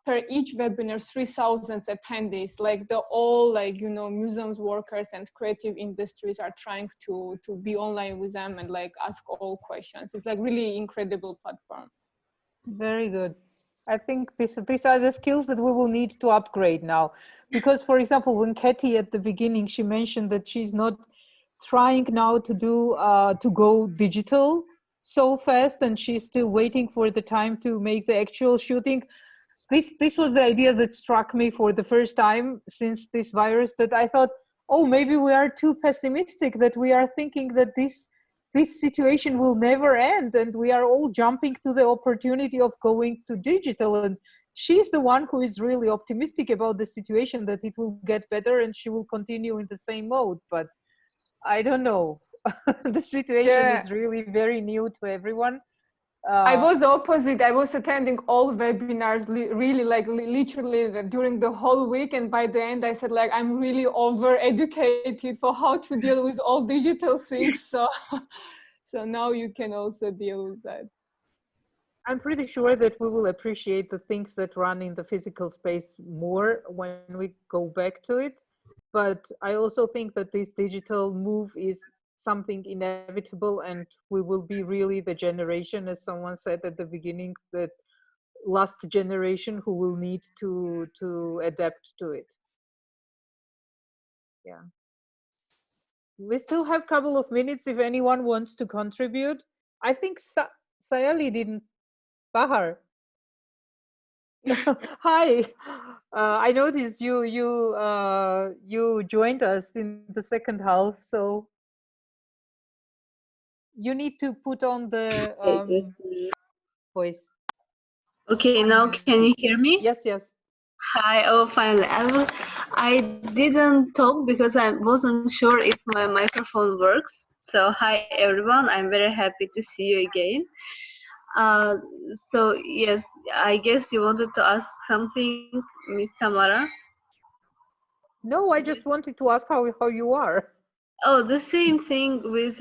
[SPEAKER 5] per each webinar 3,000 attendees. Like the all, like, you know, museums workers and creative industries are trying to be online with them and like ask all questions. It's like really incredible platform.
[SPEAKER 1] Very good. I think these are the skills that we will need to upgrade now. Because, for example, when Katie at the beginning, she mentioned that she's not trying now to do to go digital so fast, and she's still waiting for the time to make the actual shooting. This was the idea that struck me for the first time since this virus, that I thought, oh, maybe we are too pessimistic, that we are thinking that this situation will never end, and we are all jumping to the opportunity of going to digital. And she's the one who is really optimistic about the situation, that it will get better and she will continue in the same mode. But I don't know. The situation is really very new to everyone.
[SPEAKER 5] I was opposite. I was attending all webinars, really like literally during the whole week. And by the end, I said, like, I'm really over-educated for how to deal with all digital things. So, so now you can also deal with that.
[SPEAKER 1] I'm pretty sure that we will appreciate the things that run in the physical space more when we go back to it. But I also think that this digital move is something inevitable, and we will be really the generation, as someone said at the beginning, that last generation who will need to adapt to it. Yeah. We still have a couple of minutes if anyone wants to contribute. I think Sayali didn't. Bahar. Hi. I noticed you joined us in the second half, so you need to put on the voice.
[SPEAKER 21] Okay, now can you hear me?
[SPEAKER 1] Yes, yes.
[SPEAKER 21] Hi. Oh, finally. I didn't talk because I wasn't sure if my microphone works. So hi everyone. I'm very happy to see you again. So yes, I guess you wanted to ask something, Miss Tamara.
[SPEAKER 1] No, I just wanted to ask how you are.
[SPEAKER 21] Oh, the same thing with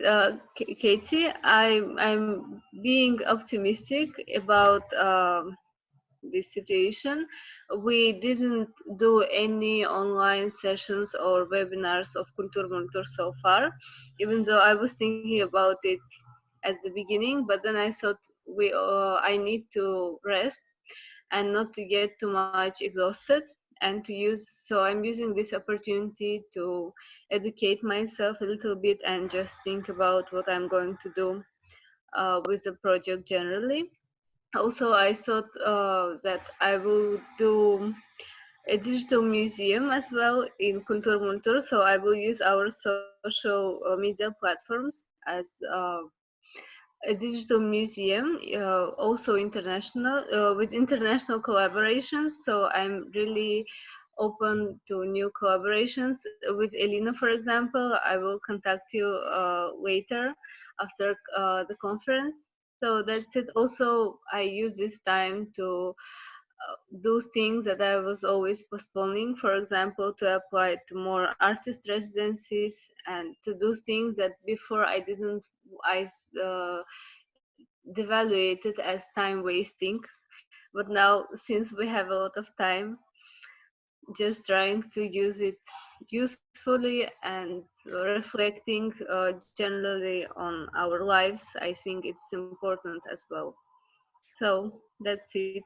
[SPEAKER 21] Katie. I'm being optimistic about this situation. We didn't do any online sessions or webinars of Kultur Monitor so far, even though I was thinking about it at the beginning, but then I thought I need to rest and not to get too much exhausted, and so I'm using this opportunity to educate myself a little bit and just think about what I'm going to do with the project generally. Also, I thought that I will do a digital museum as well in Kultur Monitor, so I will use our social media platforms as a digital museum, also international, with international collaborations. So I'm really open to new collaborations. With Elina, for example, I will contact you later after the conference. So that's it. Also, I use this time to do things that I was always postponing. For example, to apply to more artist residencies and to do things that before I devaluated as time wasting. But now, since we have a lot of time, just trying to use it usefully and reflecting generally on our lives, I think it's important as well. So that's it.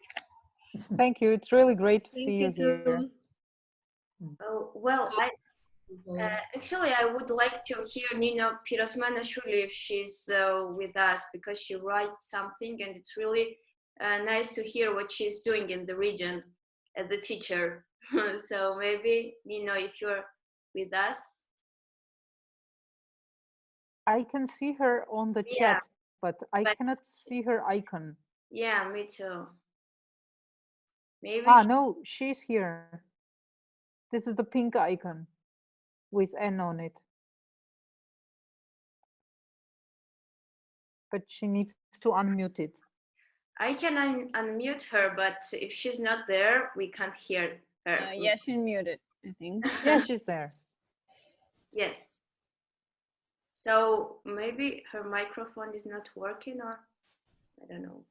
[SPEAKER 1] Thank you. It's really great to
[SPEAKER 21] Thank
[SPEAKER 1] see you
[SPEAKER 21] you
[SPEAKER 1] here.
[SPEAKER 21] too.
[SPEAKER 7] Oh, well, actually, I would like to hear Nina Pirosmanashvili if she's with us, because she writes something and it's really nice to hear what she's doing in the region as the teacher. So maybe, Nina, if you're with us.
[SPEAKER 1] I can see her on the
[SPEAKER 7] Yeah,
[SPEAKER 1] chat, but I cannot see her icon.
[SPEAKER 7] Yeah, me too. Maybe.
[SPEAKER 1] No, she's here. This is the pink icon with N on it. But she needs to unmute it.
[SPEAKER 7] I can unmute her, but if she's not there, we can't hear her.
[SPEAKER 4] Yeah, she's muted, I think.
[SPEAKER 1] Yeah, she's there.
[SPEAKER 7] Yes. So maybe her microphone is not working, or I don't know.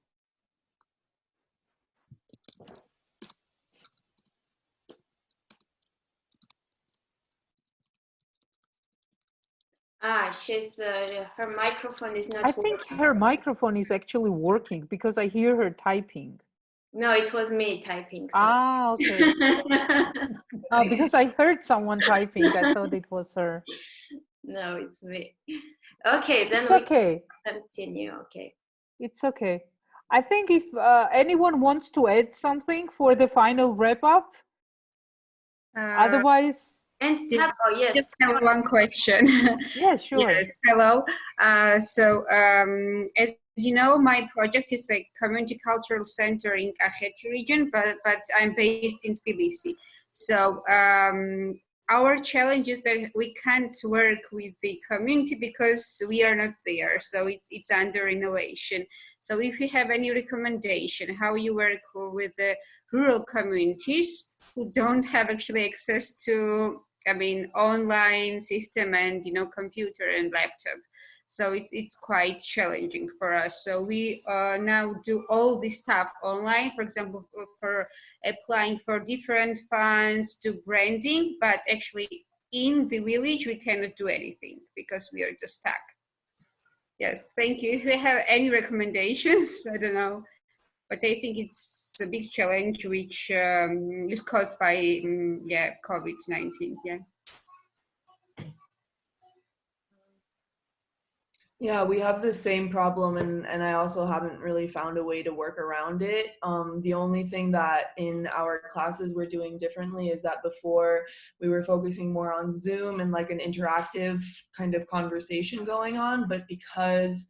[SPEAKER 7] She's her microphone is not
[SPEAKER 1] I think
[SPEAKER 7] working.
[SPEAKER 1] her microphone is actually working because I hear her typing.
[SPEAKER 7] No, it was me typing. Sorry.
[SPEAKER 1] Okay. Because I heard someone typing, I thought it was her.
[SPEAKER 7] No, it's me. Okay, then
[SPEAKER 1] It's
[SPEAKER 7] we
[SPEAKER 1] okay.
[SPEAKER 7] can continue. Okay.
[SPEAKER 1] It's okay. I think if anyone wants to add something for the final wrap up, otherwise.
[SPEAKER 7] And yes,
[SPEAKER 2] just have one question.
[SPEAKER 1] Yeah, sure.
[SPEAKER 2] Yes, hello. As you know, my project is a community cultural center in Kakheti region, but I'm based in Tbilisi. So our challenge is that we can't work with the community because we are not there. So it's under innovation. So if you have any recommendation how you work with the rural communities who don't have actually access to, online system and, computer and laptop. So it's quite challenging for us. So we now do all this stuff online, for example, for applying for different funds, to branding, but actually in the village, we cannot do anything because we are just stuck. Yes, thank you. If you have any recommendations, I don't know, but I think it's a big challenge which is caused by COVID-19. Yeah.
[SPEAKER 3] Yeah, we have the same problem, and I also haven't really found a way to work around it. The only thing that in our classes we're doing differently is that before we were focusing more on Zoom and like an interactive kind of conversation going on, but because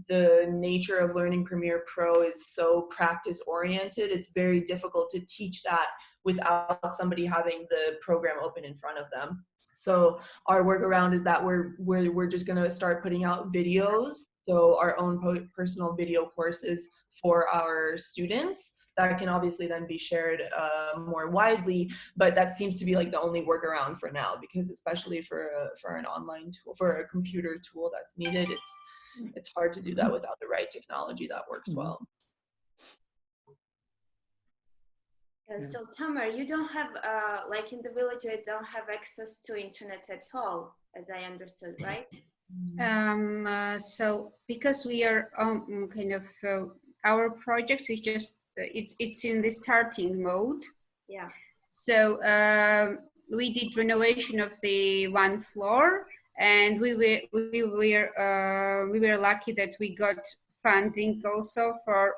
[SPEAKER 3] the nature of learning Premiere Pro is so practice oriented, it's very difficult to teach that without somebody having the program open in front of them. So our workaround is that we're just going to start putting out videos, so our own personal video courses for our students that can obviously then be shared more widely, but that seems to be like the only workaround for now, because especially for an online tool, for a computer tool that's needed, it's hard to do that without the right technology that works well.
[SPEAKER 7] So Tamar, you don't have, like in the village, they don't have access to internet at all, as I understood, right?
[SPEAKER 2] So because we are kind of our project is just it's in the starting mode.
[SPEAKER 7] Yeah.
[SPEAKER 2] So we did renovation of the one floor, and we were lucky that we got funding also for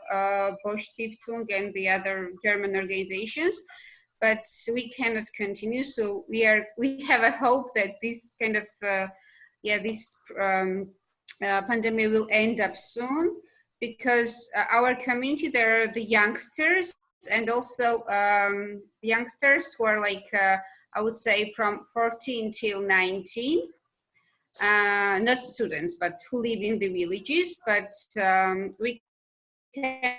[SPEAKER 2] Bosch Stiftung and the other German organizations, but we cannot continue. So we have a hope that this kind of this pandemic will end up soon, because our community, there are the youngsters, and also youngsters who are like I would say from 14 till 19, not students but who live in the villages, but we can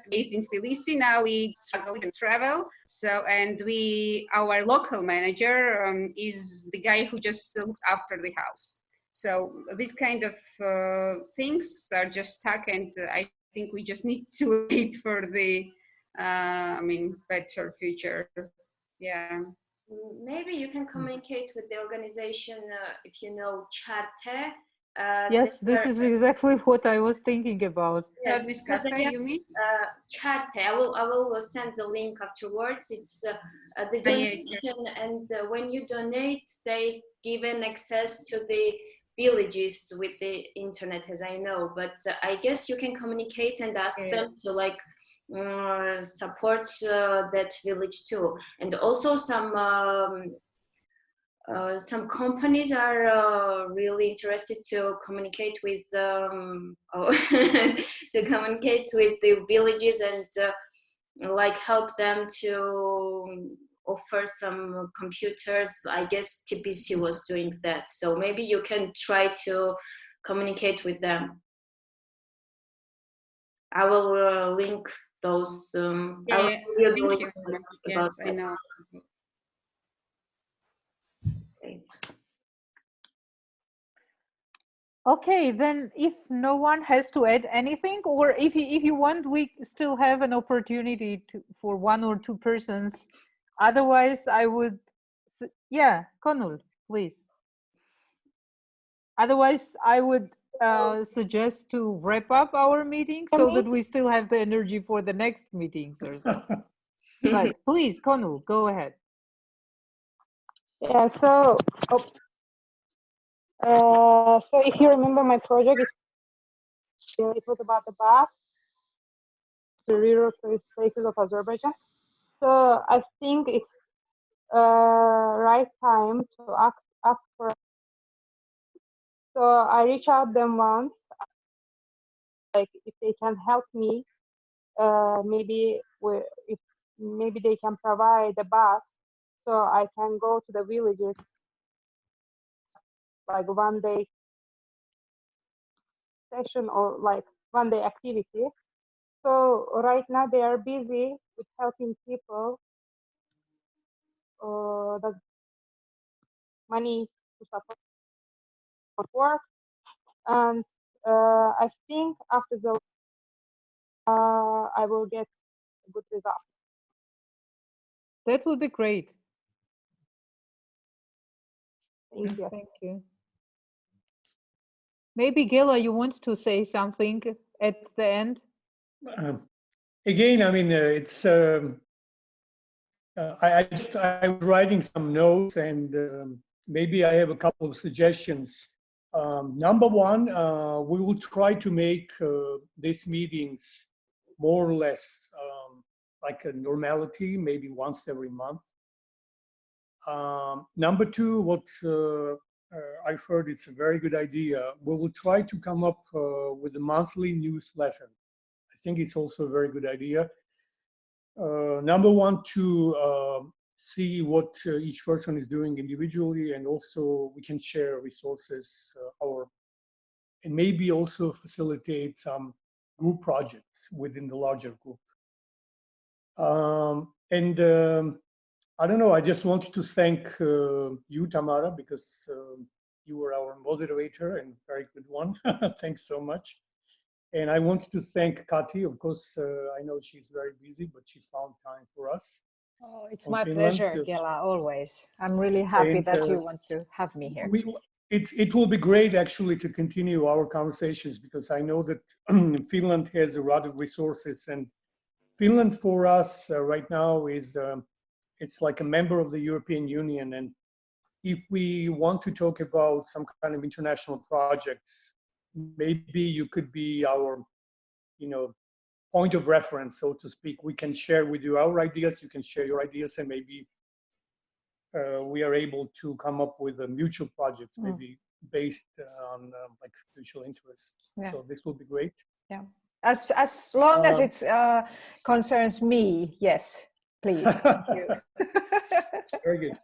[SPEAKER 2] based in Tbilisi. Now we struggle with travel. So, and our local manager is the guy who just looks after the house. So these kind of things are just stuck, and I think we just need to wait for the, better future. Yeah.
[SPEAKER 7] Maybe you can communicate with the organization, if you know Charte.
[SPEAKER 1] Yes, this is exactly what I was thinking about.
[SPEAKER 7] Yes,
[SPEAKER 2] this cafe, you mean?
[SPEAKER 7] Charte. I will send the link afterwards. It's the donation, and when you donate, they give an access to the villages with the internet, as I know. But I guess you can communicate and ask them to like support that village too, and also some companies are really interested to communicate with to communicate with the villages and like help them to offer some computers. I guess TBC was doing that, so maybe you can try to communicate with them. I will link those.
[SPEAKER 2] Thank you. Yes, I know.
[SPEAKER 1] Okay, then if no one has to add anything, or if you want, we still have an opportunity for one or two persons. Otherwise, I would, yeah, Konul, please. Otherwise, I would suggest to wrap up our meeting so that we still have the energy for the next meetings or something. But please, Konul, go ahead.
[SPEAKER 6] Yeah, so if you remember my project, it was about the bus, the rural places of Azerbaijan. So I think it's right time to ask for. So I reached out them once, like if they can help me, maybe they can provide a bus, so I can go to the villages, like 1 day session or like 1 day activity. So right now they are busy with helping people. The money to support work, and I think after the I will get a good result.
[SPEAKER 1] That would be great.
[SPEAKER 6] Thank you.
[SPEAKER 1] Thank you. Maybe Gela, you want to say something at the end?
[SPEAKER 15] Again, I mean, it's I was writing some notes, and maybe I have a couple of suggestions. Number one, we will try to make these meetings more or less like a normality, maybe once every month. Number two, what I've heard, it's a very good idea. We will try to come up with a monthly newsletter. I think it's also a very good idea. Number one, to see what each person is doing individually, and also we can share resources, and maybe also facilitate some group projects within the larger group. I don't know, I just wanted to thank you, Tamara, because you were our moderator and very good one. Thanks so much. And I want to thank Kati. Of course, I know she's very busy, but she found time for us.
[SPEAKER 16] Oh, it's
[SPEAKER 15] from
[SPEAKER 16] my
[SPEAKER 15] Finland.
[SPEAKER 16] pleasure, Gela, always. I'm really happy
[SPEAKER 15] And,
[SPEAKER 16] that you want to have me here.
[SPEAKER 15] It will be great actually to continue our conversations, because I know that Finland has a lot of resources, and Finland for us right now is it's like a member of the European Union. And if we want to talk about some kind of international projects, maybe you could be our, point of reference, so to speak. We can share with you our ideas, you can share your ideas, and maybe we are able to come up with a mutual projects, maybe based on like mutual interests.
[SPEAKER 16] Yeah.
[SPEAKER 15] So this will be great.
[SPEAKER 16] Yeah. As long as it concerns me, yes, please. Thank you.
[SPEAKER 15] Very good.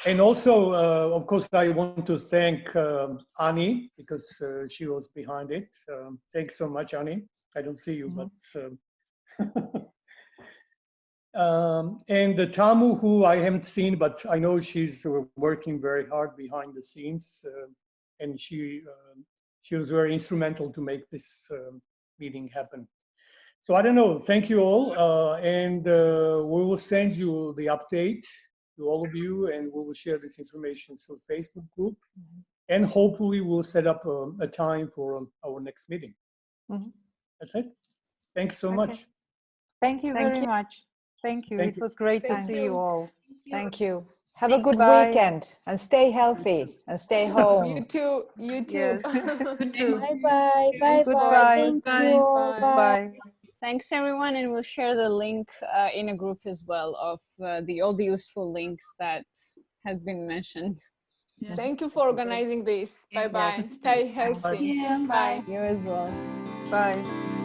[SPEAKER 15] And also, of course, I want to thank Ani, because she was behind it. Thanks so much, Ani. I don't see you, but and the Tamu, who I haven't seen, but I know she's working very hard behind the scenes, and she was very instrumental to make this meeting happen. So I don't know. Thank you all, and we will send you the update to all of you, and we will share this information through Facebook group, and hopefully we'll set up a time for our next meeting. That's it. Thanks so much.
[SPEAKER 1] Thank you very much. Thank you. It was great to see you all.
[SPEAKER 16] Thank you. Have a good
[SPEAKER 1] Bye.
[SPEAKER 16] weekend and stay healthy and stay home.
[SPEAKER 5] You too. You too.
[SPEAKER 1] Yes.
[SPEAKER 5] You too.
[SPEAKER 20] Bye bye. Bye
[SPEAKER 1] Goodbye.
[SPEAKER 20] bye. Thank you all.
[SPEAKER 1] Bye.
[SPEAKER 4] Thanks everyone, and we'll share the link in a group as well of all the useful links that have been mentioned.
[SPEAKER 5] Thank you for organizing this. Bye bye. Stay healthy.
[SPEAKER 10] Bye.
[SPEAKER 5] Bye.
[SPEAKER 4] You as well.
[SPEAKER 1] Bye.